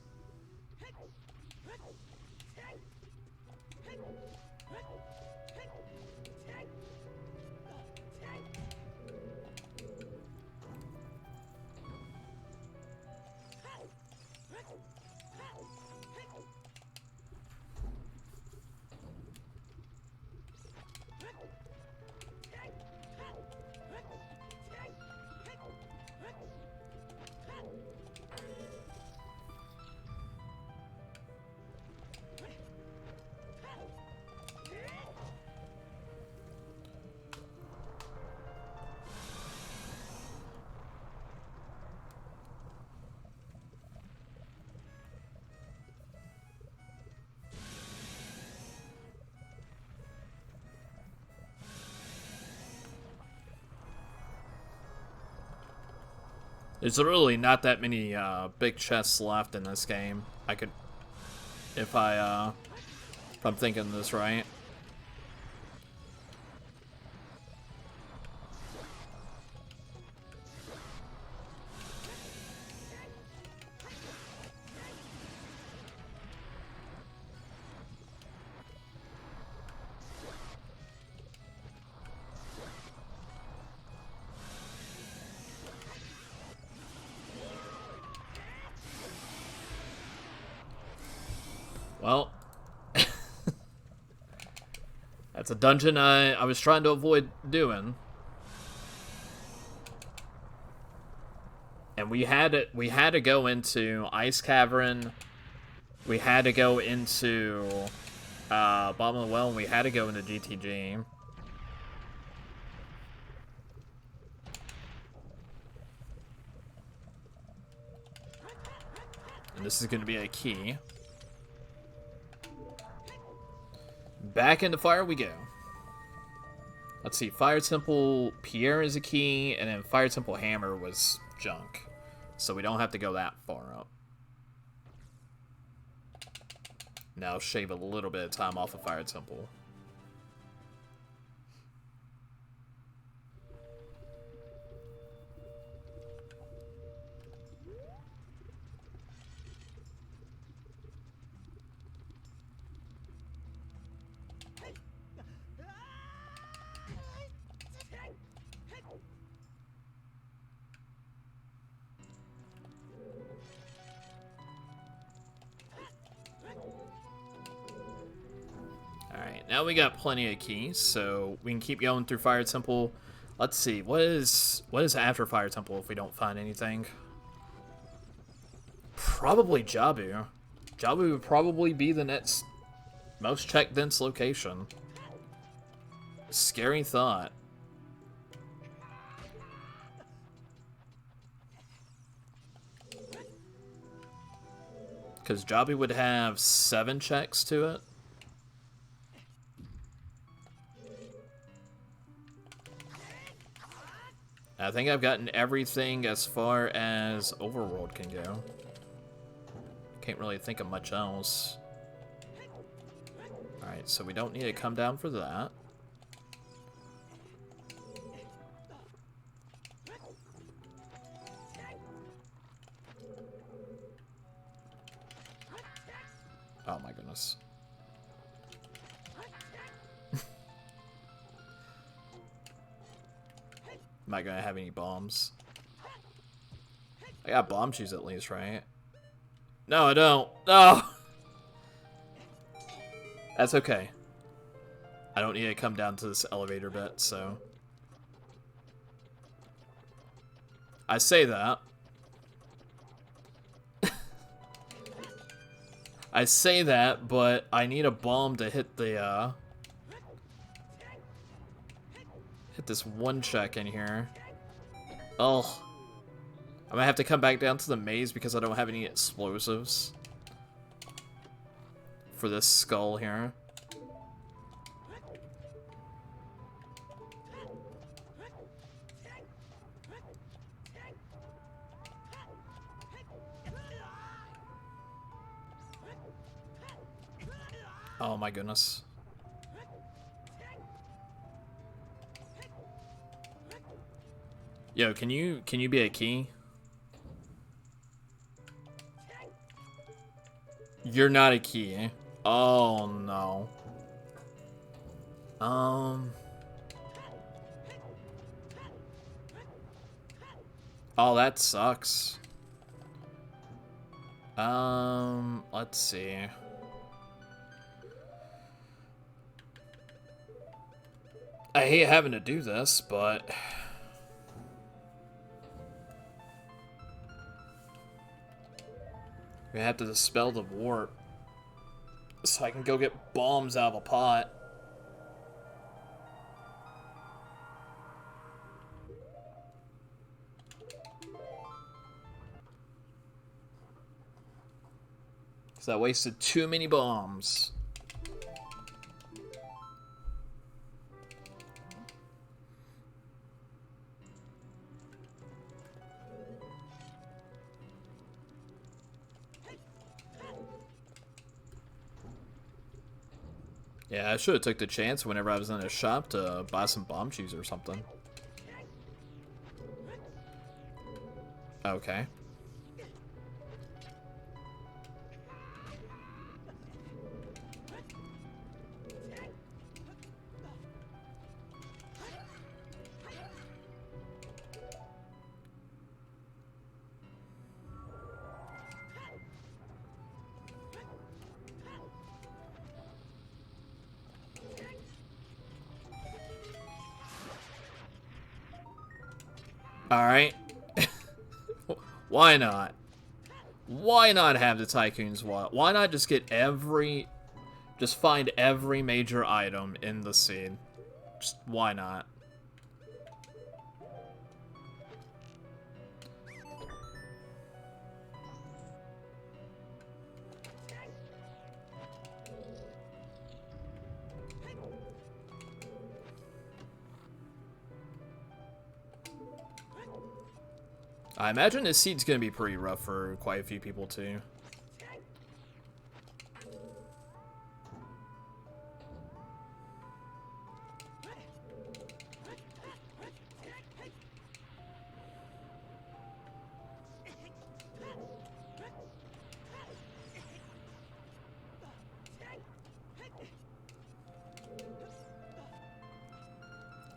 There's literally not that many big chests left in this game. I could, if I'm thinking this right. Well, that's a dungeon I was trying to avoid doing. And we had to go into Ice Cavern. We had to go into Bottom of the Well, and we had to go into GTG. And this is going to be a key. Back into fire we go. Let's see, Fire Temple Pierre is a key, and then Fire Temple Hammer was junk. So we don't have to go that far up. Now shave a little bit of time off of Fire Temple. Alright, now we got plenty of keys, so we can keep going through Fire Temple. Let's see, what is after Fire Temple if we don't find anything? Probably Jabu. Jabu would probably be the next most check dense location. Scary thought. Because Jabu would have 7 checks to it. I think I've gotten everything as far as Overworld can go. Can't really think of much else. Alright, so we don't need to come down for that. Oh my goodness. Am I gonna have any bombs? I got bomb shoes at least, right? No, I don't. No! That's okay. I don't need to come down to this elevator bit, so... I say that. I say that, but I need a bomb to hit the, hit this one check in here. Oh. I'm gonna have to come back down to the maze because I don't have any explosives. For this skull here. Oh my goodness. Yo, can you be a key? You're not a key. Oh no. Oh, that sucks. Let's see. I hate having to do this, but we have to dispel the warp so I can go get bombs out of a pot. Because I wasted too many bombs. Yeah, I should have took the chance whenever I was in a shop to buy some bomb cheese or something. Okay. Alright. Why not? Why not have the Tycoon's Wallet? Why not just get every... Just find every major item in the scene? Just why not? I imagine this seed's gonna be pretty rough for quite a few people too.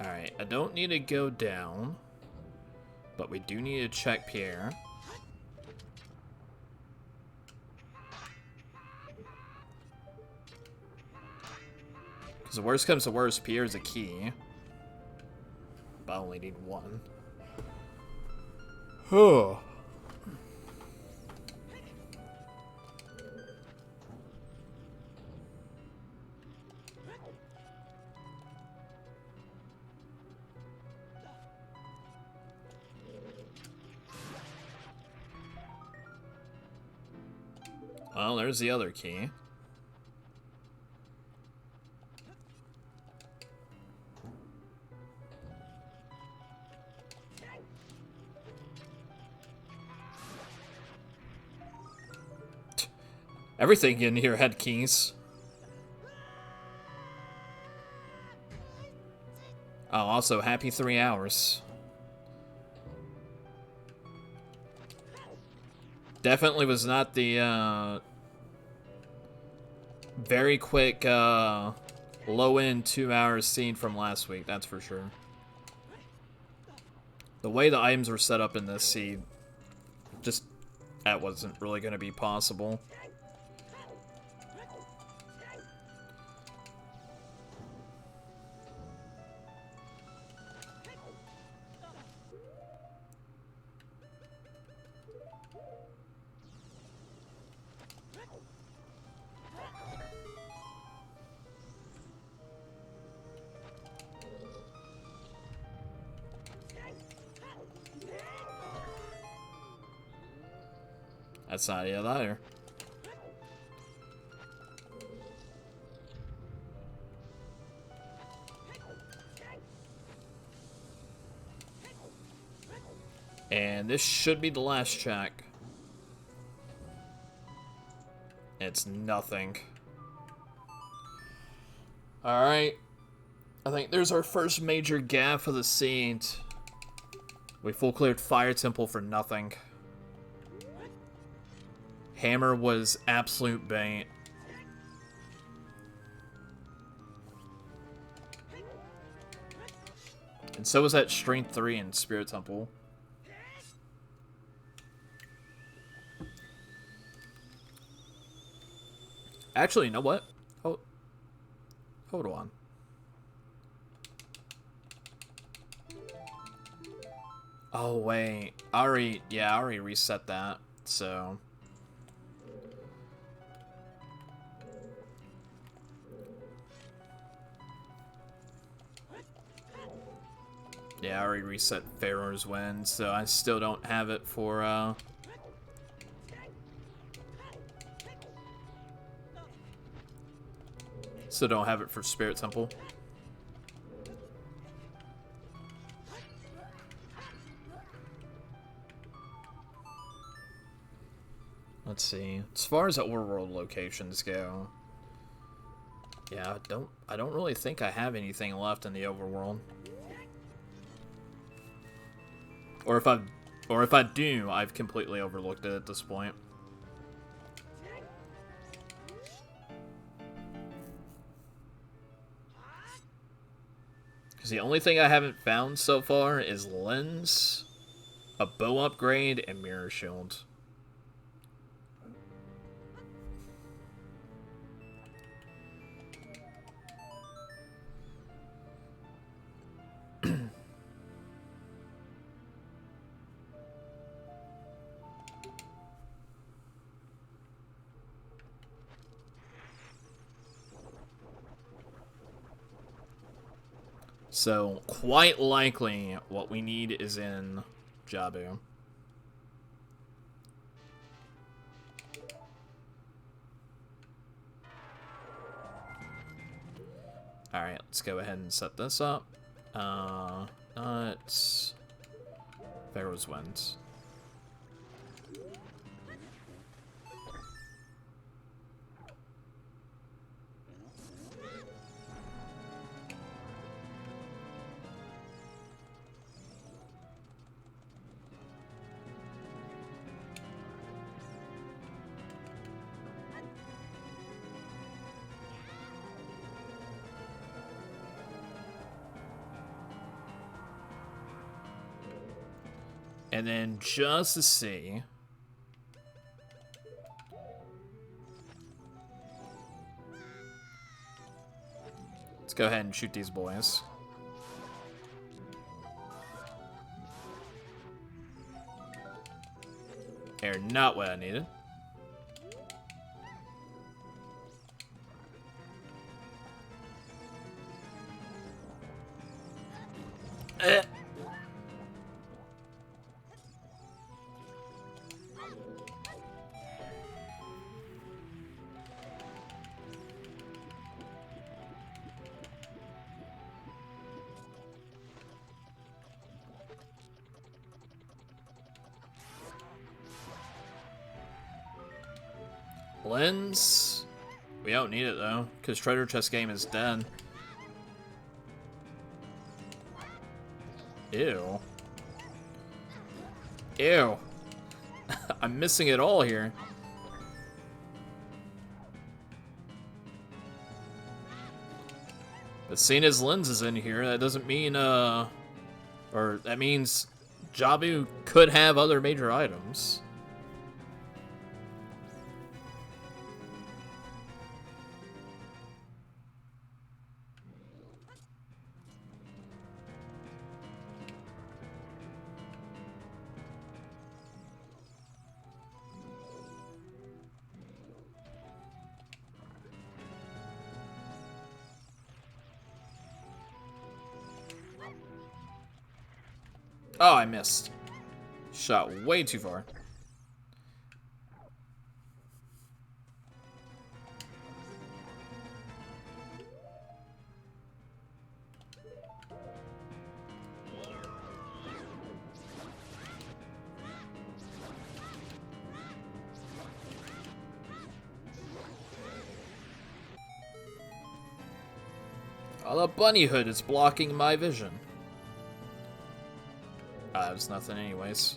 Alright, I don't need to go down, but we do need to check Pierre. Because the worst comes to worst, Pierre's a key. But I only need one. Oh. Well, there's the other key. Everything in here had keys. Oh, also, happy 3 hours. Definitely was not the, very quick, low-end 2 hours scene from last week, that's for sure. The way the items were set up in this scene, just, that wasn't really going to be possible. That's not it either. And this should be the last check. It's nothing. Alright. I think there's our first major gap of the scene. We full cleared Fire Temple for nothing. Hammer was absolute bait. And so was that Strength 3 in Spirit Temple. Actually, you know what? Hold on. Oh, wait. I already reset that, so... Yeah, I already reset Pharaoh's Wind, so I still don't have it for, Still don't have it for Spirit Temple. Let's see. As far as the overworld locations go, Yeah, I don't really think I have anything left in the overworld. Or if I do, I've completely overlooked it at this point. Because the only thing I haven't found so far is lens, a bow upgrade, and mirror shield. So, quite likely, what we need is in Jabu. Alright, let's go ahead and set this up. Nuts. Pharaoh's Winds. And then just to see, let's go ahead and shoot these boys. They're not what I needed. Lens? We don't need it though, because Treasure Chest game is dead. Ew. Ew. I'm missing it all here. But seeing as Lens is in here, that doesn't mean, or that means Jabu could have other major items. Oh, I missed. Shot way too far. Oh, the bunny hood is blocking my vision. It was nothing anyways.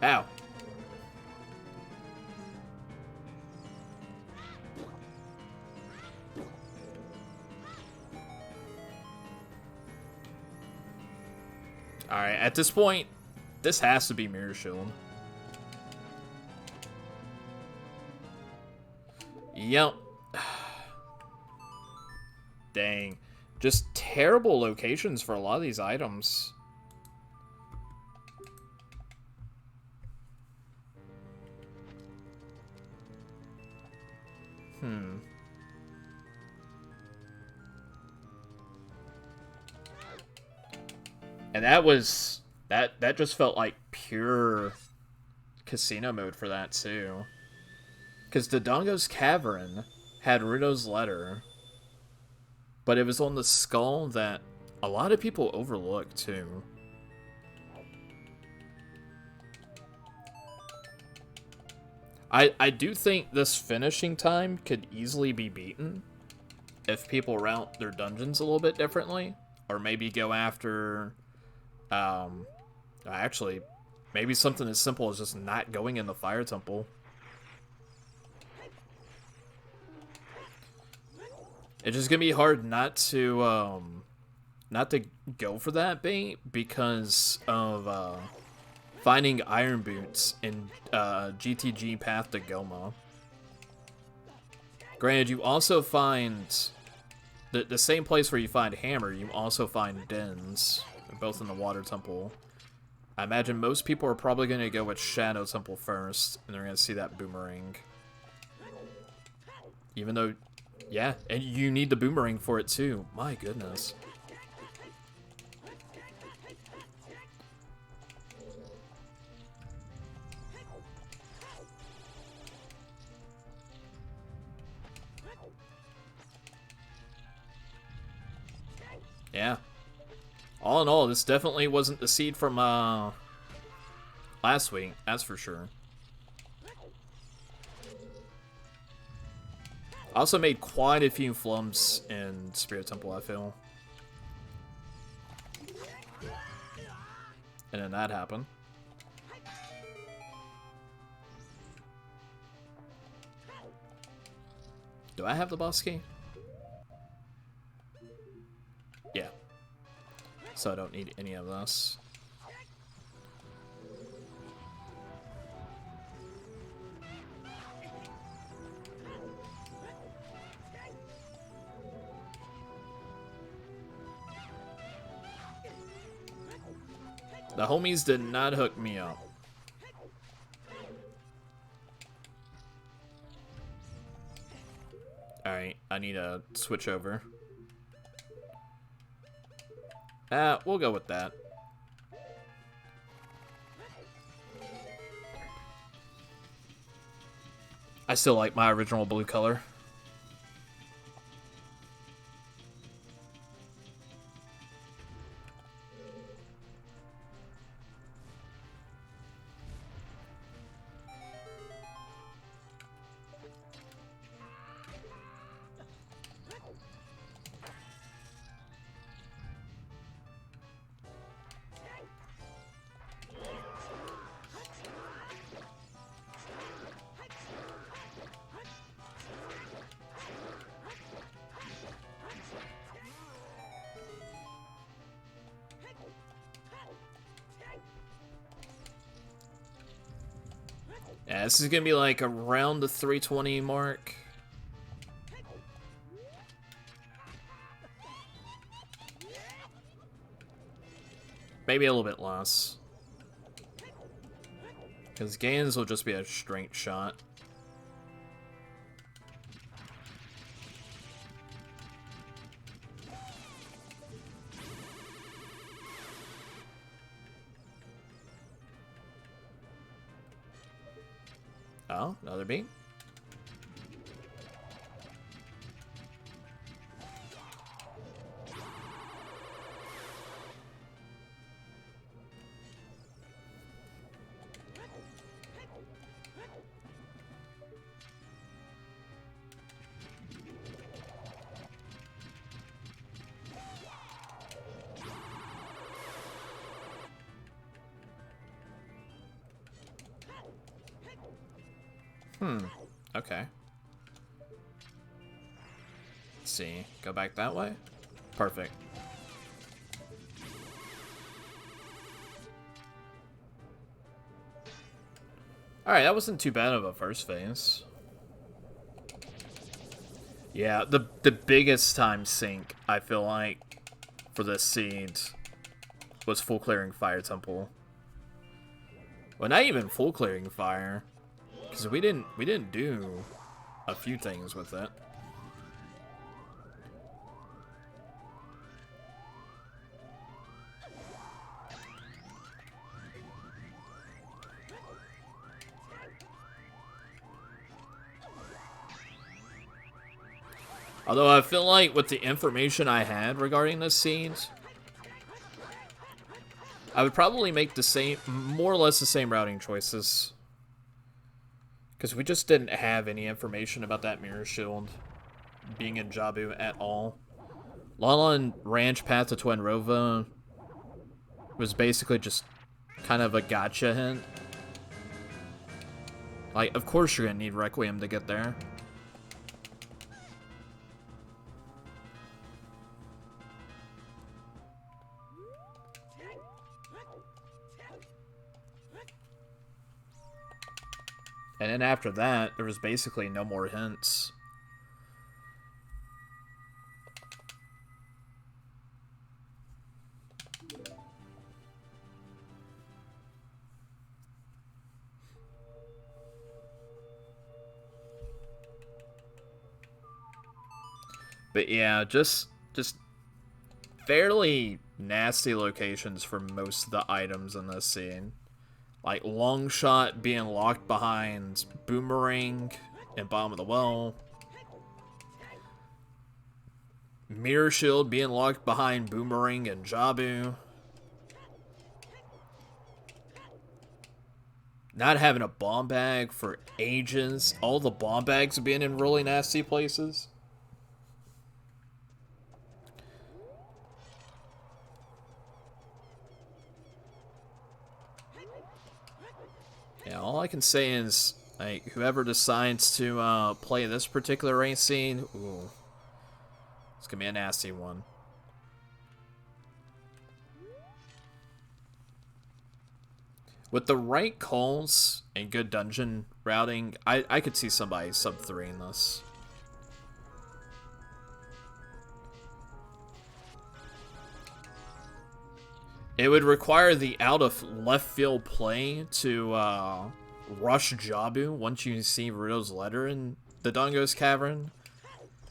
Ow. Alright, at this point, this has to be Mirror Shield. Yep. Dang. Just terrible locations for a lot of these items. And that was... That just felt like pure casino mode for that, too. Because Dodongo's Cavern had Ruto's letter, but it was on the skull that a lot of people overlooked, too. I do think this finishing time could easily be beaten if people route their dungeons a little bit differently, or maybe go after, actually, maybe something as simple as just not going in the fire temple. It's just gonna be hard not to go for that bait because of finding iron boots in GTG Path to Goma. Granted, you also find the same place where you find hammer. You also find dens, both in the water temple. I imagine most people are probably gonna go with Shadow Temple first, and they're gonna see that boomerang. Even though, yeah, and you need the boomerang for it too. My goodness. Yeah. All in all, this definitely wasn't the seed from last week, that's for sure. I also made quite a few flums in Spirit Temple, I feel. And then that happened. Do I have the boss key? Yeah. So I don't need any of this. The homies did not hook me up. Alright, I need to switch over. We'll go with that. I still like my original blue color. Yeah, this is gonna be like around the 320 mark. Maybe a little bit less. Because Gains will just be a straight shot. Oh, another beat. Okay. Let's see. Go back that way? Perfect. Alright, that wasn't too bad of a first phase. Yeah, the biggest time sink, I feel like, for this seed was full clearing Fire Temple. Well, not even full clearing Fire. Because we didn't do a few things with it. Although I feel like with the information I had regarding this seed, I would probably make the same, more or less the same routing choices. Because we just didn't have any information about that mirror shield being in Jabu at all. Lala Ranch Path to Twin Rova was basically just kind of a gotcha hint. Like, of course you're gonna need Requiem to get there. And then after that, there was basically no more hints. But yeah, just fairly nasty locations for most of the items in this scene. Like Longshot being locked behind Boomerang and Bottom of the Well. Mirror Shield being locked behind Boomerang and Jabu. Not having a bomb bag for ages. All the bomb bags being in really nasty places. Yeah, all I can say is, like, whoever decides to play this particular race scene, ooh, it's gonna be a nasty one. With the right calls and good dungeon routing, I could see somebody sub 3 in this. It would require the out of left field play to rush Jabu once you see Ruto's letter in the Dongo's Cavern,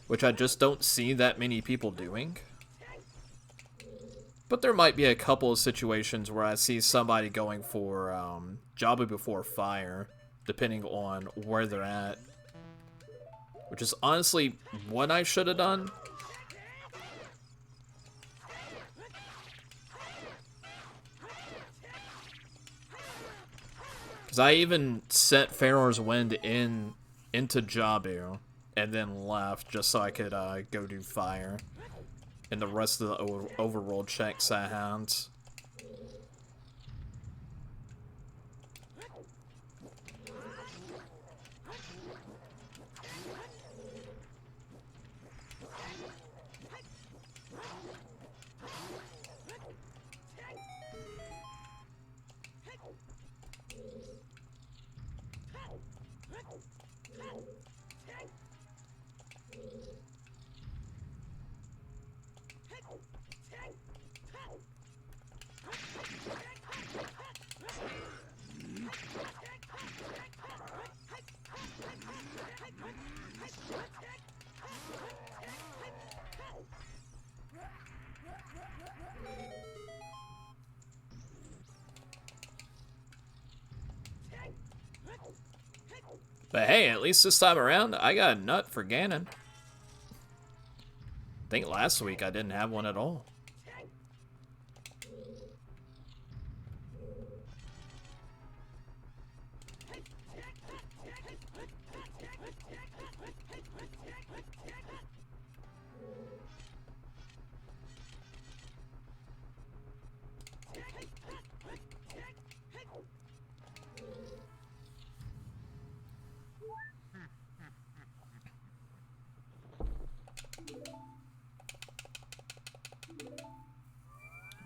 which I just don't see that many people doing. But there might be a couple of situations where I see somebody going for Jabu before fire, depending on where they're at. Which is honestly what I should have done. Because I even sent Pharaoh's Wind into Jabu and then left just so I could go do fire. And the rest of the overworld checks I had. But hey, at least this time around, I got a nut for Ganon. I think last week I didn't have one at all.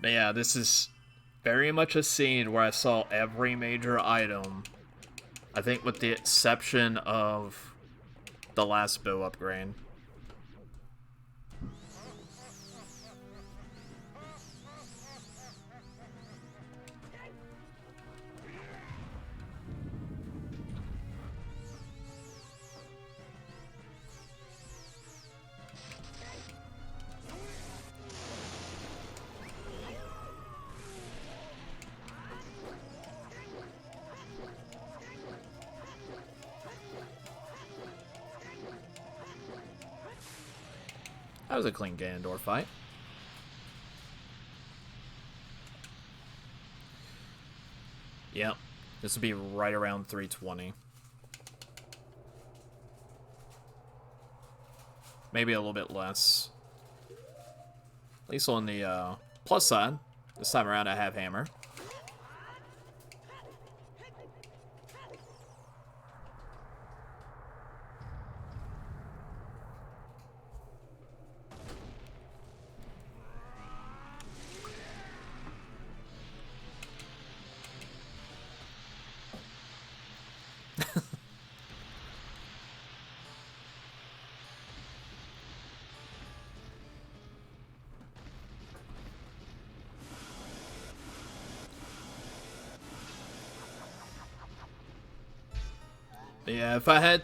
But yeah, this is very much a scene where I saw every major item. I think with the exception of the last bow upgrade. That was a clean Ganondorf fight. Yep, this would be right around 320. maybe a little bit less. At least on the plus side. This time around I have hammer. Yeah, if I had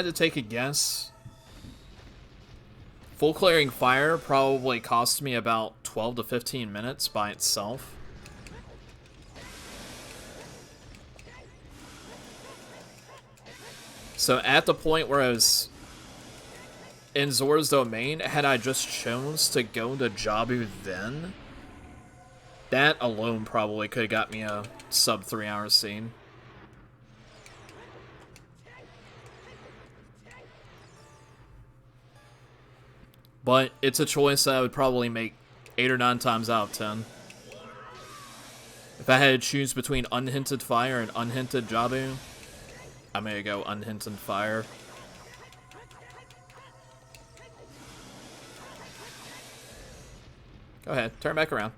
to take a guess, full clearing fire probably cost me about 12 to 15 minutes by itself. So at the point where I was in Zora's domain, had I just chose to go to Jabu then, that alone probably could have got me a sub 3 hour scene. But it's a choice that I would probably make 8 or 9 times out of 10. If I had to choose between unhinted fire and unhinted Jabu, I'm gonna go unhinted fire. Go ahead, turn back around.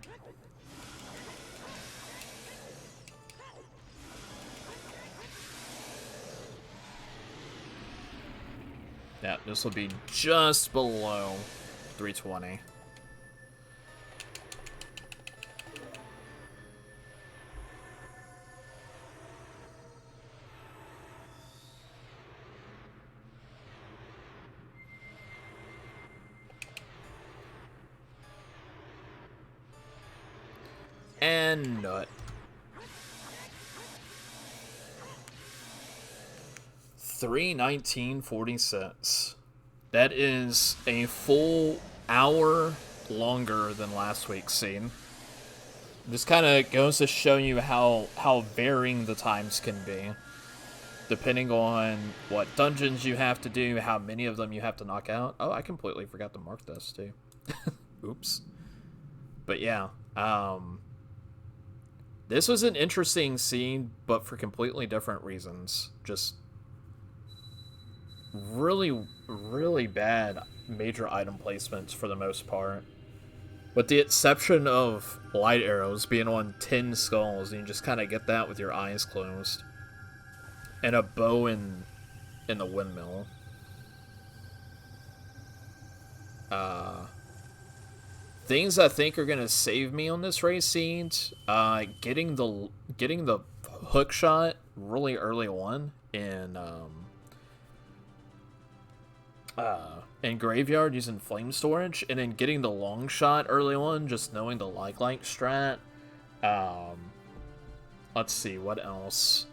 Yeah, this will be just below 320. And nut. 3:19:46. That is a full hour longer than last week's scene. This kind of goes to show you how varying the times can be, depending on what dungeons you have to do, how many of them you have to knock out. Oh, I completely forgot to mark this too. Oops. But yeah, this was an interesting scene, but for completely different reasons. Just really, really bad major item placements for the most part. With the exception of light arrows being on 10 skulls, and you just kind of get that with your eyes closed. And a bow in the windmill. Things I think are gonna save me on this race scene, getting the hook shot really early on in Graveyard using flame storage, and then getting the long shot early on, just knowing the like strat. Let's see, what else?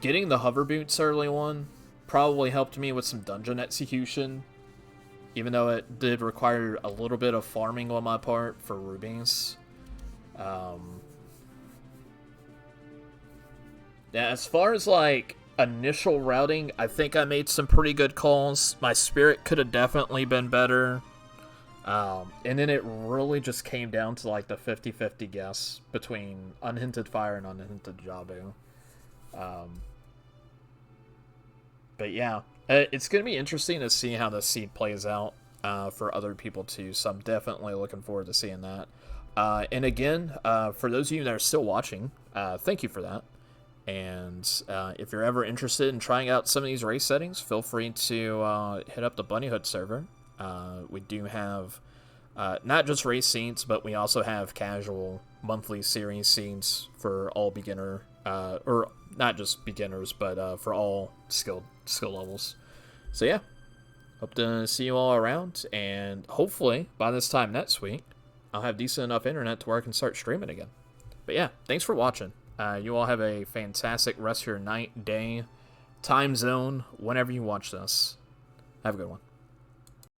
Getting the hover boots early on probably helped me with some dungeon execution, even though it did require a little bit of farming on my part for rubies. Yeah, as far as like initial routing, I think I made some pretty good calls. My spirit could have definitely been better. And then it really just came down to like the 50-50 guess between unhinted fire and unhinted Jabu. But yeah, it's going to be interesting to see how the seed plays out for other people too, so I'm definitely looking forward to seeing that. And again, for those of you that are still watching, thank you for that. And if you're ever interested in trying out some of these race settings, feel free to hit up the Bunnyhood server. We do have not just race scenes, but we also have casual monthly series scenes for all beginner, or not just beginners, but for all skill levels. So yeah, hope to see you all around, and hopefully by this time next week, I'll have decent enough internet to where I can start streaming again. But yeah, thanks for watching. You all have a fantastic rest of your night, day, time zone, whenever you watch this. Have a good one.